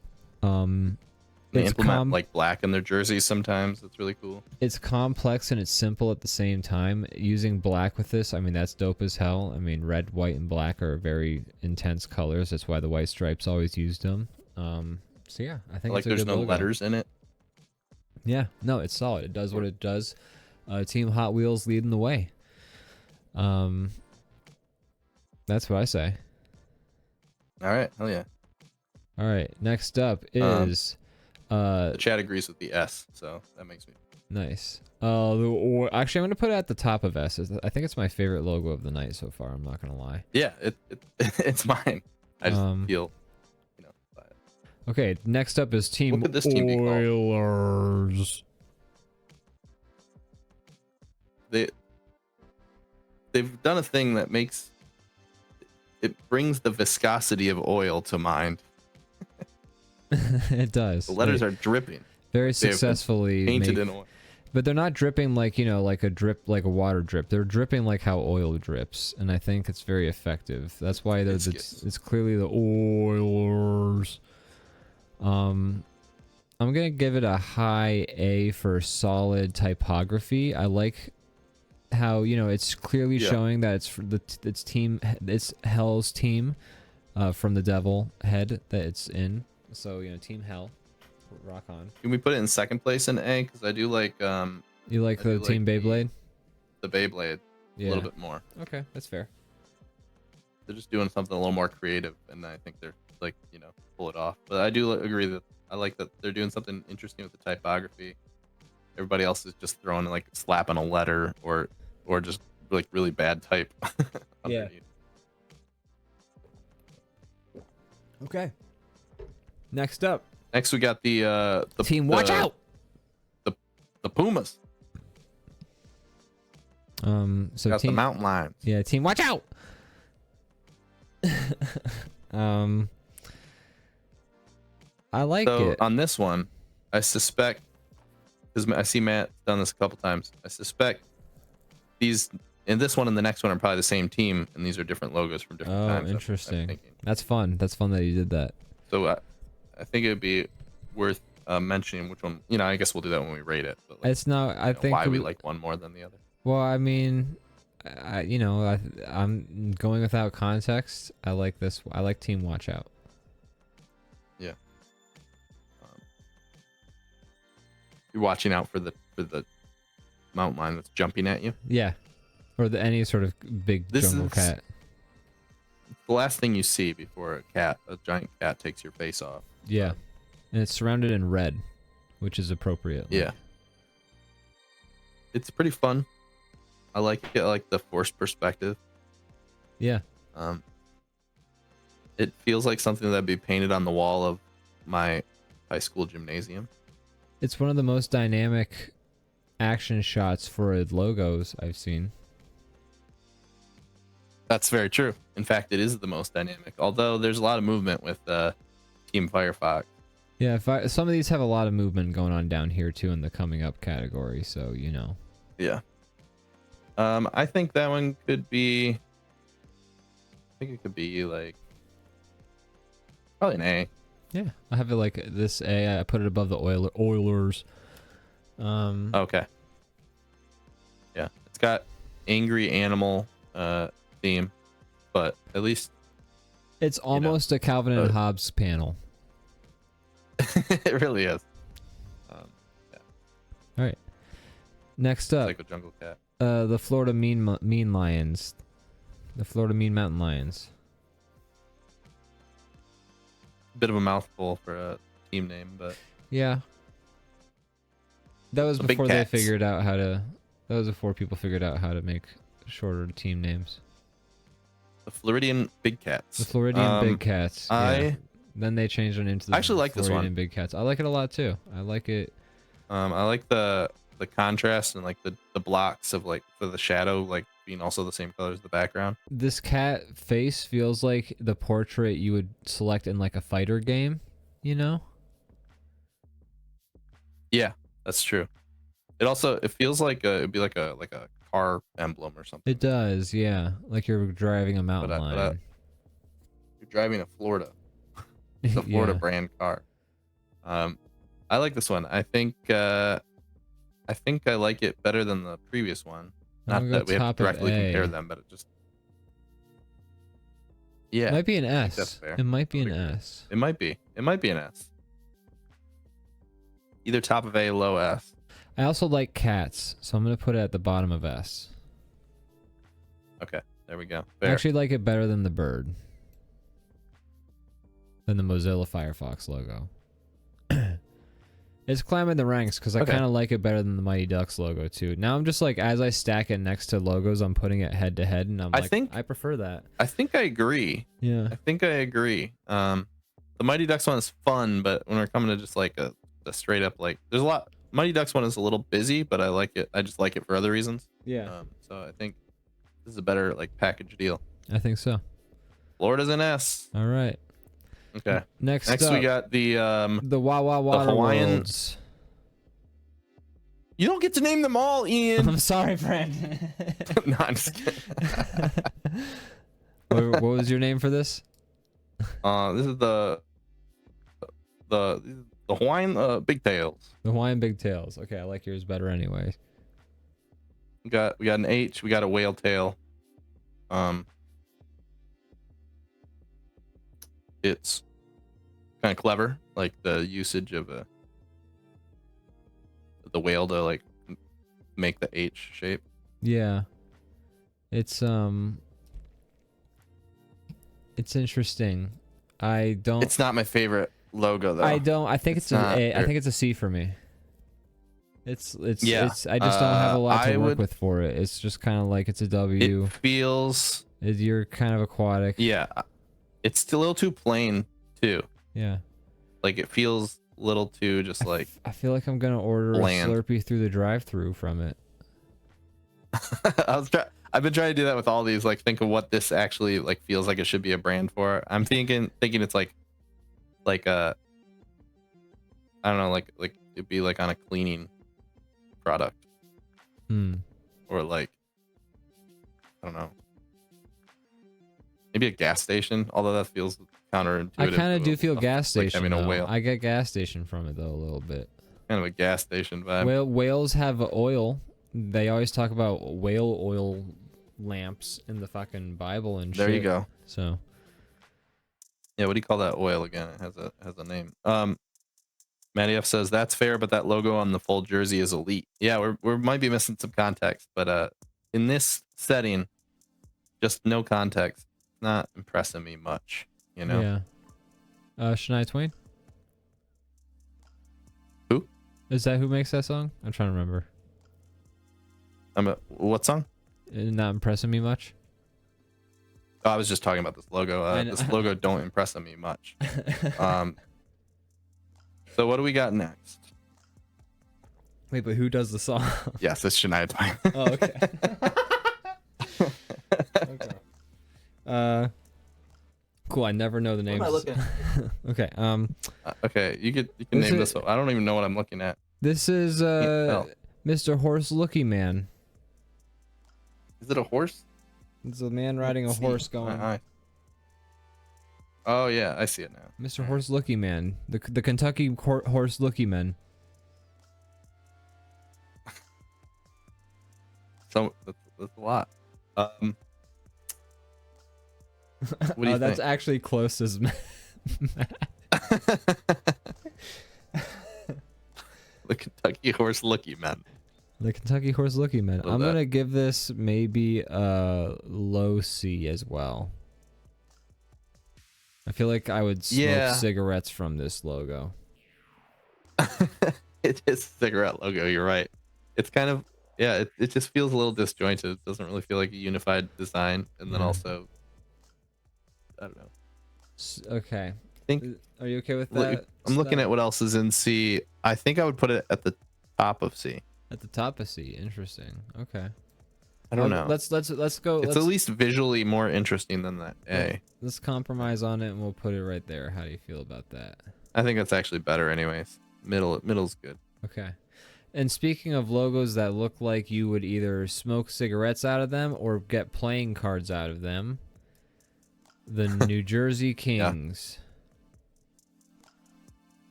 They implement like black in their jerseys sometimes. That's really cool. It's complex and it's simple at the same time. Using black with this, I mean, that's dope as hell. I mean, red, white, and black are very intense colors. That's why the White Stripes always used them. So yeah, I think like it's a there's good no logo. letters in it. Yeah, no, it's solid. It does what it does. Team Hot Wheels leading the way. That's what I say. All right, hell yeah. All right, next up is the chat agrees with the S, so that makes me nice. Actually, I'm gonna put it at the top of S. I think it's my favorite logo of the night so far. I'm not gonna lie. Yeah, it's mine. I just feel, by it. Okay, next up is Team What could this team be called? Oilers. They've done a thing that brings the viscosity of oil to mind. It does. The letters are dripping. Very successfully painted in oil. But they're not dripping like, like a drip, like a water drip. They're dripping like how oil drips, and I think it's very effective. That's why it's clearly the Oilers. I'm gonna give it a high A for solid typography. I like how it's clearly showing that it's for it's Hell's team, from the Devil head that it's in. So Team Hell, rock on. Can we put it in second place in A? Because I do like You like the Team Beyblade? The Beyblade a little bit more. Okay, that's fair. They're just doing something a little more creative, and I think they're like pull it off. But I do agree that I like that they're doing something interesting with the typography. Everybody else is just throwing like slapping a letter or just like really bad type. Yeah. Okay. Next up. Next we got the Team Watch Out. The Pumas. So got team, the mountain lions. Yeah, Team Watch Out. I like it. On this one, I suspect, because I see Matt done this a couple times. I suspect these in this one and the next one are probably the same team, and these are different logos from different times. Oh, interesting. That's fun. That's fun that you did that. So I think it would be worth mentioning which one. I guess we'll do that when we rate it. But It's not. I think why we like one more than the other. Well, I mean, I'm going without context. I like this. I like Team Watch Out. Yeah. You're watching out for the mountain lion that's jumping at you. Yeah, or any sort of big jungle cat. The last thing you see before a giant cat takes your face off. Yeah, and it's surrounded in red, which is appropriate. Yeah. It's pretty fun. I like it. I like the forced perspective. Yeah. It feels like something that'd be painted on the wall of my high school gymnasium. It's one of the most dynamic action shots for logos I've seen. That's very true. In fact, it is the most dynamic. Although there's a lot of movement with Team Firefox. Yeah, some of these have a lot of movement going on down here too in the coming up category, so you know. Yeah. I think that one could be. I think it could be like probably an A. Yeah, I have it like this A. I put it above the Oilers. Okay. Yeah, it's got angry animal theme, but at least it's almost a Calvin and Hobbes panel. It really is. Yeah. All right. Next up, Like a jungle cat. the Florida Mean Lions, the Florida Mean Mountain Lions. Bit of a mouthful for a team name, but yeah. That was The big before they cats. figured out how to. That was before people figured out how to make shorter team names. the Floridian Big Cats. The Floridian Big Cats. Yeah. Then they changed their name to the I actually like this Floridian one. Big Cats. I like it a lot too. I like it. I like the contrast and like the blocks of like for the shadow like being also the same color as the background. This cat face feels like the portrait you would select in like a fighter game, you know? Yeah, that's true. It feels like it'd be like a car emblem or something. It does, yeah. Like you're driving a mountain But, lion. You're driving a Florida. It's a Florida Yeah. brand car. I like this one. I think I like it better than the previous one. Not I'm gonna that go we have top to of directly compare A. them, but it just yeah. It might be an that's S. fair. It might be I an would agree. S. It might be. It might be an S. Either top of A, low S. I also like cats, so I'm gonna put it at the bottom of S. Okay, there we go. I Fair. actually like it better than the bird. Than the Mozilla Firefox logo. It's climbing the ranks because I Okay. kind of like it better than the Mighty Ducks logo too. Now I'm just like, as I stack it next to logos, I'm putting it head to head, and I'm I prefer that. I think I agree. Yeah. I think I agree. The Mighty Ducks one is fun, but when we're coming to just like a straight up like, there's a lot. Mighty Ducks one is a little busy, but I like it. I just like it for other reasons. Yeah. So I think this is a better like package deal. I think so. Florida's an S. All right. Okay. Next Next up, we got the Wawa Water Hawaiian- Worlds. You don't get to name them all, Ian. I'm sorry, Brandon. No, I'm just kidding. what was your name for this? This is the Hawaiian Big Tails. The Hawaiian Big Tails. Okay, I like yours better anyway. We got an H. We got a whale tail. It's kind of clever, like the usage of the whale to like make the H shape. Yeah. It's interesting. It's not my favorite logo though. I think it's an not A. I very- think it's a C for me. It's Yeah, I just don't have a lot to I work would- with for it. It's just kind of like it's a W. It feels You're kind of aquatic. yeah. It's still a little too plain too. Yeah. Like it feels a little too just like I feel like I'm gonna order bland. a Slurpee through the drive-through from it. I've been trying to do that with all these, like think of what this actually like feels like it should be a brand for. I'm thinking it's like a I don't know, like it'd be like on a cleaning product. Or like I don't know. Maybe a gas station, although that feels counterintuitive. I kind of to do feel gas like station. having a though. whale. I get gas station from it though a little bit. Kind of a gas station vibe. Whales have oil. They always talk about whale oil lamps in the fucking Bible and shit. There you go. So Yeah, what do you call that oil again? It has a name. Matty F says that's fair, but that logo on the full jersey is elite. Yeah, we might be missing some context, but in this setting, just no context, not impressing me much, you know. yeah. Shania Twain. Who? Is that who makes that song? I'm trying to remember. What song? Not impressing me much. Oh, I was just talking about this logo. I know. This logo don't impress me much. So what do we got next? Wait, but who does the song? Yes, it's Shania Twain. Oh, okay. Okay. Cool. I never know the names. What am I looking at? Okay. Okay, you can name this one. I don't even know what I'm looking at. This is tell. Mr. Horse Looky Man. Is it a horse? It's a man riding a horse going. Oh yeah, I see it now. Mr. Horse Looky Man, the Kentucky Horse Looky Man. So that's a lot. What do you That's think? actually close as The Kentucky Horse Looky Man. the Kentucky Horse Looky Man. Love I'm that. gonna give this maybe a low C as well. I feel like I would smoke cigarettes from this logo. It is a cigarette logo. You're right. It's kind of it just feels a little disjointed. It doesn't really feel like a unified design, and then also I don't know. Okay. I think Are you okay with that? I'm looking at what else is in C. I think I would put it at the top of C. At the top of C. Interesting. Okay. I don't know. Let's go. It's at least visually more interesting than that A. Let's compromise on it, and we'll put it right there. How do you feel about that? I think that's actually better, anyways. Middle's good. Okay. And speaking of logos that look like you would either smoke cigarettes out of them or get playing cards out of them, the New Jersey Kings.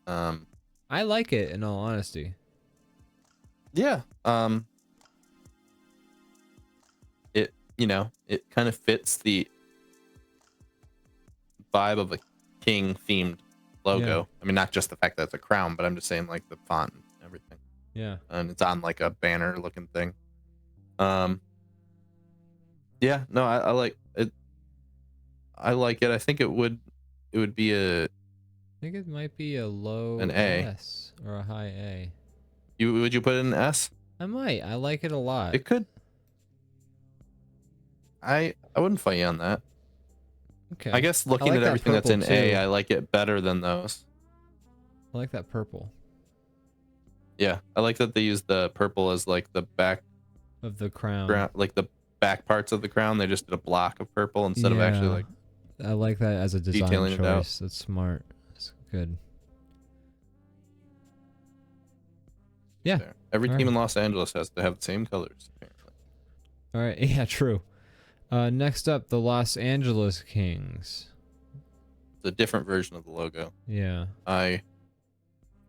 I like it, in all honesty. Yeah. It kind of fits the vibe of a king themed logo. Yeah. I mean, not just the fact that it's a crown, but I'm just saying like the font and everything. Yeah. And it's on like a banner looking thing. Yeah, no, I like it. I like it. I think it would be I think it might be a low An A. S or a high A. would you put it in S? I might. I like it a lot. It could. I wouldn't fight you on that. Okay. I guess looking like at that everything that's in purple, A, too. I like it better than those. I like that purple Yeah, I like that they use the purple as like the back of the crown. ground, like the back parts of the crown. They just did a block of purple instead of actually Yeah. like I like that as a design detailing it out. choice. That's smart. It's good. Yeah. there. Every All team right. in Los Angeles has to have the same colors, apparently. All right. Yeah, true. Next up, the Los Angeles Kings. It's a different version of the logo. Yeah. I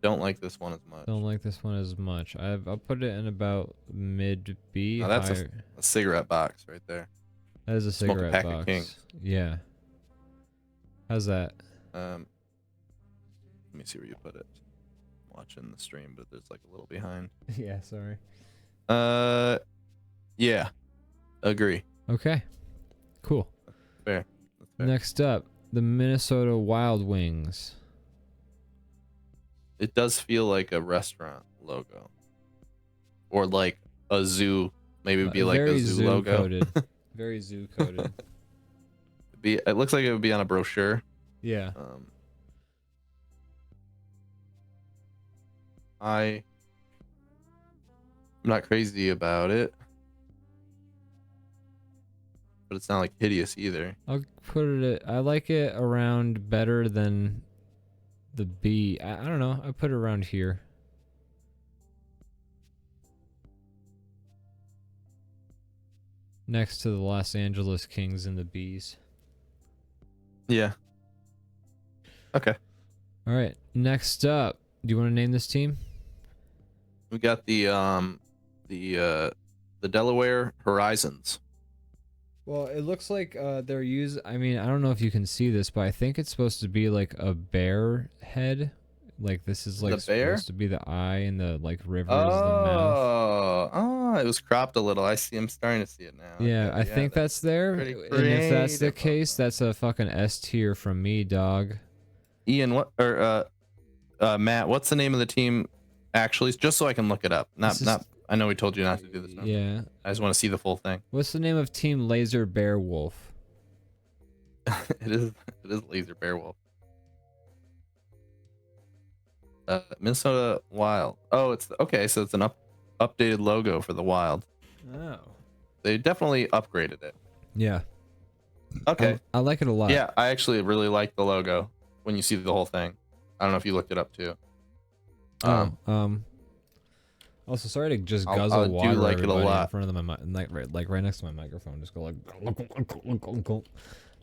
don't like this one as much. Don't like this one as much. I'll put it in about mid B. Oh, that's higher. a cigarette box right there. That is a smoke a cigarette pack of box. Kings. Yeah. How's that? Let me see where you put it. I'm watching the stream, but there's like a little behind. Yeah, sorry. Yeah, agree. Okay. Cool. Fair. That's fair. Next up, the Minnesota Wild Wings. It does feel like a restaurant logo, or like a zoo. Maybe it'd be like Very a zoo logo. coded. Very zoo coded. It looks like it would be on a brochure. Yeah. I'm not crazy about it, but it's not like hideous either. I'll put it. I like it around better than the B. I don't know. I put it around here. Next to the Los Angeles Kings and the Bees. Yeah. Okay. All right. Next up, do you want to name this team? We got the Delaware Horizons. Well, it looks like they're using. I mean, I don't know if you can see this, but I think it's supposed to be like a bear head. Like this is like The bear? supposed to be the eye, and the like river is the mouth. Oh, it was cropped a little. I see. I'm starting to see it now. Yeah, Okay, I think that's there. pretty And if that's the creative. case, that's a fucking S tier from me, dog. Ian, Matt, what's the name of the team? Actually, just so I can look it up. This is- I know we told you not to do this. Now. Yeah. I just want to see the full thing. What's the name of Team Laser Bear Wolf? It is Laser Bear Wolf. Minnesota Wild. Oh, okay. So it's an updated logo for the Wild. Oh. They definitely upgraded it. Yeah. Okay. I like it a lot. Yeah, I actually really like the logo when you see the whole thing. I don't know if you looked it up too. Also, sorry to just I guzzle do water like it a everybody in lot. front of my like right next to my microphone. Just go like.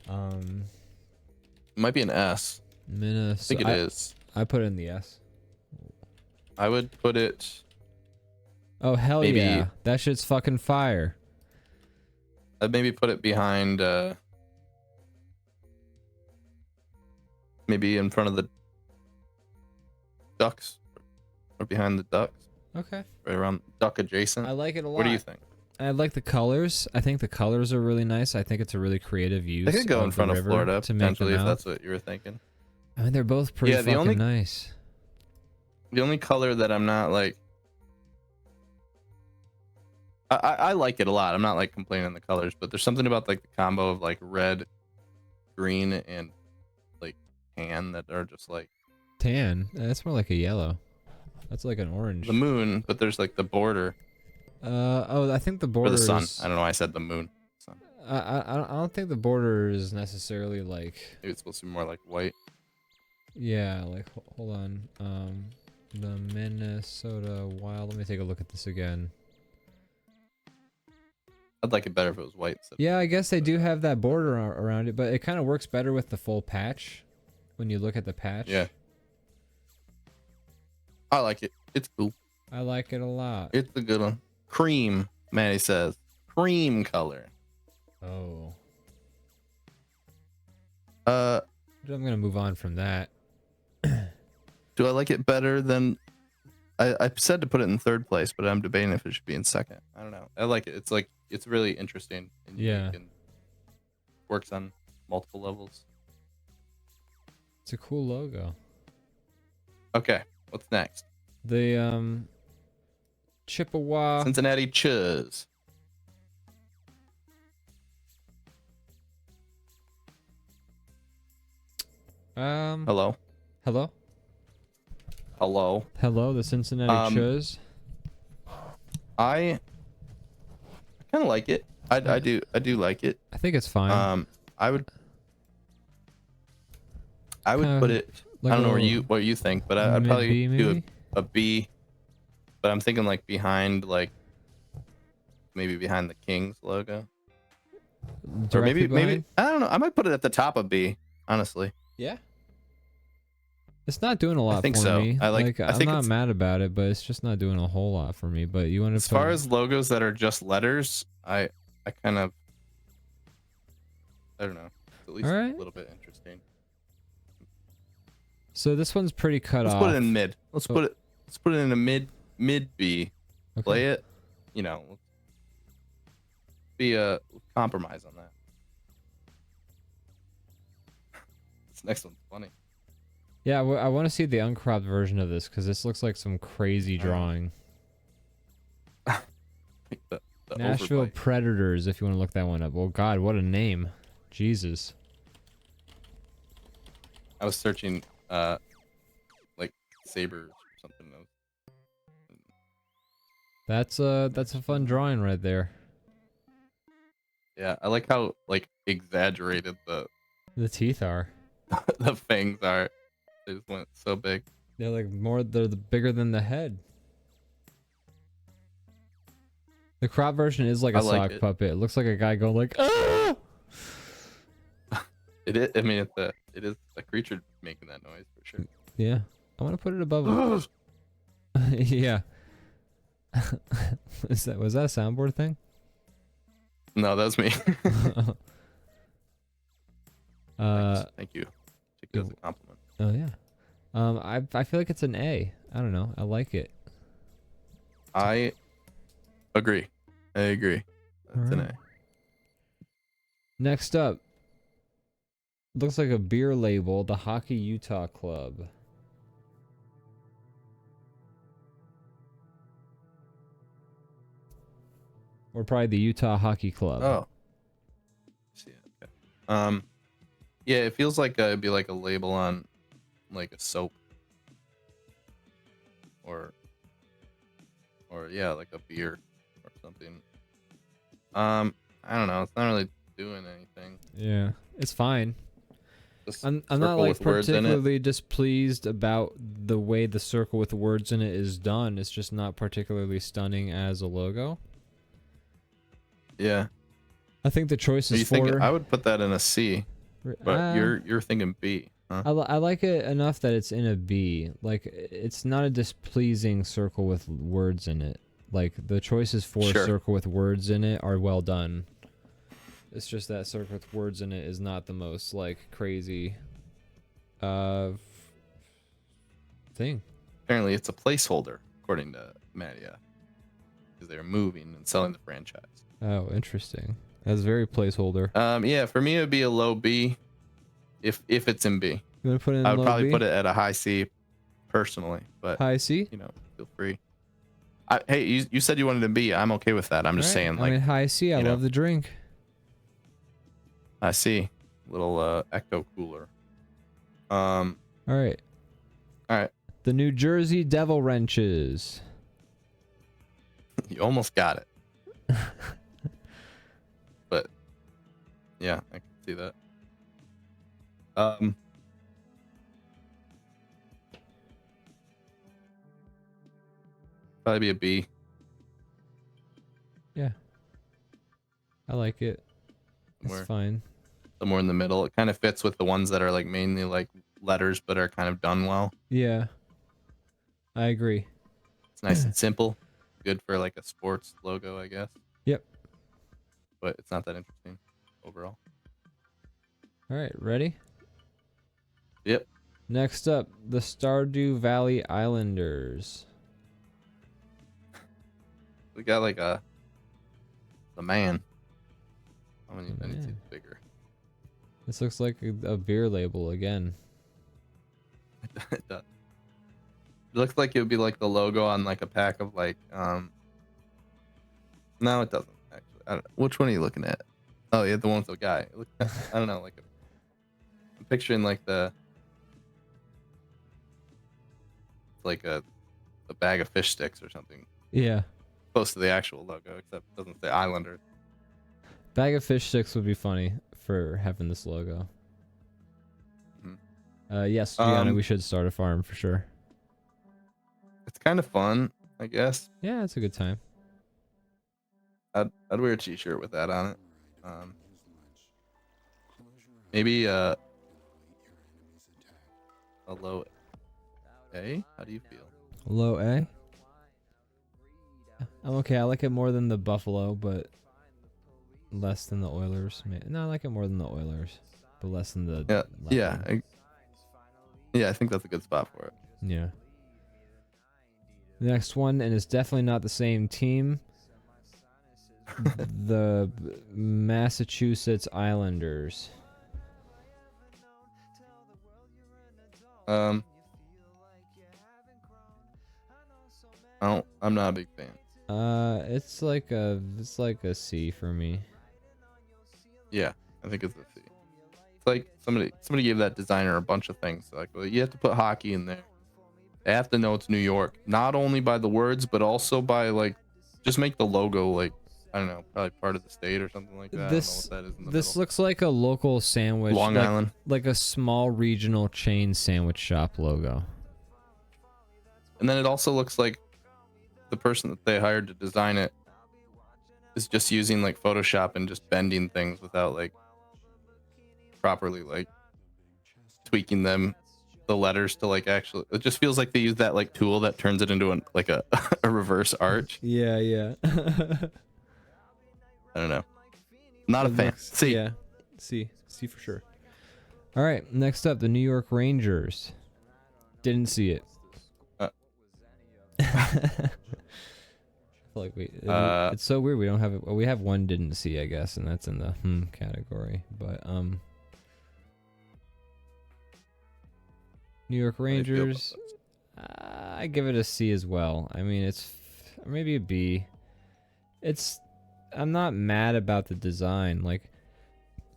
It might be an S. Minnesota. I think it is. I put it in the S. I would put it. Oh hell Maybe- yeah! That shit's fucking fire. I'd maybe put it behind. Maybe in front of the Ducks, or behind the Ducks, Okay. right around Duck adjacent. I like it a lot. What do you think? I like the colors. I think the colors are really nice. I think it's a really creative use. They could go in the front of river Florida to make them potentially if out. that's what you were thinking. I mean, they're both pretty Yeah, the fucking only- nice. The only color that I'm not like, I like it a lot. I'm not like complaining on the colors, but there's something about like the combo of like red, green, and like tan that are just like Tan. That's more like a yellow. That's like an orange. the moon, but there's like the border Oh, I think the or border the sun. is. I don't know why I said the moon. Sun. I don't think the border is necessarily like. Maybe it's supposed to be more like white. Yeah, like hold on. The Minnesota Wild. Let me take a look at this again. I'd like it better if it was white. instead of- Yeah, I guess they do have that border around it, but it kind of works better with the full patch. When you look at the patch. Yeah. I like it. It's cool. I like it a lot. It's a good one. Cream, Maddie says. Cream color. Oh. I'm gonna move on from that. Do I like it better than I said to put it in third place, but I'm debating if it should be in second. I don't know. I like it. It's like it's really interesting and Yeah. unique and works on multiple levels. It's a cool logo. Okay, what's next? The Chippewa. Cincinnati Chuz. Hello. Hello. Hello. Hello. The Cincinnati Chuz. I kind of like it. I do like it. I think it's fine. I would put it. like I don't know a what you think, but I'd probably mid-B do maybe? a B. But I'm thinking like behind, like maybe behind the Kings logo, or Directly maybe behind? I don't know. I might put it at the top of B. Honestly, Yeah. It's not doing a lot think for so. me. I I'm think not it's- mad about it, but it's just not doing a whole lot for me. But you want to as far as logos that are just letters, I kind of I don't know. It's at least Alright. a little bit interesting. so this one's pretty cut Let's off. put it in mid. Let's put it in a mid B. Okay. Play it. You know, let's be a compromise on that. This next one's funny. Yeah, I want to see the uncropped version of this because this looks like some crazy drawing. The Nashville overbite. Predators, if you want to look that one up. Oh God, what a name! Jesus. I was searching like sabers or something. That's a fun drawing right there. Yeah, I like how like exaggerated the The teeth are. the fangs are. They just went so big. They're like they're bigger than the head. The crop version is like a I like sock it. puppet. It looks like a guy going like, ah! It is. I mean, it is a creature making that noise for sure. Yeah. I want to put it above it. Yeah. was that a soundboard thing? No, that's me. Uh, Thank you. Take it as a compliment. oh yeah. I feel like it's an A. I don't know. I like it. I agree. I agree. That's an Alright. A. Next up. Looks like a beer label, the Hockey Utah Club. Or probably the Utah Hockey Club. Oh. See it. Okay. Yeah, it feels like it'd be like a label on like a soap. or yeah, like a beer or something. I don't know. It's not really doing anything. Yeah, it's fine. Just I'm not circle like with words in it. particularly displeased about the way the circle with words in it is done. It's just not particularly stunning as a logo. Yeah. I think the choices You think for I would put that in a C, but you're thinking B, huh? I like it enough that it's in a B. Like, it's not a displeasing circle with words in it. Like, the choices for Sure. circle with words in it are well done. It's just that circle with words in it is not the most, like, crazy thing. Apparently, it's a placeholder, according to Madia, because they're moving and selling the franchise. Oh, interesting. That's very placeholder. Yeah, for me it would be a low B, if it's in B. You want to put it in I would low probably B? put it at a high C, personally. But High C? you know, feel free. Hey, you said you wanted a B. I'm okay with that. I'm just saying, like, I mean, high C. I love the drink. I see. Little echo cooler. All right. All right. The New Jersey Devil Wrenches. You almost got it. But yeah, I can see that. Probably be a B. Yeah. I like it. It's Somewhere. fine. Somewhere in the middle. It kind of fits with the ones that are like mainly like letters but are kind of done well. Yeah. I agree. It's nice and simple. Good for like a sports logo, I guess. Yep. But it's not that interesting overall. All right, ready? Yep. Next up, the Stardew Valley Islanders. We got like the man. I need to see it bigger. This looks like a beer label again. It does. It looks like it would be like the logo on like a pack of like no, it doesn't actually. I don't, which one are you looking at? Oh yeah, the one with the guy. It looks, I don't know, like I'm picturing like a bag of fish sticks or something. Yeah. Close to the actual logo, except it doesn't say Islanders. Bag of fish sticks would be funny for having this logo. Yes, Gianna, we should start a farm for sure. It's kind of fun, I guess. Yeah, it's a good time. I'd wear a t-shirt with that on it. Maybe a low A? How do you feel? Low A? I'm okay. I like it more than the Buffalo, but less than the Oilers. No, I like it more than the Oilers, but less than the... Yeah, I think that's a good spot for it. Yeah. The next one, and it's definitely not the same team. The Massachusetts Islanders. I'm not a big fan. It's like a C for me. Yeah, I think it's a C. It's like somebody gave that designer a bunch of things. Like, well, you have to put hockey in there. They have to know it's New York, not only by the words, but also by like, just make the logo like, I don't know, probably part of the state or something like that. This I don't know what that is in the this middle. looks like a local sandwich, Long Island, like a small regional chain sandwich shop logo. and then it also looks like the person that they hired to design it is just using like Photoshop and just bending things without like properly like tweaking them, the letters to like actually. It just feels like they use that like tool that turns it into like a reverse arch. Yeah. I don't know. Not a fan. C. Yeah, C for sure. All right, next up, the New York Rangers. Didn't see it. I feel like it's so weird we don't have it. Well, we have one didn't see, I guess, and that's in the category. But New York Rangers, I give it a C as well. I mean, it's maybe a B. I'm not mad about the design. Like,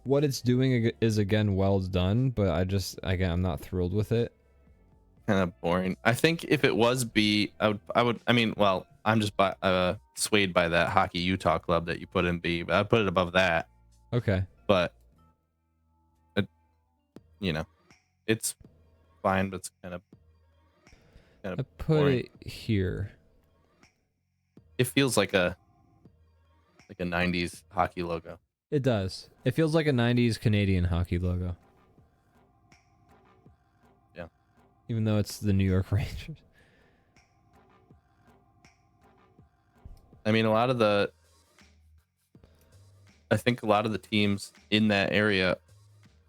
what it's doing is again well done, but I'm not thrilled with it. kind of boring. I think if it was B, I mean, well, I'm just swayed by that Hockey Utah club that you put in B, but I'd put it above that. Okay. But you know, it's fine, but it's kind of I put boring. it here. It feels like a 90s hockey logo. It does. It feels like a 90s Canadian hockey logo. Yeah. Even though it's the New York Rangers. I mean, I think a lot of the teams in that area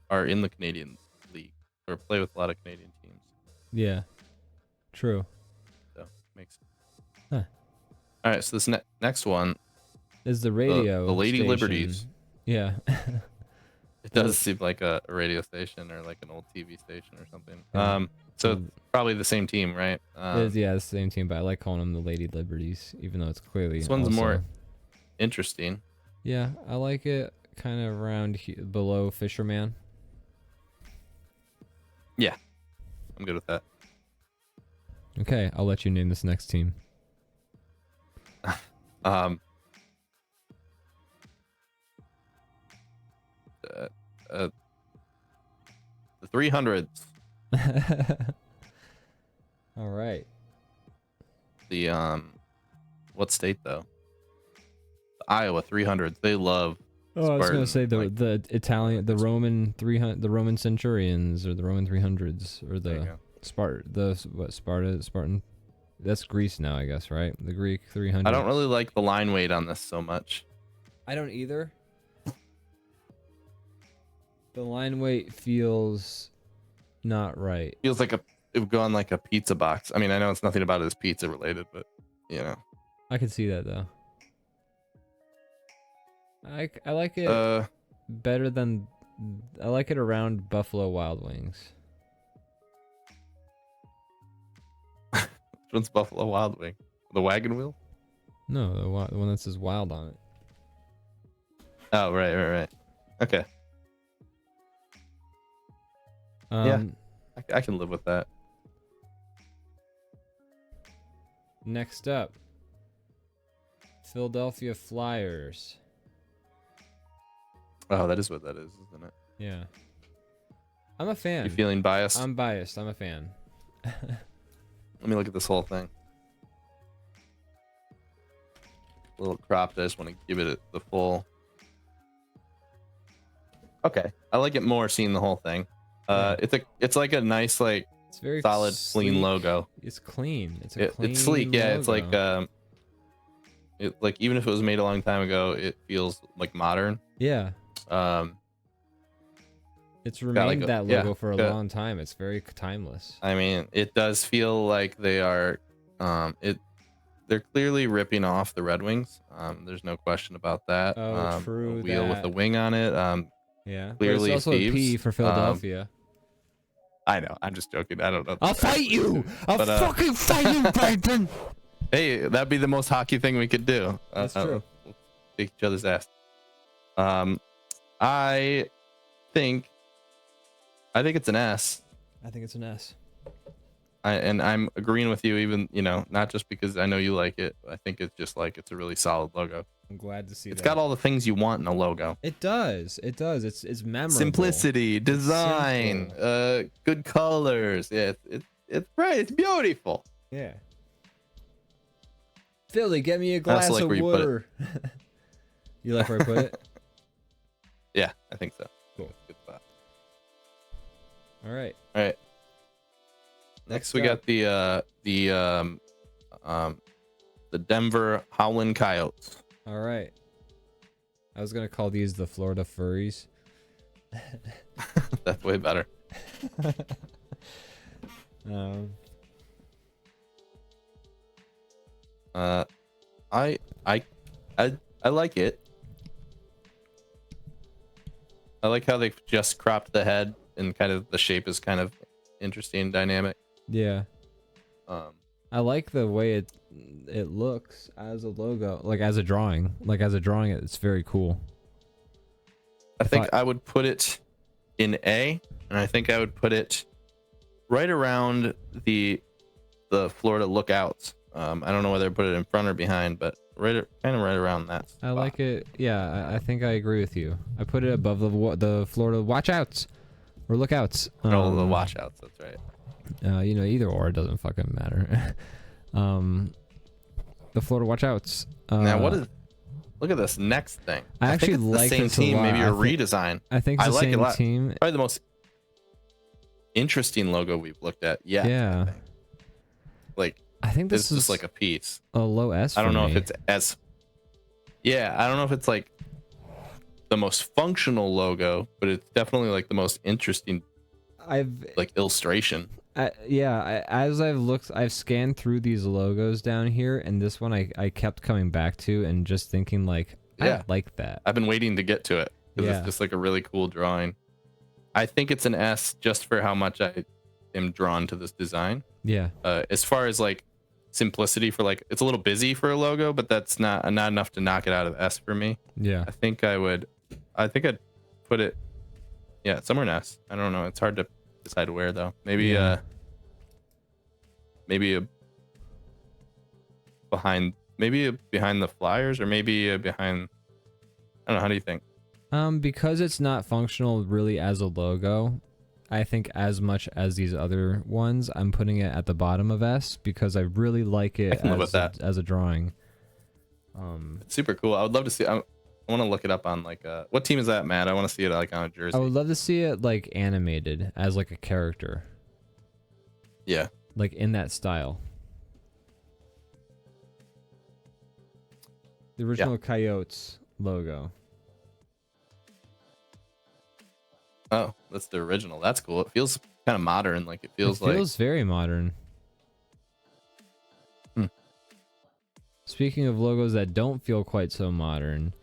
are in the Canadian League or play with a lot of Canadian teams. Yeah. True. So makes sense. Huh. All right, so this next one is the radio. The Lady station. Liberties. Yeah. It does seem like a radio station or like an old TV station or something. Yeah. So probably the same team, right? Yeah, the same team, but I like calling them the Lady Liberties, even though it's clearly this one's also... more interesting. Yeah, I like it kind of around below Fisherman. Yeah, I'm good with that. Okay, I'll let you name this next team. The 300s. All right. The what state though? The Iowa 300s. They love. Oh, I was gonna say the like, the Italian, the Roman 300, the Roman Centurions, or the Roman 300s, or the Spartan. That's Greece now, I guess, right? The Greek 300. I don't really like the line weight on this so much. I don't either. The line weight feels not right. Feels like it would go on like a pizza box. I mean, I know it's nothing about it is pizza related, but you know. I could see that though. I like it better than I like it around Buffalo Wild Wings. Which one's Buffalo Wild Wing? The wagon wheel? No, the one that says wild on it. Oh, right. Okay. Yeah, I can live with that. Next up, Philadelphia Flyers. Oh, that is what that is, isn't it? Yeah. I'm a fan. You feeling biased? I'm biased. I'm a fan. Let me look at this whole thing. A little cropped. I just want to give it the full. Okay, I like it more seeing the whole thing. It's like a nice, like, it's very solid, sleek. clean logo. It's clean. It's a clean it's sleek. Yeah, logo. it's like it like even if it was made a long time ago, it feels like modern. Yeah. It's remained that logo for a long time. It's very timeless. I mean, it does feel like they are they're clearly ripping off the Red Wings. There's no question about that. Oh, true. A wheel with a wing on it. Yeah. Clearly, but it's also a P for Philadelphia. I know. I'm just joking. I don't know. I'll fight you. I'll fucking fight you, Brenton. Hey, that'd be the most hockey thing we could do. That's true. We'll kick each other's ass. I think it's an S. I think it's an S. And I'm agreeing with you, even, not just because I know you like it. I think it's just like it's a really solid logo. I'm glad to see It's that. got all the things you want in a logo. It does. It does. It's memorable. Simplicity, design, good colors. Yeah, it's right. It's beautiful. Yeah. Philly, get me a glass like of where you put water. You like where I put it? Yeah, I think so. Cool. Good spot. All right. Next we got the Denver Howlin' Coyotes. All right. I was gonna call these the Florida Furries. That's way better. I like it. I like how they just cropped the head and kind of the shape is kind of interesting and dynamic. Yeah. I like the way it looks as a logo, like as a drawing. It's very cool. I think I would put it in A, and I think I would put it right around the Florida lookouts. I don't know whether I put it in front or behind, but kind of right around that spot. I like it. Yeah, I think I agree with you. I put it above the Florida watchouts or lookouts. The watchouts. That's right. You know, either or, it doesn't fucking matter. The Florida watchouts. Now, look at this next thing. I actually think it's like the same this a team, lot. maybe a redesign. I think it's the like it a same lot. team. Probably the most interesting logo we've looked at yet. Yeah. Like, I think this is just like a piece. a low S. I don't know me. if it's as. Yeah, I don't know if it's like the most functional logo, but it's definitely like the most interesting. Like illustration. As I've scanned through these logos down here, and this one I kept coming back to and just thinking like, I like that. I've been waiting to get to it because it's just like a really cool drawing. I think it's an S just for how much I am drawn to this design. Yeah. As far as like simplicity for like, it's a little busy for a logo, but that's not enough to knock it out of S for me. Yeah. I think I'd put it, somewhere in S. I don't know. It's hard to decide where though. Maybe behind the Flyers, or maybe behind. I don't know. How do you think? Because it's not functional really as a logo, I think as much as these other ones, I'm putting it at the bottom of S because I really like it as a drawing. It's super cool. I would love to see. I want to look it up on like what team is that, Matt? I want to see it like on a jersey. I would love to see it like animated as like a character. Yeah. Like in that style. The original Coyotes logo. Oh, that's the original. That's cool. It feels kind of modern. Like it feels very modern. Speaking of logos that don't feel quite so modern.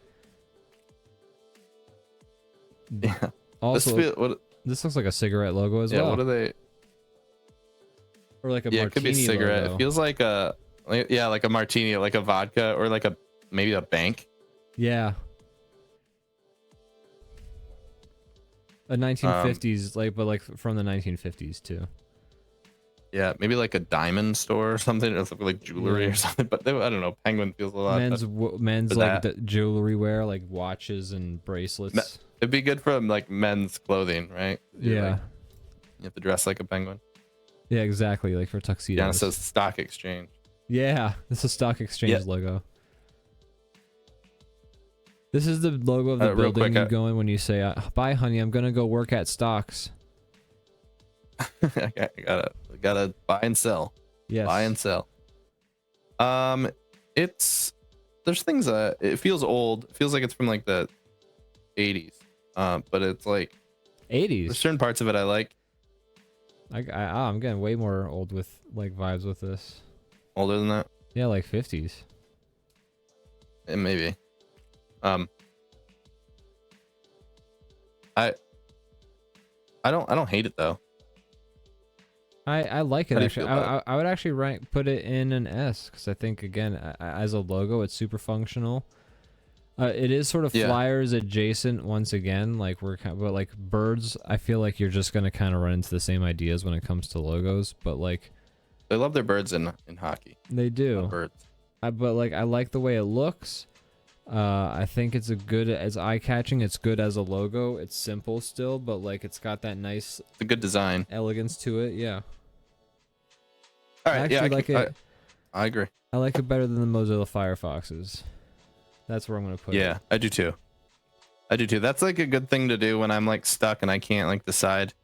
Yeah. Also, this looks like a cigarette logo as well. Yeah, what are they? Or like a martini it could be a cigarette. logo. It feels like like a martini, like a vodka, or like maybe a bank. Yeah. A 1950s, but like from the 1950s too. Yeah, maybe like a diamond store or something, or like jewelry or something. But I don't know. Penguin feels a lot. Men's like the jewelry wear, like watches and bracelets. It'd be good for like men's clothing, right? You have to dress like a penguin. Yeah, exactly. Like for tuxedos. Yeah, it says stock exchange. Yeah, this is stock exchange logo. This is the logo of the building you go in when you say, "Bye, honey. I'm gonna go work at Stocks." I gotta buy and sell. Yes. Buy and sell. There's things it feels old. It feels like it's from like the 80s. But it's like 80s. There's certain parts of it I like. I'm getting way more old with like vibes with this. Older than that? Yeah, like 50s. Maybe. I don't hate it though. I like it actually. I would actually put it in an S because I think again as a logo it's super functional. It is sort of Flyers adjacent once again. Like but like birds, I feel like you're just gonna kind of run into the same ideas when it comes to logos. But like, they love their birds in hockey. They do. Birds. But like, I like the way it looks. I think it's as eye-catching. It's good as a logo. It's simple still, but like it's got that nice. It's a good design. Elegance to it. Yeah. All right. I agree. I like it better than the Mozilla Firefoxes. That's where I'm gonna put it. Yeah, I do too. That's like a good thing to do when I'm like stuck and I can't like decide.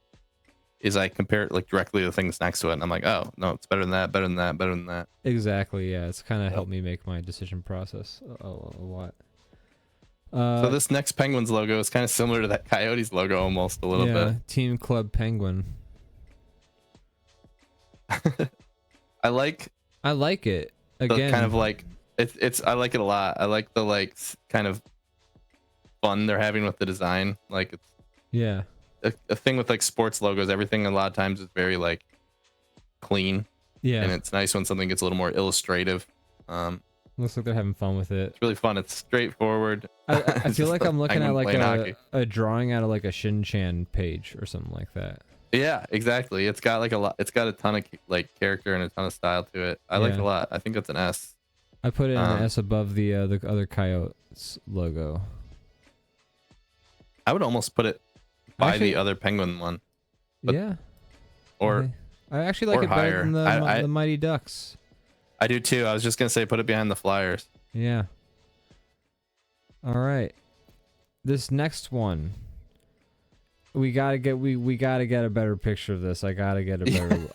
Is I compare it like directly to things next to it, and I'm like, oh no, it's better than that, better than that, better than that. Exactly. Yeah, it's kind of helped me make my decision process a lot. So this next Penguins logo is kind of similar to that Coyotes logo almost a little bit. Yeah, Team Club Penguin. I like it. Again, kind of like it's I like it a lot. I like the like kind of fun they're having with the design. Like it's a thing with like sports logos. Everything a lot of times is very like clean. Yeah, and it's nice when something gets a little more illustrative. Looks like they're having fun with it. It's really fun. It's straightforward. I feel like I'm looking at like a a drawing out of like a Shin-Chan page or something like that. Yeah, exactly. It's got like a lot. It's got a ton of like character and a ton of style to it. I like it a lot. I think that's an S. I put it in an S above the other coyotes logo. I would almost put it by Actually, the other penguin one. But, yeah. Or I actually like or it better higher. than the Mighty Ducks. I do too. I was just gonna say put it behind the Flyers. Yeah. All right. This next one. We gotta get a better picture of this. I gotta get a better.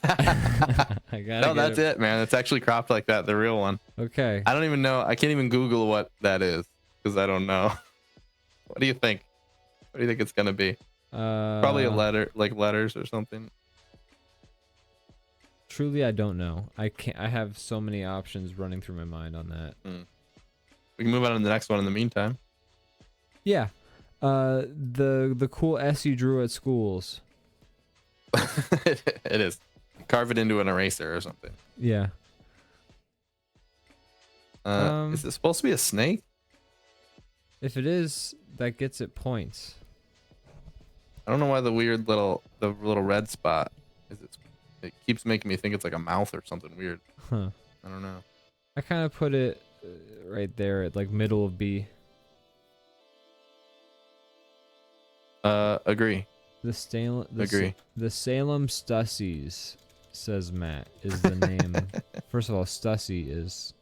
I gotta. No, that's it, man. It's actually cropped like that. The real one. Okay. I don't even know. I can't even Google what that is because I don't know. What do you think? What do you think it's gonna be? Probably a letter, like letters or something. Truly, I don't know. I can't. I have so many options running through my mind on that. We can move on to the next one in the meantime. Yeah. The cool S you drew at schools. It is. Carve it into an eraser or something. Yeah. Is it supposed to be a snake? If it is, that gets it points. I don't know why the little red spot is. It keeps making me think it's like a mouth or something weird. Huh. I don't know. I kind of put it right there at like middle of B. Agree. The Salem Stussies, says Matt, is the name. First of all, Stussy is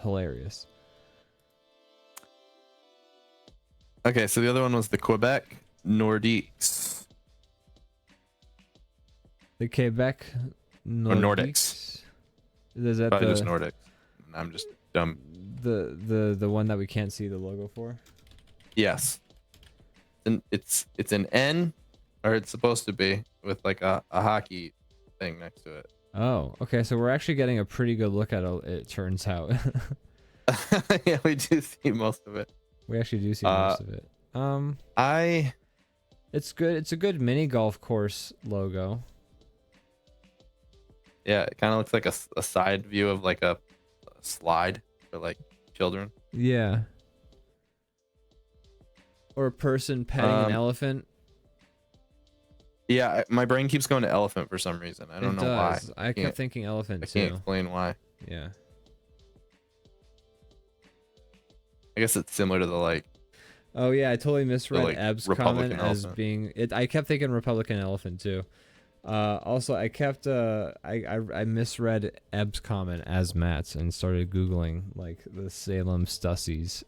hilarious. Okay, so the other one was the Quebec Nordiques. The Quebec Nordics. Is that probably just Nordics. I'm just dumb. The one that we can't see the logo for? Yes. And it's an N, or it's supposed to be, with like a hockey thing next to it. Oh, okay. So we're actually getting a pretty good look at it. It turns out. Yeah, we do see most of it. We actually do see most of it. It's good. It's a good mini golf course logo. Yeah, it kind of looks like a side view of like a slide for like children. Yeah. Or a person petting an elephant. Yeah, my brain keeps going to elephant for some reason. I don't know why. I kept thinking elephant too. I can't explain why. Yeah. I guess it's similar to the like. Oh yeah, I totally misread like Eb's Republican comment as elephant. being it. I kept thinking Republican elephant too. Also, I kept I misread Eb's comment as Matt's and started googling like the Salem Stussies.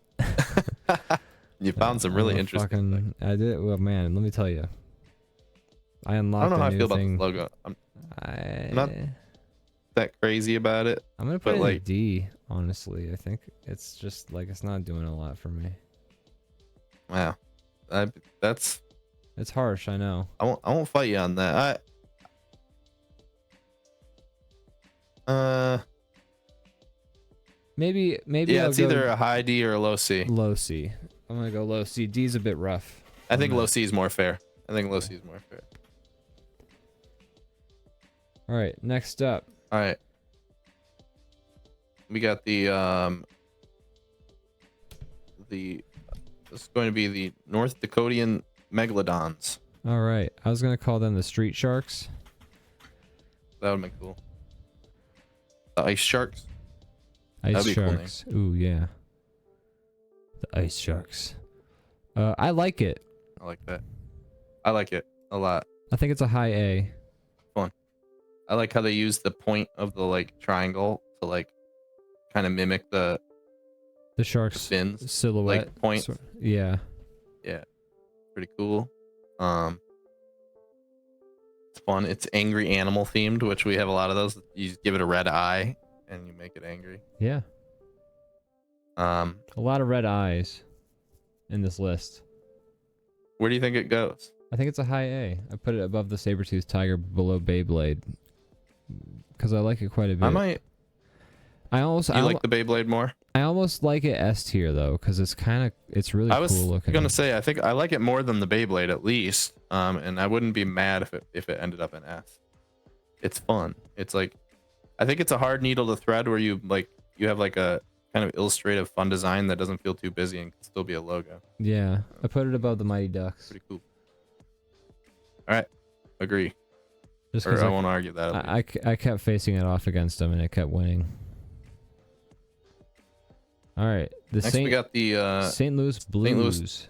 You found some really interesting things. I did. Well, man, let me tell you. I unlocked. I don't know how I feel thing. about this logo. I'm not that crazy about it. I'm gonna put it like in D. Honestly, I think it's just like it's not doing a lot for me. Wow, that's. It's harsh. I know. I won't fight you on that. Maybe. Yeah, I'll it's go either a high D or a low C. Low C. I'm gonna go low C. D's a bit rough. I think low C is more fair. I think low C is more fair. All right, next up. All right. We got the this is going to be the North Dakotian Megalodons. All right, I was gonna call them the Street Sharks. That would be cool. The Ice Sharks. Ice That'd be a cool Sharks. Ooh yeah. The Ice Sharks. I like it. I like that. I like it a lot. I think it's a high A. Fun. I like how they use the point of the like triangle to like kind of mimic the shark's fins silhouette. like point. Yeah. Yeah. Pretty cool. It's fun. It's angry animal themed, which we have a lot of those. You just give it a red eye and you make it angry. Yeah. A lot of red eyes in this list. Where do you think it goes? I think it's a high A. I put it above the saber-toothed tiger, below Beyblade, because I like it quite a bit. I might. I also You like the Beyblade more? I almost like it S tier though, because it's really cool looking. I was gonna say I think I like it more than the Beyblade at least. And I wouldn't be mad if it ended up in S. It's fun. It's like, I think it's a hard needle to thread where you have like a kind of illustrative fun design that doesn't feel too busy and can still be a logo. Yeah, I put it above the Mighty Ducks. Pretty cool. All right, agree. Just Or because I won't argue that. at least. I kept facing it off against him and it kept winning. All right, the Next we got the St. Louis Blues, Louis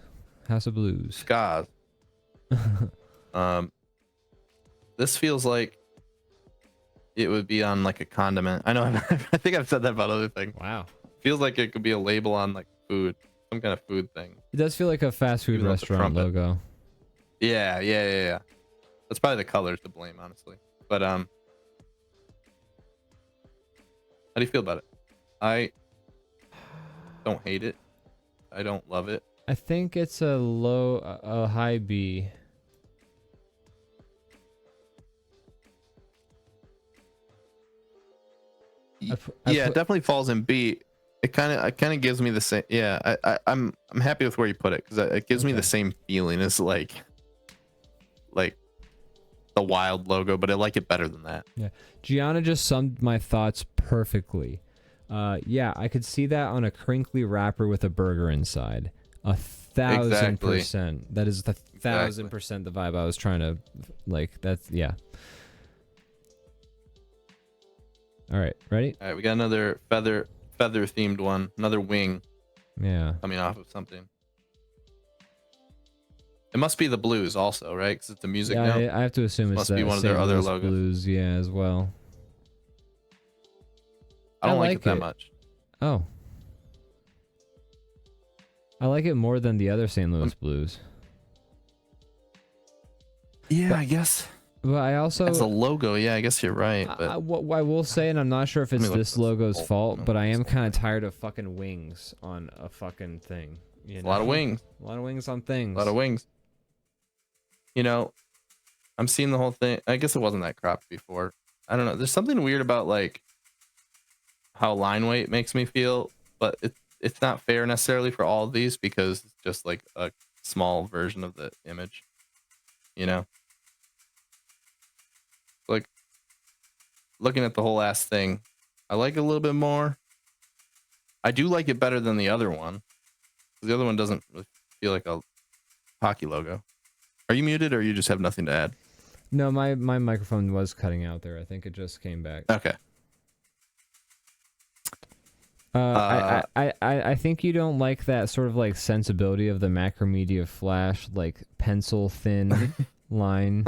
House of Blues. Scars. This feels like it would be on like a condiment. I know. I think I've said that about other things. Wow, Feels like it could be a label on like food, some kind of food thing. it does feel like a fast food Even with the restaurant trumpet. logo. Yeah. That's probably the colors to blame, honestly. But how do you feel about it? I don't hate it. I don't love it. I think it's a high B. Yeah, it definitely falls in B. It kind of gives me the same. Yeah, I'm happy with where you put it because it gives me the same feeling as like the Wild logo, but I like it better than that. Yeah, Gianna just summed my thoughts perfectly. Yeah, I could see that on a crinkly wrapper with a burger inside. 1,000%. That is 1,000% the vibe I was trying to like. That's yeah. All right, ready? All right, we got another feather themed one, another wing Yeah. coming off of something. It must be the Blues also, right? Because it's a music Yeah, note. I have to assume it's Must be that one of their St. other Louis logos. Blues, yeah, as well. I don't like like it that it. much. Oh. I like it more than the other St. Louis Blues. Yeah, I guess. But I also As a logo, yeah, I guess you're right. But what I will say, and I'm not sure if it's Let me look this this logo's up. fault, No, but I am it's kind of tired of fucking wings on a fucking thing. You a lot of know? wings. A lot of wings on things. A lot of wings. You know, I'm seeing the whole thing. I guess it wasn't that cropped before. I don't know. There's something weird about like how line weight makes me feel, but it's not fair necessarily for all of these because it's just like a small version of the image. You know, like looking at the whole ass thing, I like it a little bit more. I do like it better than the other one. The other one doesn't really feel like a hockey logo. Are you muted or you just have nothing to add? No, my microphone was cutting out there. I think it just came back. Okay. I think you don't like that sort of like sensibility of the Macromedia Flash, like pencil thin line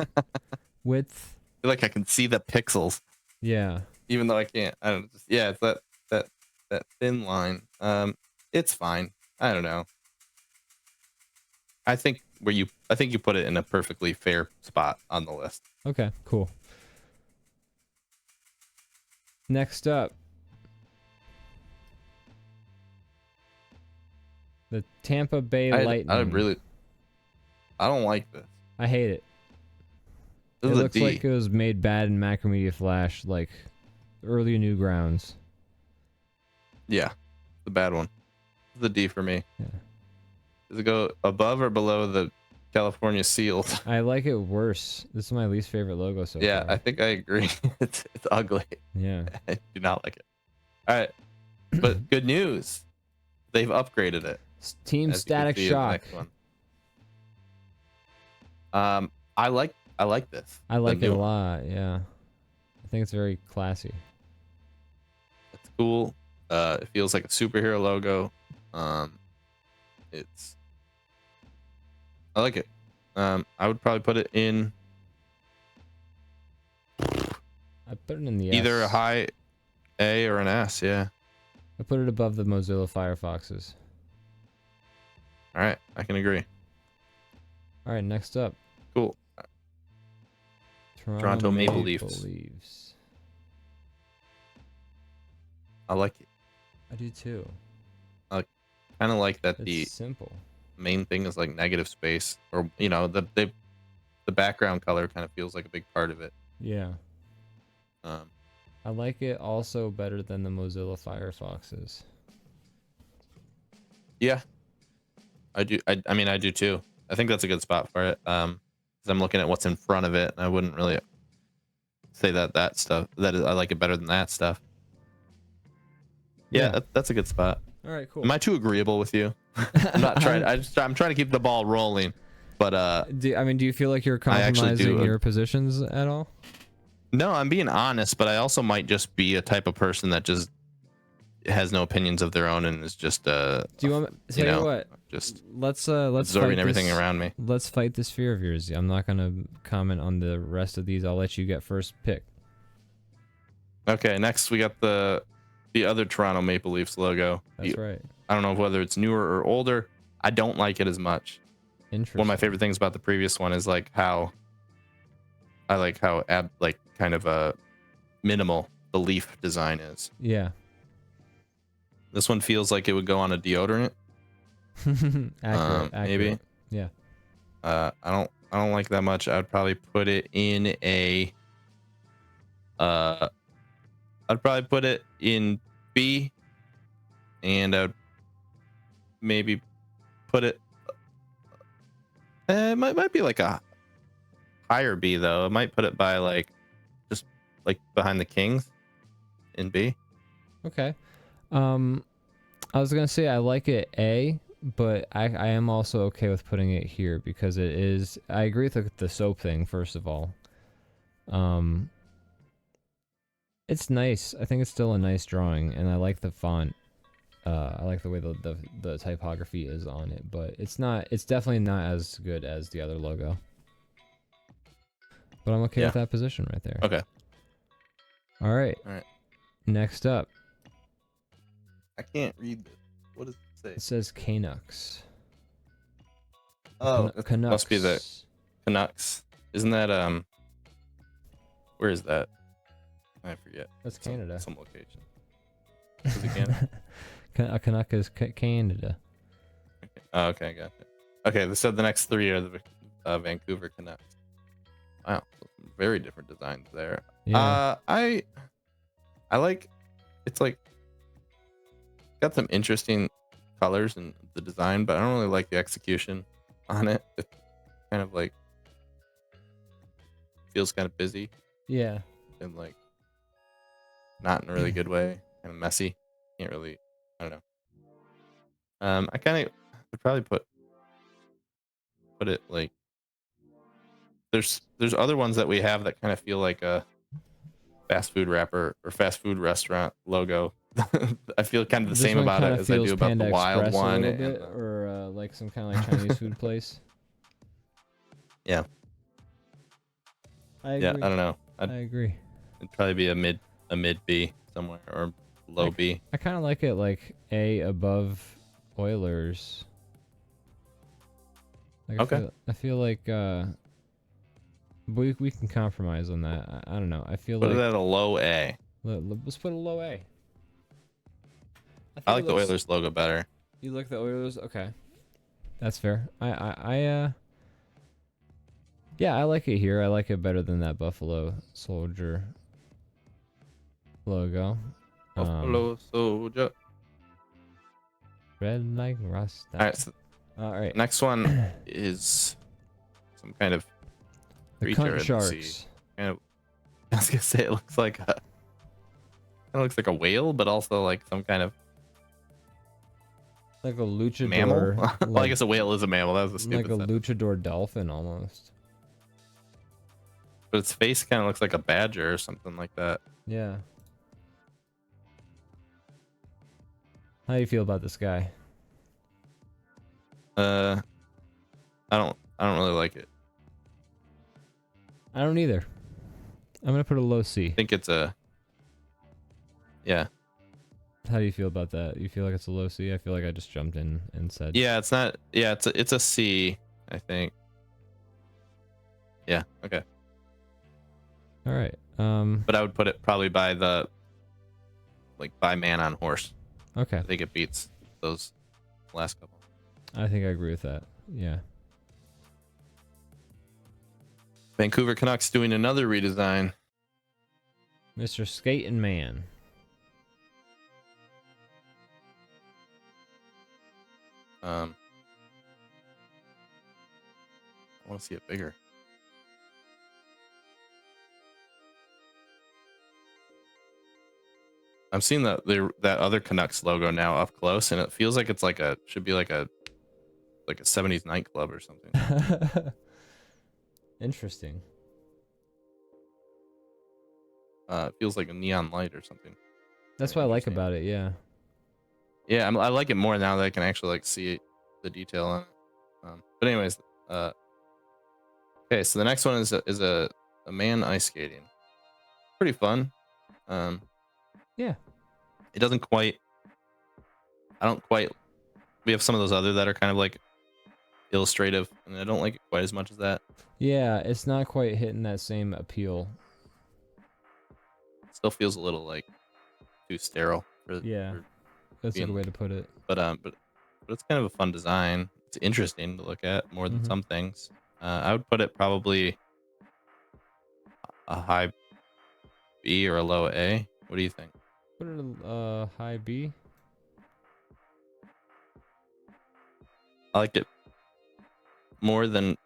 width. I feel like I can see the pixels, Yeah. even though I can't. I don't. Yeah, it's that thin line. It's fine. I don't know. I think you put it in a perfectly fair spot on the list. Okay, cool. Next up, the Tampa Bay Lightning. I don't like this. I hate it. This It is a looks D. like it was made bad in Macromedia Flash, like early Newgrounds. Yeah, the bad one. This is a D for me. Yeah. Does it go above or below the California Seal? I like it worse. This is my least favorite logo so Yeah, far. I think I agree. It's ugly. Yeah. I do not like it. All right, but good news. They've upgraded it. Team as you can Static see in the Shock. next one. I like this. I like The it a new one. lot, yeah. I think it's very classy. It's cool. It feels like a superhero logo. I like it. I would probably put it in I put it in the either a S. high A or an S. Yeah. I put it above the Mozilla Firefoxes. All right, I can agree. All right, next up. Cool. Toronto Maple Leafs. Leafs. I like it. I do too. Kind of like that It's the simple. main thing is like negative space, or you know, the background color kind of feels like a big part of it. Yeah. I like it also better than the Mozilla Firefoxes. Yeah, I do. I mean, I do too. I think that's a good spot for it. 'Cause I'm looking at what's in front of it, and I wouldn't really say that stuff. That is, I like it better than that stuff. Yeah, that's a good spot. All right, cool. Am I too agreeable with you? I'm not trying. I'm trying to keep the ball rolling, But do you feel like you're I actually compromising do your positions at all? no, I'm being honest, but I also might just be a type of person that just has no opinions of their own and is just Do you want? Tell you what. just Let's absorbing fight everything this, around me. Let's fight this fear of yours. I'm not gonna comment on the rest of these. I'll let you get first pick. Okay, next we got the other Toronto Maple Leafs logo. That's right. I don't know whether it's newer or older. I don't like it as much. Interesting. One of my favorite things about the previous one is like how I like how kind of a minimal the leaf design is. Yeah. This one feels like it would go on a deodorant. Accurate. Maybe. Yeah. I don't like that much. I'd probably put it in a I'd probably put it in B, and I would maybe put it it might be like a higher B though. I might put it by like just like behind the Kings in B. Okay. I was gonna say I like it A, but I am also okay with putting it here because it is. I agree with the soap thing. First of all, it's nice. I think it's still a nice drawing, and I like the font. I like the way the typography is on it, but it's not. It's definitely not as good as the other logo. But I'm okay with that position right there. Okay. All right. All right. Next up. I can't read this. What does it say? It says Canucks. Oh, it Canucks. must be the Canucks. Isn't that where is that? I forget. That's Canada. Some location. Is it Canada? A Canuck is Canada. Okay. Oh, okay, I got it. Okay, they said the next three are the Vancouver Canucks. Wow, very different designs there. Yeah. I like. It's like got some interesting colors in the design, but I don't really like the execution on it. It kind of like feels kind of busy Yeah. and like not in a really good way, kind of messy. Can't really. I don't know. I kind of would probably put it like there's other ones that we have that kind of feel like a fast food wrapper or fast food restaurant logo. I feel kind of the This same one about kinda it as I feels do about Panda the wild Express one. a little bit, or like some kind of like Chinese food place. Yeah. I agree. Yeah, I don't know. I agree. It'd probably be a mid B somewhere or low B. I kind of like it like A above Oilers. Like Okay. I feel like we can compromise on that. I don't know. I feel Put like it at a low A. let's put a low A. I like the Oilers logo better. You like the Oilers? Okay. That's fair. Yeah, I like it here. I like it better than that Buffalo Soldier logo. Buffalo Soldier. Red like rust. All right. So All right. next one is some kind of The creature cunt in sharks. the sea. Kind of, I was gonna say it looks like a whale, but also like some kind of Like a luchador. mammal. Well, I like- guess a whale is a mammal. That was a like stupid a sentence. luchador dolphin almost. But its face kind of looks like a badger or something like that. Yeah. How do you feel about this guy? I don't really like it. I don't either. I'm gonna put a low C. I think it's a yeah. How do you feel about that? You feel like it's a low C? I feel like I just jumped in and said. Yeah, it's not. Yeah, it's a C, I think. Yeah. Okay. All right. But I would put it probably by man on horse. Okay. I think it beats those last couple. I think I agree with that. Yeah. Vancouver Canucks doing another redesign. Mr. Skating Man. I want to see it bigger. I'm seeing that other Canucks logo now up close, and it feels like it's like should be like a like a 70s nightclub or something. Interesting. It feels like a neon light or something. That's what I like about it. Yeah. Yeah, I like it more now that I can actually like see the detail on it. But anyways, okay, so the next one is a man ice skating. Pretty fun. Yeah. It doesn't quite. I don't quite. We have some of those other that are kind of like illustrative, and I don't like it quite as much as that. Yeah, it's not quite hitting that same appeal. It still feels a little like too sterile. Yeah, that's a good way to put it. But it's kind of a fun design. It's interesting to look at more than some things. I would put it probably a high B or a low A. What do you think? Put it a high B. I liked it more than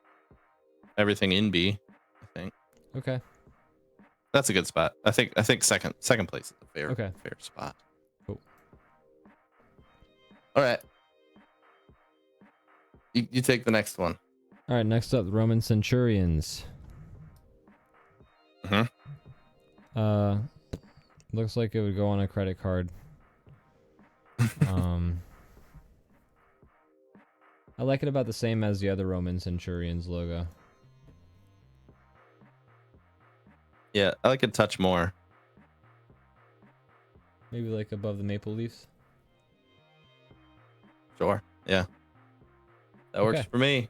everything in B, I think. Okay. That's a good spot. I think second place is a fair spot. Cool. All right. You take the next one. All right, next up, the Roman centurions. Looks like it would go on a credit card. I like it about the same as the other Roman centurions logo. Yeah, I like it a touch more. Maybe like above the maple leaves. Sure. Yeah. That works for me.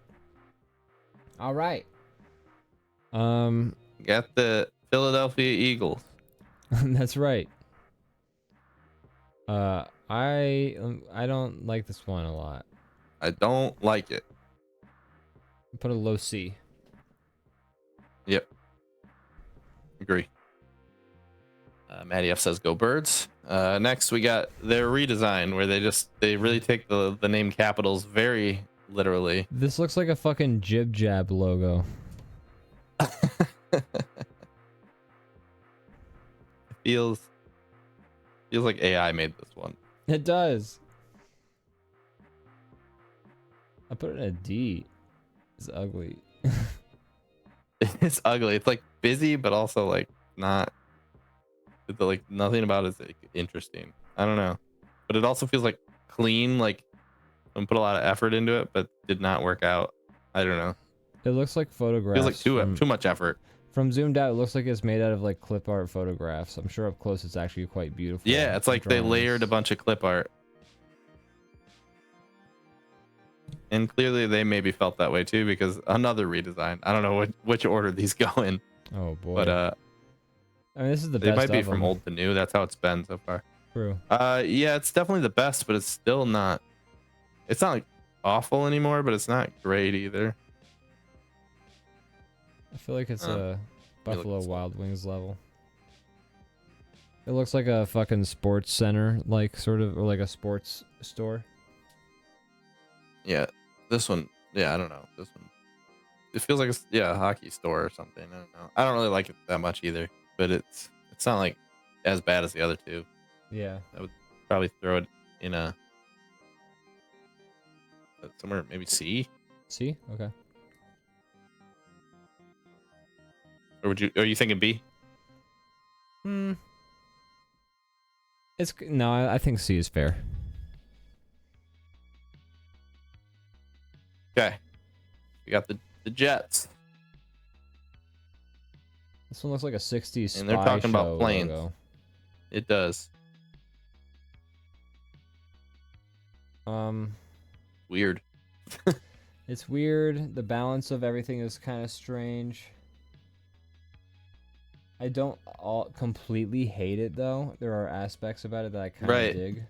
All right. Got the Philadelphia Eagles. That's right. I don't like this one a lot. I don't like it. Put a low C. Yep. Agree. Maddie F says go Birds. Next we got their redesign where they really take the name capitals very literally. This looks like a fucking Jib Jab logo. feels like AI made this one. It does. I put it in a D. It's ugly. It's ugly. It's like busy, but also like not. Like nothing about it is like, interesting. I don't know, but it also feels like clean. Like and put a lot of effort into it, but did not work out. I don't know. It looks like photographs. Feels like too much effort. From zoomed out, it looks like it's made out of like clip art photographs. I'm sure up close it's actually quite beautiful. Yeah, it's like they layered a bunch of clip art. And clearly they maybe felt that way too, because another redesign. I don't know which order these go in. Oh boy. But I mean, this is the they best. might be of from them. old to new. That's how it's been so far. True. Yeah, it's definitely the best, but it's still not. It's not like awful anymore, but it's not great either. I feel like it's a Buffalo Wild Wings level. It looks like a fucking sports center, like sort of, or like a sports store. Yeah, this one. Yeah, I don't know. This one. It feels like a hockey store or something. I don't know. I don't really like it that much either, but it's not like as bad as the other two. Yeah. I would probably throw it in a somewhere maybe C. C? Okay. Or are you thinking B? It's no, I think C is fair. Okay. We got the Jets. This one looks like a 60s And they're spy talking about show planes. logo. It does. Weird. It's weird. The balance of everything is kind of strange. I don't completely hate it though. There are aspects about it that I kind of dig.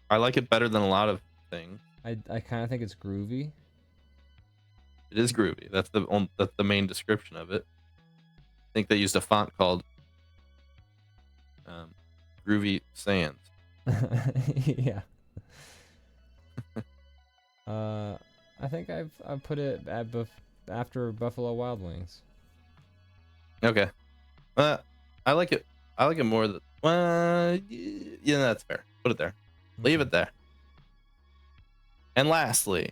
I like it better than a lot of things. I kind of think it's groovy. It is groovy. That's the main description of it. I think they used a font called Groovy Sands. Yeah. I think I've put it at after Buffalo Wild Wings. Okay. I like it. I like it more than. Yeah, that's fair. Put it there. Leave it there. And lastly,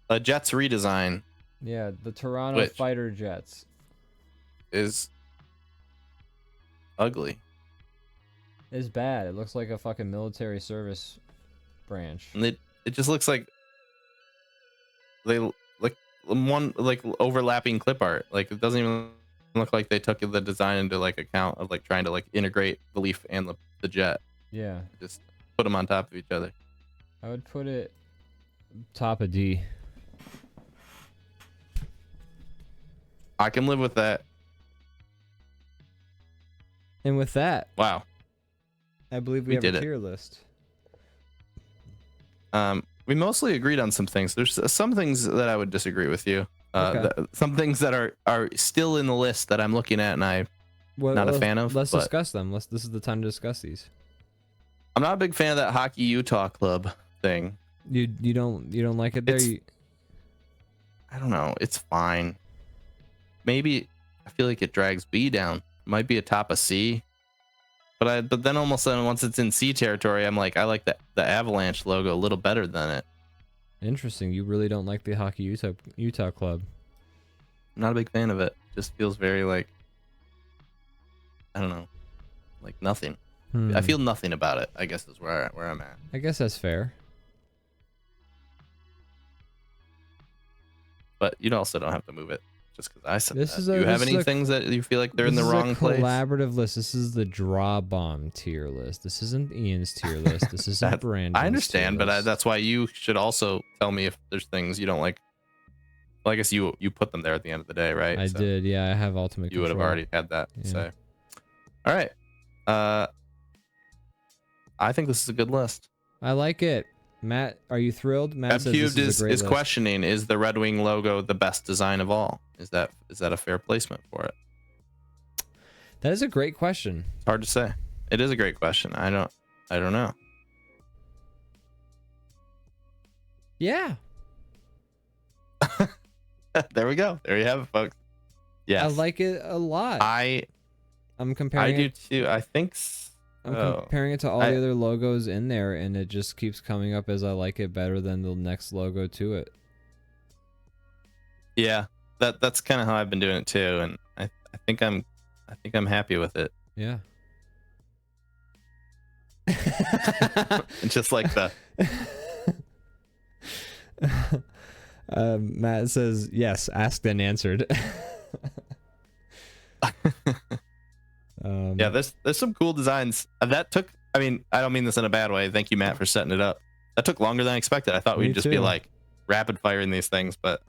a Jets redesign Yeah, the Toronto Which? fighter jets. is ugly. It's bad. It looks like a fucking military service branch. And it just looks like they like one like overlapping clip art. Like it doesn't even look like they took the design into like account of like trying to like integrate the Leaf and the jet. Yeah, Just put them on top of each other. I would put it top of D. I can live with that. And with that, Wow. I believe we We have did a it. tier list. We mostly agreed on some things. There's some things that I would disagree with you. Okay. Some things that are still in the list that I'm looking at and I'm Well, not a let's- fan of. Let's but discuss them. This is the time to discuss these. I'm not a big fan of that Hockey Utah Club thing. You don't like it there? It's- I don't know. It's fine. Maybe I feel like it drags B down. Might be a top of C. But then almost then once it's in C territory, I'm like, I like the Avalanche logo a little better than it. Interesting. You really don't like the Hockey Utah Club. I'm not a big fan of it. Just feels very like, I don't know, like nothing. I feel nothing about it, I guess is where I'm at. I guess that's fair. But you also don't have to move it just because I said This that. is Do you have this any is a- things that you feel like they're in This the is wrong a place? collaborative list. This is the DrawBomb tier list. This isn't Ian's tier list. This isn't Brandon's I understand, tier but list. that's why you should also tell me if there's things you don't like. Well, I guess you put them there at the end of the day, right? I So did. Yeah, I have ultimate You would have control. already had that. Yeah. So, all right. I think this is a good list. I like it. Matt, are you thrilled? Matt says Cubed this is a great is list. questioning: is the Red Wing logo the best design of all? Is that a fair placement for it? That is a great question. It's hard to say. It is a great question. I don't know. Yeah. There we go. There you have it, folks. Yes. I like it a lot. I'm I comparing do it, too. I think I'm so. comparing it to all I- the other logos in there, and it just keeps coming up as I like it better than the next logo to it. Yeah, that's kind of how I've been doing it too, and I think I'm happy with it. Yeah. And just like the Matt says yes, asked and answered. yeah, there's some cool designs that took. I mean, I don't mean this in a bad way. Thank you, Matt, for setting it up. That took longer than I expected. I thought Me we'd just be too. like rapid firing these things, but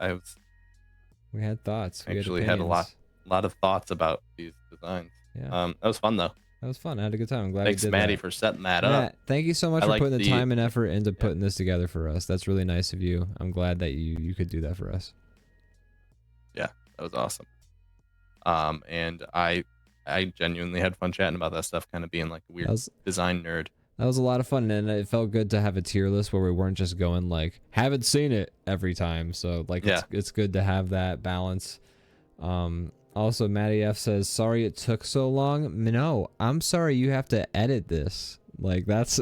We had thoughts. We actually had a opinions. lot of thoughts about these designs. Yeah, That was fun though. that was fun. I had a good time. I'm glad Thanks, you did Maddie, that. for setting that up. Matt, thank you so much I for like putting the the- time and effort into putting this together for us. That's really nice of you. I'm glad that you could do that for us. Yeah, that was awesome. And I genuinely had fun chatting about that stuff, kind of being like a weird That was design nerd. That was a lot of fun, and it felt good to have a tier list where we weren't just going like haven't seen it every time. So like it's good to have that balance. Also, Matty F says sorry it took so long. No, I'm sorry you have to edit this. Like that's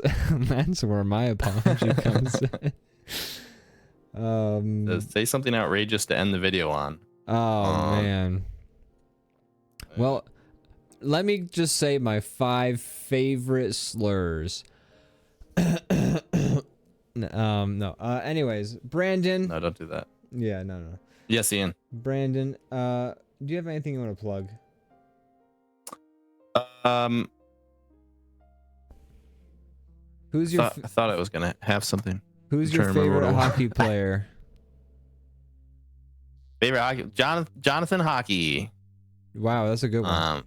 where my apology comes in. Say something outrageous to end the video on. Oh man. Well, let me just say my 5 favorite slurs. No. Anyways, Brandon. No, don't do that. Yeah, no. Yes, Ian. Brandon, do you have anything you want to plug? Who's your I thought I was gonna have something. Who's I'm your trying to remember favorite what it was. hockey player? Favorite hockey, Jonathan Hockey. Wow, that's a good one.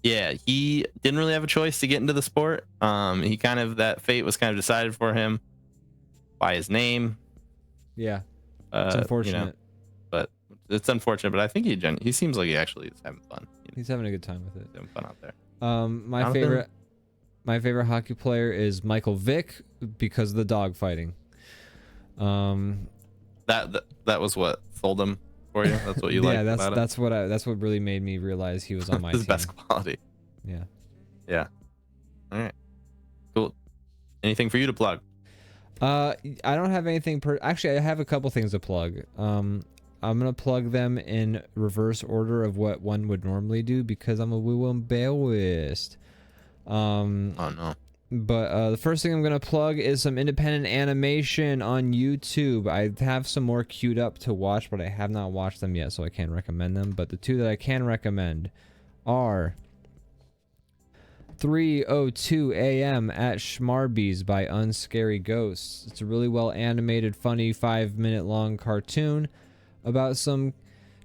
Yeah, he didn't really have a choice to get into the sport. He kind of that fate was kind of decided for him by his name. Yeah, it's unfortunate. You know, but it's unfortunate. But I think he seems like he actually is having fun. You know, He's having a good time with it. he's having fun out there. My favorite hockey player is Michael Vick because of the dog fighting. That was what sold him for you. That's what you yeah, like about it. that's what really made me realize he was on my His team. best quality. Yeah. Yeah. All right. Cool. Anything for you to plug? I don't have anything actually, I have a couple things to plug. I'm gonna plug them in reverse order of what one would normally do because I'm a woo embarrassed. Oh no. But the first thing I'm gonna plug is some independent animation on YouTube. I have some more queued up to watch, but I have not watched them yet, so I can't recommend them. But the two that I can recommend are 3:02 a.m. at Schmarbies by Unscary Ghosts. It's a really well animated, funny 5-minute long cartoon about some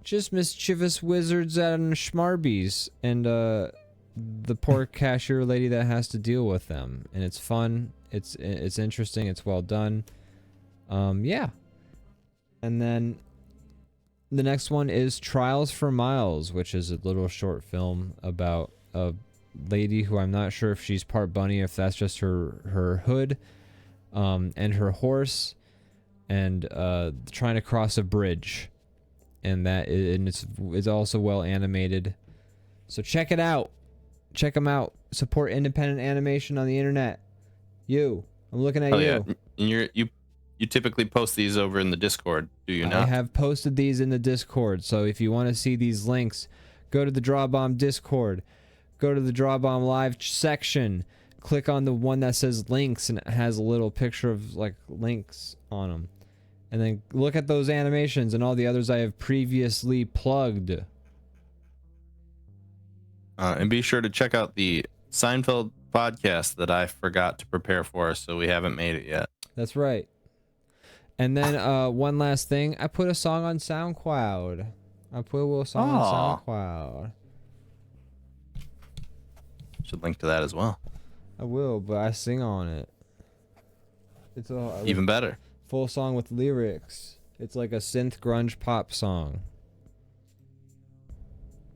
just mischievous wizards at Schmarbies and the poor cashier lady that has to deal with them. And it's fun. It's interesting. It's well done. Yeah. And then the next one is Trials for Miles, which is a little short film about a lady who I'm not sure if she's part bunny, if that's just her hood, and her horse, and trying to cross a bridge, and it's also well animated. So check it out. Check them out. Support independent animation on the internet. I'm looking at you. Yeah. And you typically post these over in the Discord, do you not? I have posted these in the Discord, so if you want to see these links, go to the DrawBomb Discord. Go to the DrawBomb live section, click on the one that says links, and it has a little picture of like links on them, and then look at those animations and all the others I have previously plugged. And be sure to check out the Seinfeld podcast that I forgot to prepare for us, so we haven't made it yet. That's right. And then one last thing, I put a song on SoundCloud. I put a little song on SoundCloud. Should link to that as well. I will, but I sing on it. It's even better. Full song with lyrics. It's like a synth grunge pop song.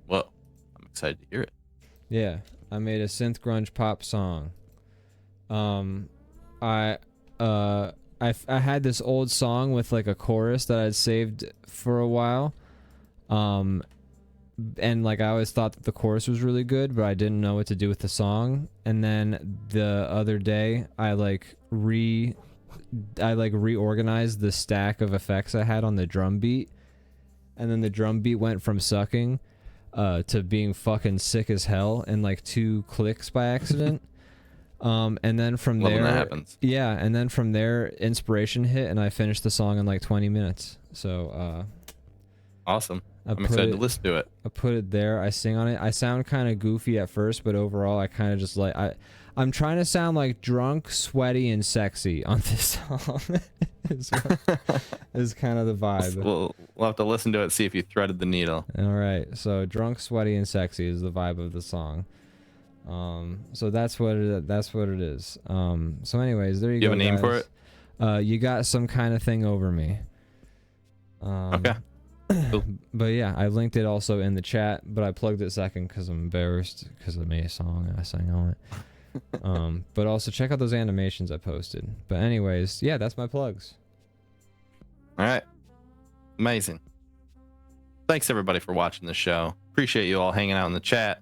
Whoa, I'm excited to hear it. Yeah, I made a synth grunge pop song. I had this old song with like a chorus that I'd saved for a while. And like I always thought that the chorus was really good, but I didn't know what to do with the song. And then the other day I reorganized the stack of effects I had on the drum beat, and then the drum beat went from sucking to being fucking sick as hell in like 2 clicks by accident. And then from there, that happens. Yeah, and then from there inspiration hit and I finished the song in like 20 minutes. So awesome. I'm excited to listen to it. I put it there. I sing on it. I sound kind of goofy at first, but overall, I kind of just like I'm trying to sound like drunk, sweaty, and sexy on this song. is kind of the vibe. We'll have to listen to it, see if you threaded the needle. All right. So drunk, sweaty, and sexy is the vibe of the song. So that's what it is. So anyways, there you go. You have a name for it? You got some kind of thing over me. Okay. Cool. But yeah, I linked it also in the chat, but I plugged it second because I'm embarrassed because I made a song and I sang on it. But also check out those animations I posted. But anyways, yeah, that's my plugs. All right. Amazing. Thanks everybody for watching the show. Appreciate you all hanging out in the chat.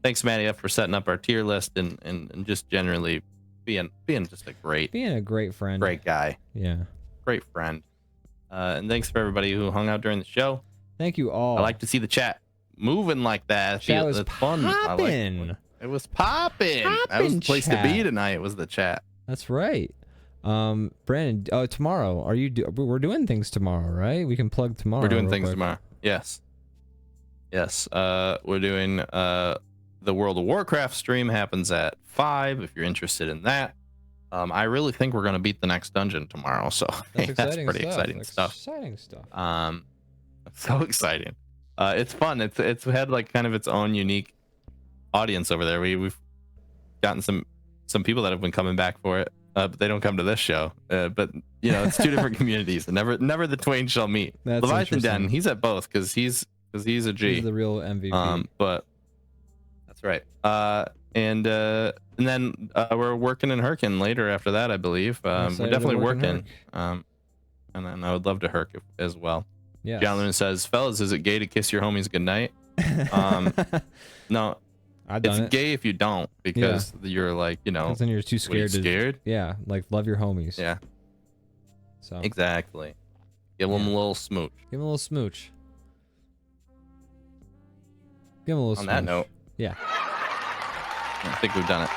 Thanks, Matty, for setting up our tier list and just generally being just a great friend, great guy. Yeah, great friend. And thanks for everybody who hung out during the show. Thank you all. I like to see the chat moving like that. Chat was fun. It was popping. That was the place to be tonight. It was the chat. That's right. Brandon, tomorrow we're doing things tomorrow, right? We can plug tomorrow. We're doing things tomorrow. Yes. We're doing the World of Warcraft stream happens at 5 if you're interested in that. I really think we're gonna beat the next dungeon tomorrow, so that's pretty exciting stuff. So exciting. It's fun. It's had like kind of its own unique audience over there. We've gotten some people that have been coming back for it, but they don't come to this show. But you know, it's 2 different communities, and never the twain shall meet. That's Leviathan Den, he's at both because he's a G. He's the real MVP. But that's right. And then we're working in Herkin later after that, I believe. We're definitely working. And then I would love to Herk as well. Yeah. Gentleman says, fellas, is it gay to kiss your homies goodnight? No, it's gay if you don't, because you're like, you know, then you're too scared. Scared? Yeah, like love your homies. Yeah. So Exactly. Give them a little smooch. give him a little smooch. Give him a little On smooch. that note, Yeah. I think we've done it.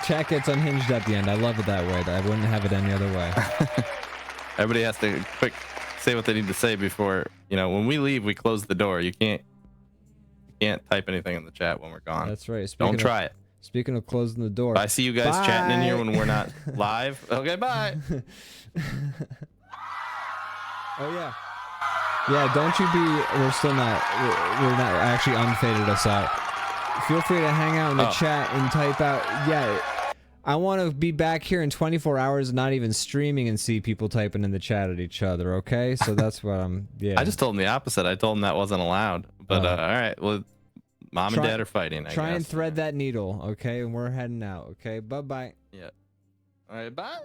Chat gets unhinged at the end. I love it that way. I wouldn't have it any other way. Everybody has to quick say what they need to say before, when we leave, we close the door. You can't type anything in the chat when we're gone. That's right. Don't try it. Speaking of closing the door. If I see you guys chatting in here Bye. when we're not live. Okay, bye. Oh yeah. Yeah, don't you be. We're not actually unfaded us out. Feel free to hang out in the chat and type out. Yeah, I want to be back here in 24 hours, not even streaming, and see people typing in the chat at each other. Okay, so that's what I'm. Yeah. I just told them the opposite. I told them that wasn't allowed. But all right, well, mom and dad are fighting. I Try and guess. thread that needle, okay? And we're heading out. Okay, bye bye. Yeah. All right, bye.